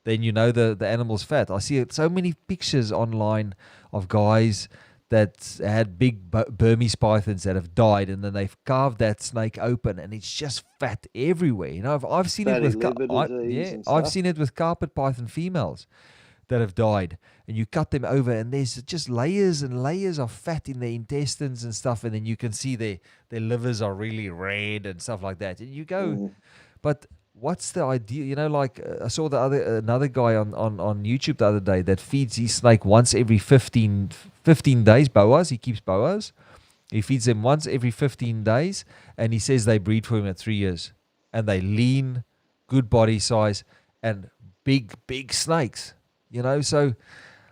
then the animal's fat. I see so many pictures online of guys that had big Burmese pythons that have died, and then they've carved that snake open, and it's just fat everywhere. I've seen it with I've seen it with carpet python females. that have died, and you cut them over, and there's just layers and layers of fat in their intestines and stuff, and then you can see their livers are really red and stuff like that. And you go, but what's the idea? You know, like I saw another guy on YouTube the other day that feeds his snake once every 15 days. Boas, he keeps boas. He feeds them once every 15 days, and he says they breed for him at 3 years, and they lean, good body size, and big snakes. You know, so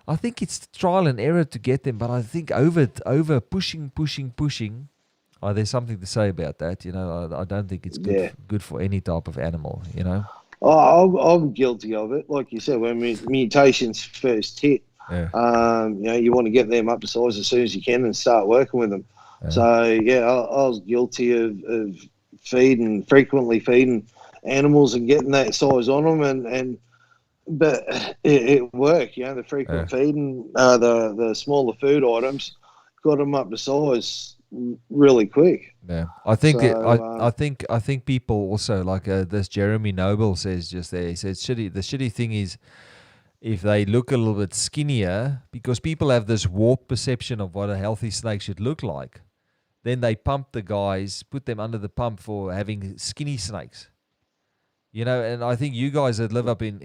I think it's trial and error to get them, but I think over pushing. There's something to say about that. You know, I don't think it's good for any type of animal. You know. I'm guilty of it. Like you said, when mutations first hit, you know, you want to get them up to size as soon as you can and start working with them. So yeah, I was guilty of frequently feeding animals and getting that size on them, but it worked. You know, the frequent feeding, the smaller food items, got them up to size really quick. Yeah, I think I think people also like this. Jeremy Noble says just there. He says the shitty thing is if they look a little bit skinnier, because people have this warped perception of what a healthy snake should look like. Then they pump the guys, put them under the pump for having skinny snakes. You know, and I think you guys that live up in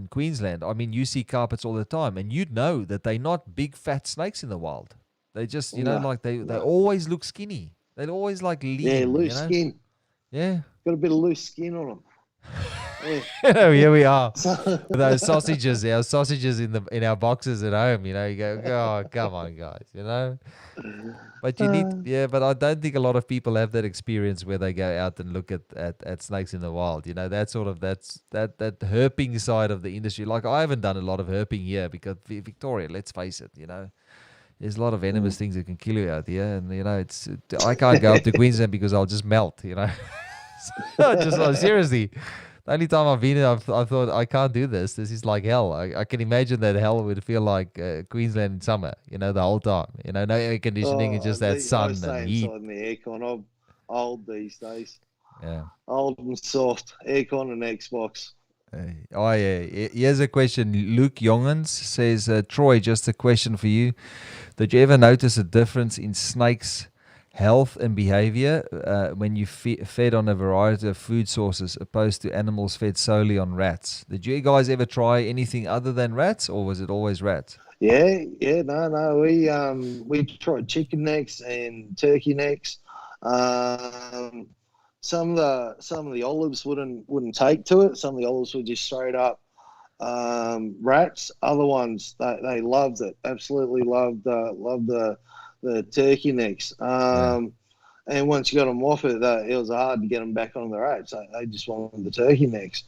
Queensland, I mean, you see carpets all the time, and you'd know that they're not big fat snakes in the wild. They just, you know, like they always look skinny. They always like lean. Yeah, loose skin. Yeah. Got a bit of loose skin on them. Oh, here we are. Those sausages, our sausages in our boxes at home, you know, you go, oh, come on, guys, you know. But you need, but I don't think a lot of people have that experience where they go out and look at snakes in the wild. You know, that herping side of the industry. Like I haven't done a lot of herping here because Victoria, let's face it, you know, there's a lot of venomous things that can kill you out here, and you know, I can't go up to Queensland because I'll just melt, you know. Seriously. The only time I've been here, I thought, I can't do this. This is like hell. I can imagine that hell would feel like Queensland in summer, you know, the whole time. You know, no air conditioning, it's just that sun and heat. Inside in the aircon. I'm old these days. Yeah. Old and soft. Aircon and Xbox. Oh, yeah. Here's a question. Luke Jongens says, Troy, just a question for you. Did you ever notice a difference in snakes' health and behavior when you fed on a variety of food sources opposed to animals fed solely on rats? Did you guys ever try anything other than rats, or was it always rats? No. We tried chicken necks and turkey necks. Some of the olives wouldn't take to it. Some of the olives were just straight up rats. Other ones they loved it. Absolutely loved the turkey necks. And once you got them off it, it was hard to get them back on the rats. They just wanted the turkey necks.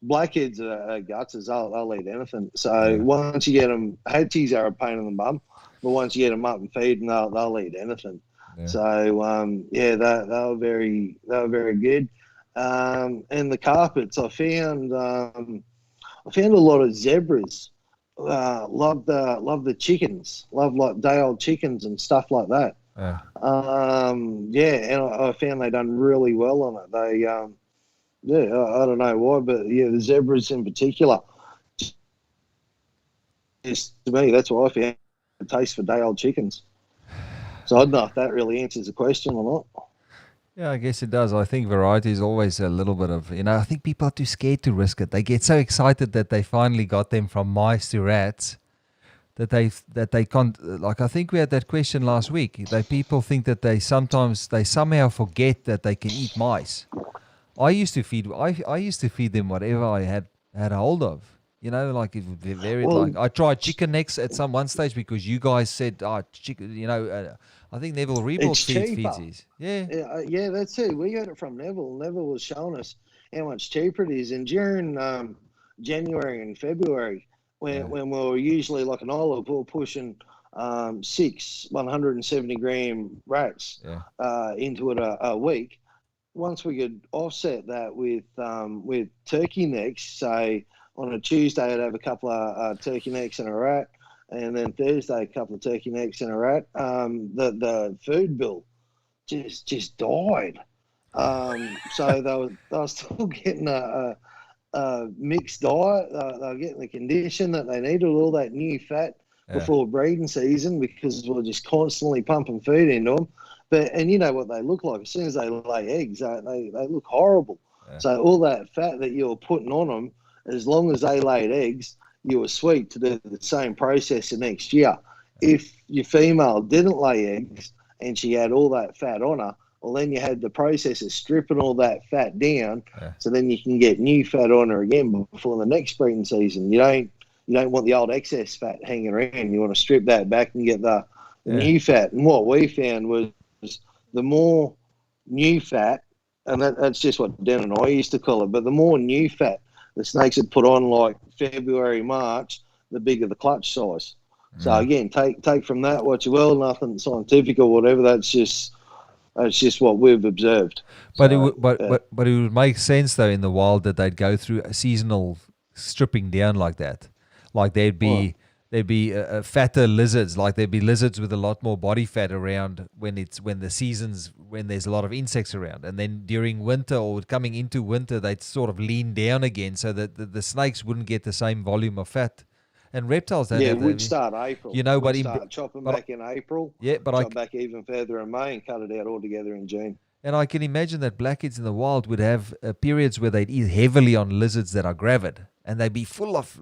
Blackheads are gutsers. They'll eat anything. So once you get them, hatchies are a pain in the bum, but once you get them up and feeding, they'll eat anything. Yeah. So they were very good. And the carpets, I found a lot of zebras. Love the chickens. Love like day-old chickens and stuff like that. Yeah. And I found they done really well on it. They I don't know why, but the zebras in particular. Just to me, that's what I found. A taste for day-old chickens. So I don't know if that really answers the question or not. Yeah, I guess it does. I think variety is always a little bit of, I think people are too scared to risk it. They get so excited that they finally got them from mice to rats that they can't, like I think we had that question last week. People think that they somehow forget that they can eat mice. I used to feed them whatever I had a hold of. Like it would be very I tried chicken necks at one stage because you guys said, chicken, I think Neville Reebok feeds these. Yeah, that's it. We got it from Neville. Neville was showing us how much cheaper it is. And during January and February, when we were usually like an olive, we were pushing 6 170-gram rats into it a week. Once we could offset that with turkey necks, say on a Tuesday I'd have a couple of turkey necks and a rat, and then Thursday a couple of turkey necks and a rat. The food bill just died. So they were still getting a mixed diet. They're getting the condition that they needed, all that new fat Yeah. before breeding season, because we're just constantly pumping food into them. And you know what they look like as soon as they lay eggs, they look horrible. Yeah. So all that fat that you're putting on them, as long as they laid eggs, you were sweet to do the same process the next year. If your female didn't lay eggs and she had all that fat on her, well, then you had the process of stripping all that fat down, so then you can get new fat on her again before the next breeding season. You don't want the old excess fat hanging around. You want to strip that back and get the new fat. And what we found was the more new fat, and that's just what Dan and I used to call it, but the more new fat the snakes had put on, like February, March, the bigger the clutch size. So again, take from that what you will. Nothing scientific or whatever. That's just what we've observed. But So, but it would make sense though in the wild that they'd go through a seasonal stripping down like that. Like there'd be fatter lizards. Like there'd be lizards with a lot more body fat around when there's a lot of insects around, and then during winter or coming into winter they'd sort of lean down again so that the snakes wouldn't get the same volume of fat. And reptiles don't have that. we'd start April. You know, we'd but start chopping back in April. Yeah, but chop back even further in May and cut it out altogether in June. And I can imagine that blackheads in the wild would have periods where they'd eat heavily on lizards that are gravid, and they'd be full of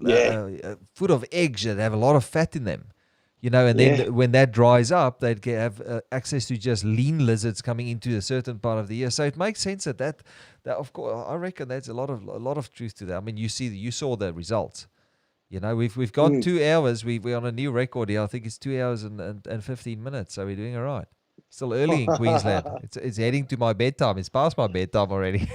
eggs that have a lot of fat in them, you know. And then when that dries up, they'd have access to just lean lizards coming into a certain part of the year. So it makes sense that of course, I reckon there's a lot of truth to that. I mean, you saw the results. You know, we've got 2 hours. We're on a new record here. I think it's 2 hours and 15 minutes. So we're doing all right. Still early in Queensland. It's heading to my bedtime. It's past my bedtime already.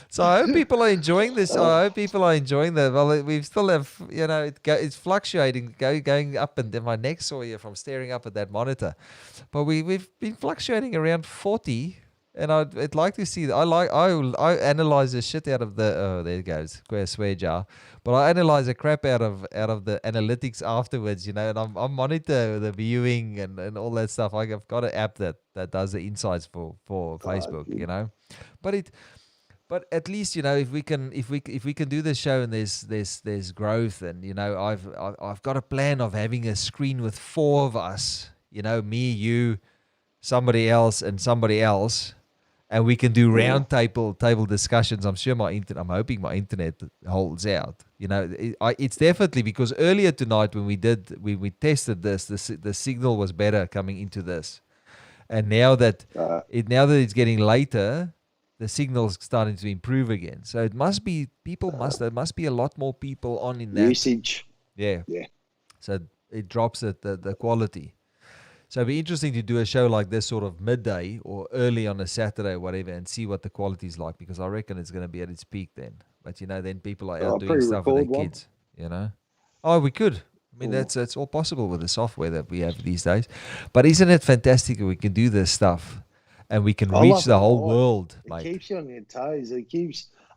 So I hope people are enjoying this. I hope people are enjoying that. Well, we still have, you know, it's fluctuating, going up, and then my neck's sore here from staring up at that monitor. But we've been fluctuating around 40. And I'd like to see that. I analyze the shit out of there it goes, swear jar. But I analyze the crap out of the analytics afterwards, you know, and I monitor the viewing and all that stuff. I've got an app that does the insights for Facebook, you know. But at least, you know, if we can do this show and there's growth, and you know, I've got a plan of having a screen with 4 of us, you know, me, you, somebody else, and we can do round table discussions. I'm hoping my internet holds out. You know, it's definitely, because earlier tonight when we tested this, the signal was better coming into this, and now that it's getting later, the signal's starting to improve again. So it must be there must be a lot more people on in that usage. Yeah. So it drops the quality. So it'd be interesting to do a show like this sort of midday or early on a Saturday or whatever, and see what the quality's like, because I reckon it's going to be at its peak then. But, you know, then people are out doing stuff with their kids, you know. Oh, we could. I mean, that's all possible with the software that we have these days. But isn't it fantastic that we can do this stuff and we can reach the whole world? It keeps you on your toes.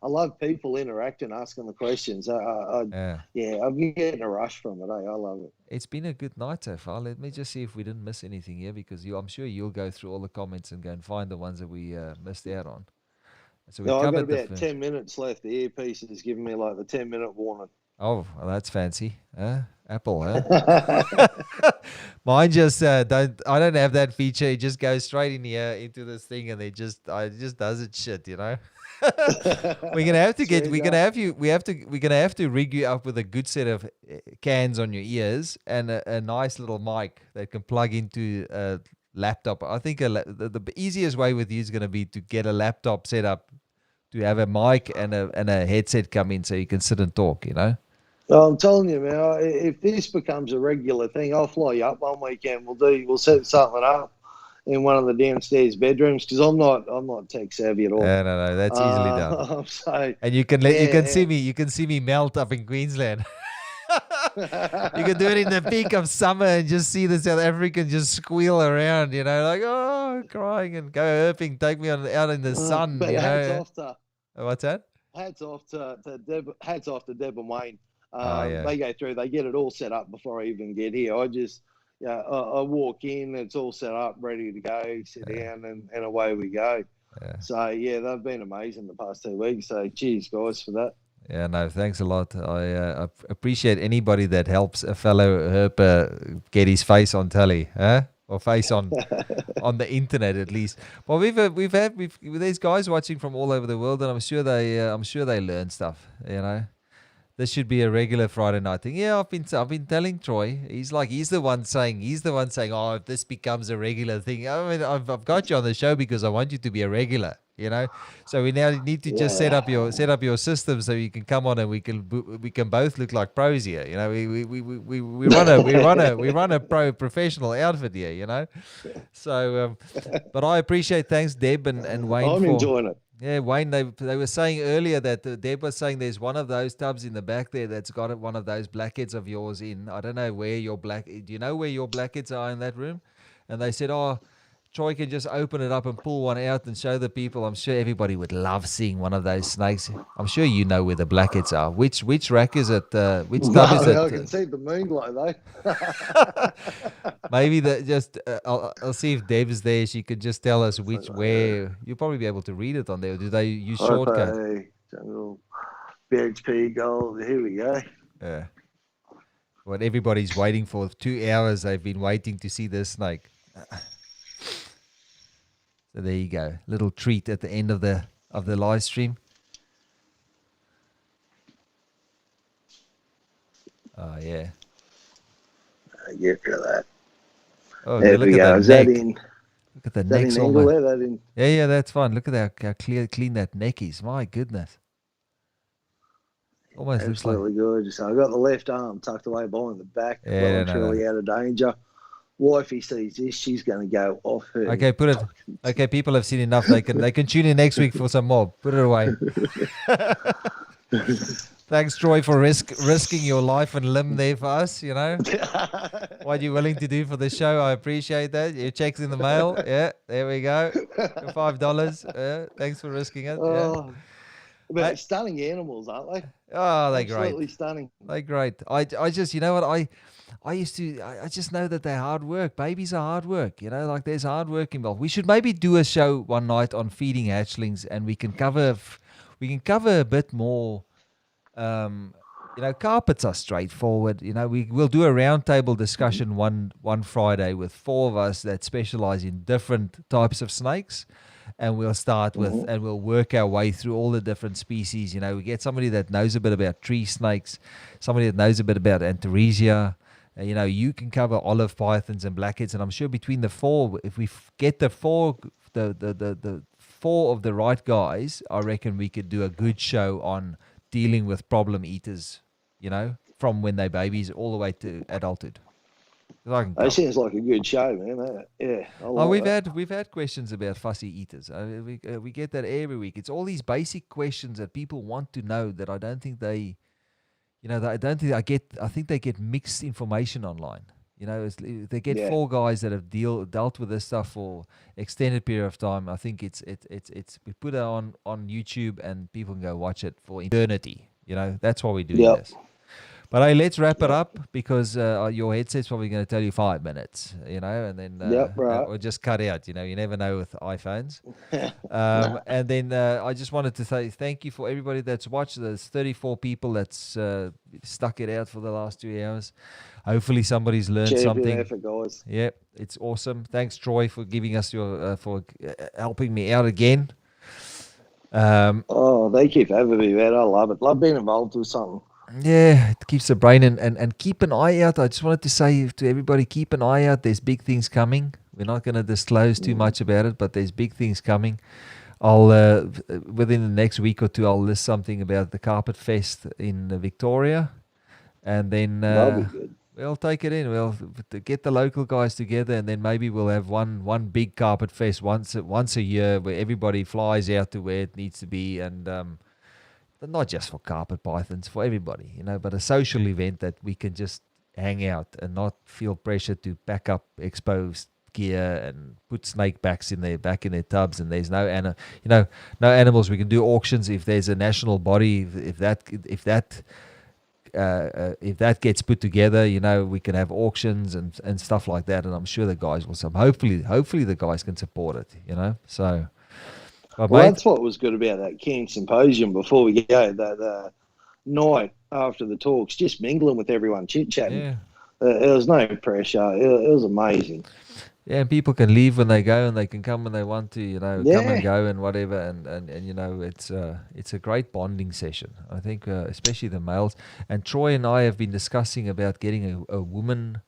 I love people interacting, asking the questions. I'm getting a rush from it. I love it. It's been a good night so far. Let me just see if we didn't miss anything here, because I'm sure you'll go through all the comments and go and find the ones that we missed out on. So I've got about 10 minutes left. The earpiece is giving me like the 10-minute warning. Oh, well, that's fancy. Apple, huh? Mine just I don't have that feature. It just goes straight in here into this thing, and it just does its shit, you know. We're gonna have to rig you up with a good set of cans on your ears and a nice little mic that can plug into a laptop. I think the easiest way with you is gonna be to get a laptop set up, to have a mic and a headset come in so you can sit and talk, you know. Well, I'm telling you, man, if this becomes a regular thing, I'll fly you up one weekend. We'll set something up in one of the downstairs bedrooms, because I'm not tech savvy at all. No, that's easily done. So, and you can see me melt up in Queensland. You can do it in the peak of summer and just see the South African just squeal around, you know, like, oh, crying, and go herping, take me out in the sun. But you hats know. off to What's that? Hats off to Deb and Wayne. Yeah. They go through, they get it all set up before I even get here. I walk in, it's all set up, ready to go, sit down, and away we go. So yeah, they've been amazing the past 2 weeks. So cheers, guys, for that. Yeah, no, thanks a lot. I appreciate anybody that helps a fellow herper get his face on telly, or face on the internet at least. Well, there's guys watching from all over the world, and I'm sure they learn stuff. You know, this should be a regular Friday night thing. Yeah, I've been telling Troy. He's the one saying, oh, if this becomes a regular thing, I mean, I've got you on the show because I want you to be a regular. You know, so we now need to just set up your system so you can come on and we can both look like pros here. You know, we run a professional outfit here. You know, so but I appreciate, thanks Deb and Wayne. I'm enjoying it. Yeah, Wayne, they were saying earlier that Deb was saying there's one of those tubs in the back there that's got one of those blackheads of yours in. I don't know where do you know where your blackheads are in that room? And they said, oh, Troy can just open it up and pull one out and show the people. I'm sure everybody would love seeing one of those snakes. I'm sure you know where the blackheads are. Which rack is it? Which tub is it? I can see the moonlight though. Maybe I'll see if Deb is there. She could just tell us where. You'll probably be able to read it on there. Do they use shortcut? Jungle, BHP gold. Here we go. Yeah. What everybody's waiting for. 2 hours they've been waiting to see this snake. So there you go, little treat at the end of the live stream. Oh yeah. Get rid of that. Oh, there look we at go. that Is neck. that in? Look at the Is that neck's in angle almost. there? That in? Yeah, that's fine. Look at how clean that neck is. My goodness. Almost looks like. Absolutely gorgeous. I got the left arm tucked away behind the back. Yeah, well and truly out of danger. Wifey sees this, she's going to go off her. Okay, put it. Okay, people have seen enough. They can tune in next week for some more. Put it away. Thanks, Troy, for risking your life and limb there for us. You know what you're willing to do for the show. I appreciate that. Your check's in the mail. Yeah, there we go. $5. Yeah, thanks for risking it. Yeah. But stunning animals, aren't they? Oh, they're Absolutely great. Stunning. They're great. I just, you know what, I just know that they're hard work. Babies are hard work, you know, like there's hard work involved. We should maybe do a show one night on feeding hatchlings, and we can cover a bit more. You know, carpets are straightforward. You know, we'll do a roundtable discussion one Friday with 4 of us that specialize in different types of snakes. And we'll start with, and we'll work our way through all the different species. You know, we get somebody that knows a bit about tree snakes, somebody that knows a bit about Antaresia. You know, you can cover olive pythons and blackheads, and I'm sure between the 4, if we get the 4 of the right guys, I reckon we could do a good show on dealing with problem eaters. You know, from when they're babies all the way to adulthood. That seems like a good show, man. Yeah. We've had questions about fussy eaters. We get that every week. It's all these basic questions that people want to know that I don't think they, you know, I think they get mixed information online. You know, they get 4 guys that have dealt with this stuff for extended period of time. I think it's we put it on YouTube and people can go watch it for eternity. You know, that's why we do this. But hey, let's wrap it up because your headset's probably going to tell you 5 minutes, you know, and then or just cut out. You know, you never know with iPhones. And then I just wanted to say thank you for everybody that's watched. There's 34 people that's stuck it out for the last 2 hours. Hopefully somebody's learned something. Effort, guys. Yeah, it's awesome. Thanks, Troy, for giving us your for helping me out again. Thank you for having me, man. I love it. Love being involved with something. Yeah, it keeps the brain and keep an eye out. I just wanted to say to everybody, keep an eye out. There's big things coming. We're not going to disclose too much about it, but there's big things coming. I'll within the next week or 2, I'll list something about the Carpet Fest in Victoria, and then we'll take it in. We'll get the local guys together, and then maybe we'll have one big Carpet Fest once a year where everybody flies out to where it needs to be, and not just for carpet pythons, for everybody, you know, but a social event that we can just hang out and not feel pressure to pack up exposed gear and put snake back in their tubs, and there's no animals. We can do auctions if there's a national body, if that gets put together, you know, we can have auctions and stuff like that, and I'm sure the guys will hopefully the guys can support it, you know. So But Well, mate, that's what was good about that King Symposium before we go, that night after the talks, just mingling with everyone, chit-chatting. Yeah. There was no pressure. It was amazing. Yeah, and people can leave when they go, and they can come when they want to, you know, come and Yeah. go and whatever, and you know, it's a great bonding session. I think, especially the males. And Troy and I have been discussing about getting a woman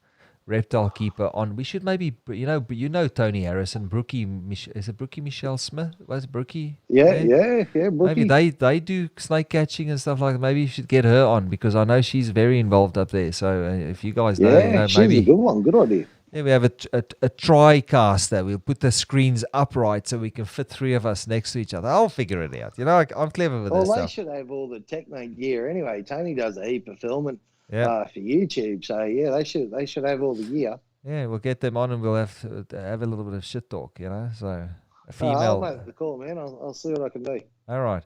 reptile keeper on. We should maybe, you know Tony Harrison, is it Brookie Michelle Smith? Was it Brookie? Yeah, Maybe Brookie. they do snake catching and stuff like that. Maybe you should get her on because I know she's very involved up there. So if you guys know, you Yeah, know, she's a maybe. good one. Good idea. Yeah, we have a tri-caster. We'll put the screens upright so we can fit three of us next to each other. I'll figure it out. You know, I'm clever with Well, this they stuff. should have all the techno gear anyway. Tony does a heap of filming Yeah, for YouTube, so yeah, they should have all the gear. yeah, we'll get them on and we'll have a little bit of shit talk. You know, so a I'll female. make the call, man. I'll see what I can do. All right.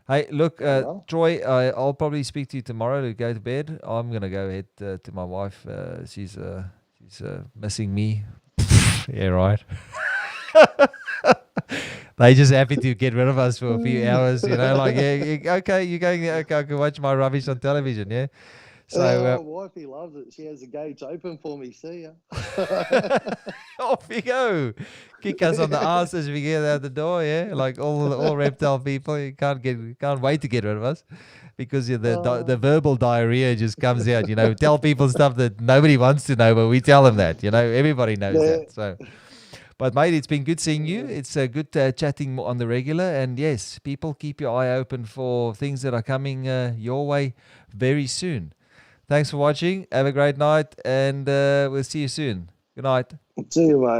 Hey, look, Well. Troy, I'll probably speak to you tomorrow to go to bed. I'm gonna go ahead to my wife. She's missing me. Yeah, right. They just happy to get rid of us for a few hours, you know, like, yeah, okay, you're going there, okay, I can watch my rubbish on television, yeah? So, My wifey loves it. She has the gates open for me. See ya. off we go. Kick us on the ass as we get out the door, yeah? Like all reptile people, you can't wait to get rid of us. Because the verbal diarrhea just comes out, you know. Tell people stuff that nobody wants to know, but we tell them that, you know. Everybody knows that. So, but mate, it's been good seeing you. It's good chatting on the regular. And yes, people, keep your eye open for things that are coming your way very soon. Thanks for watching. Have a great night, and we'll see you soon. Good night. See you, mate.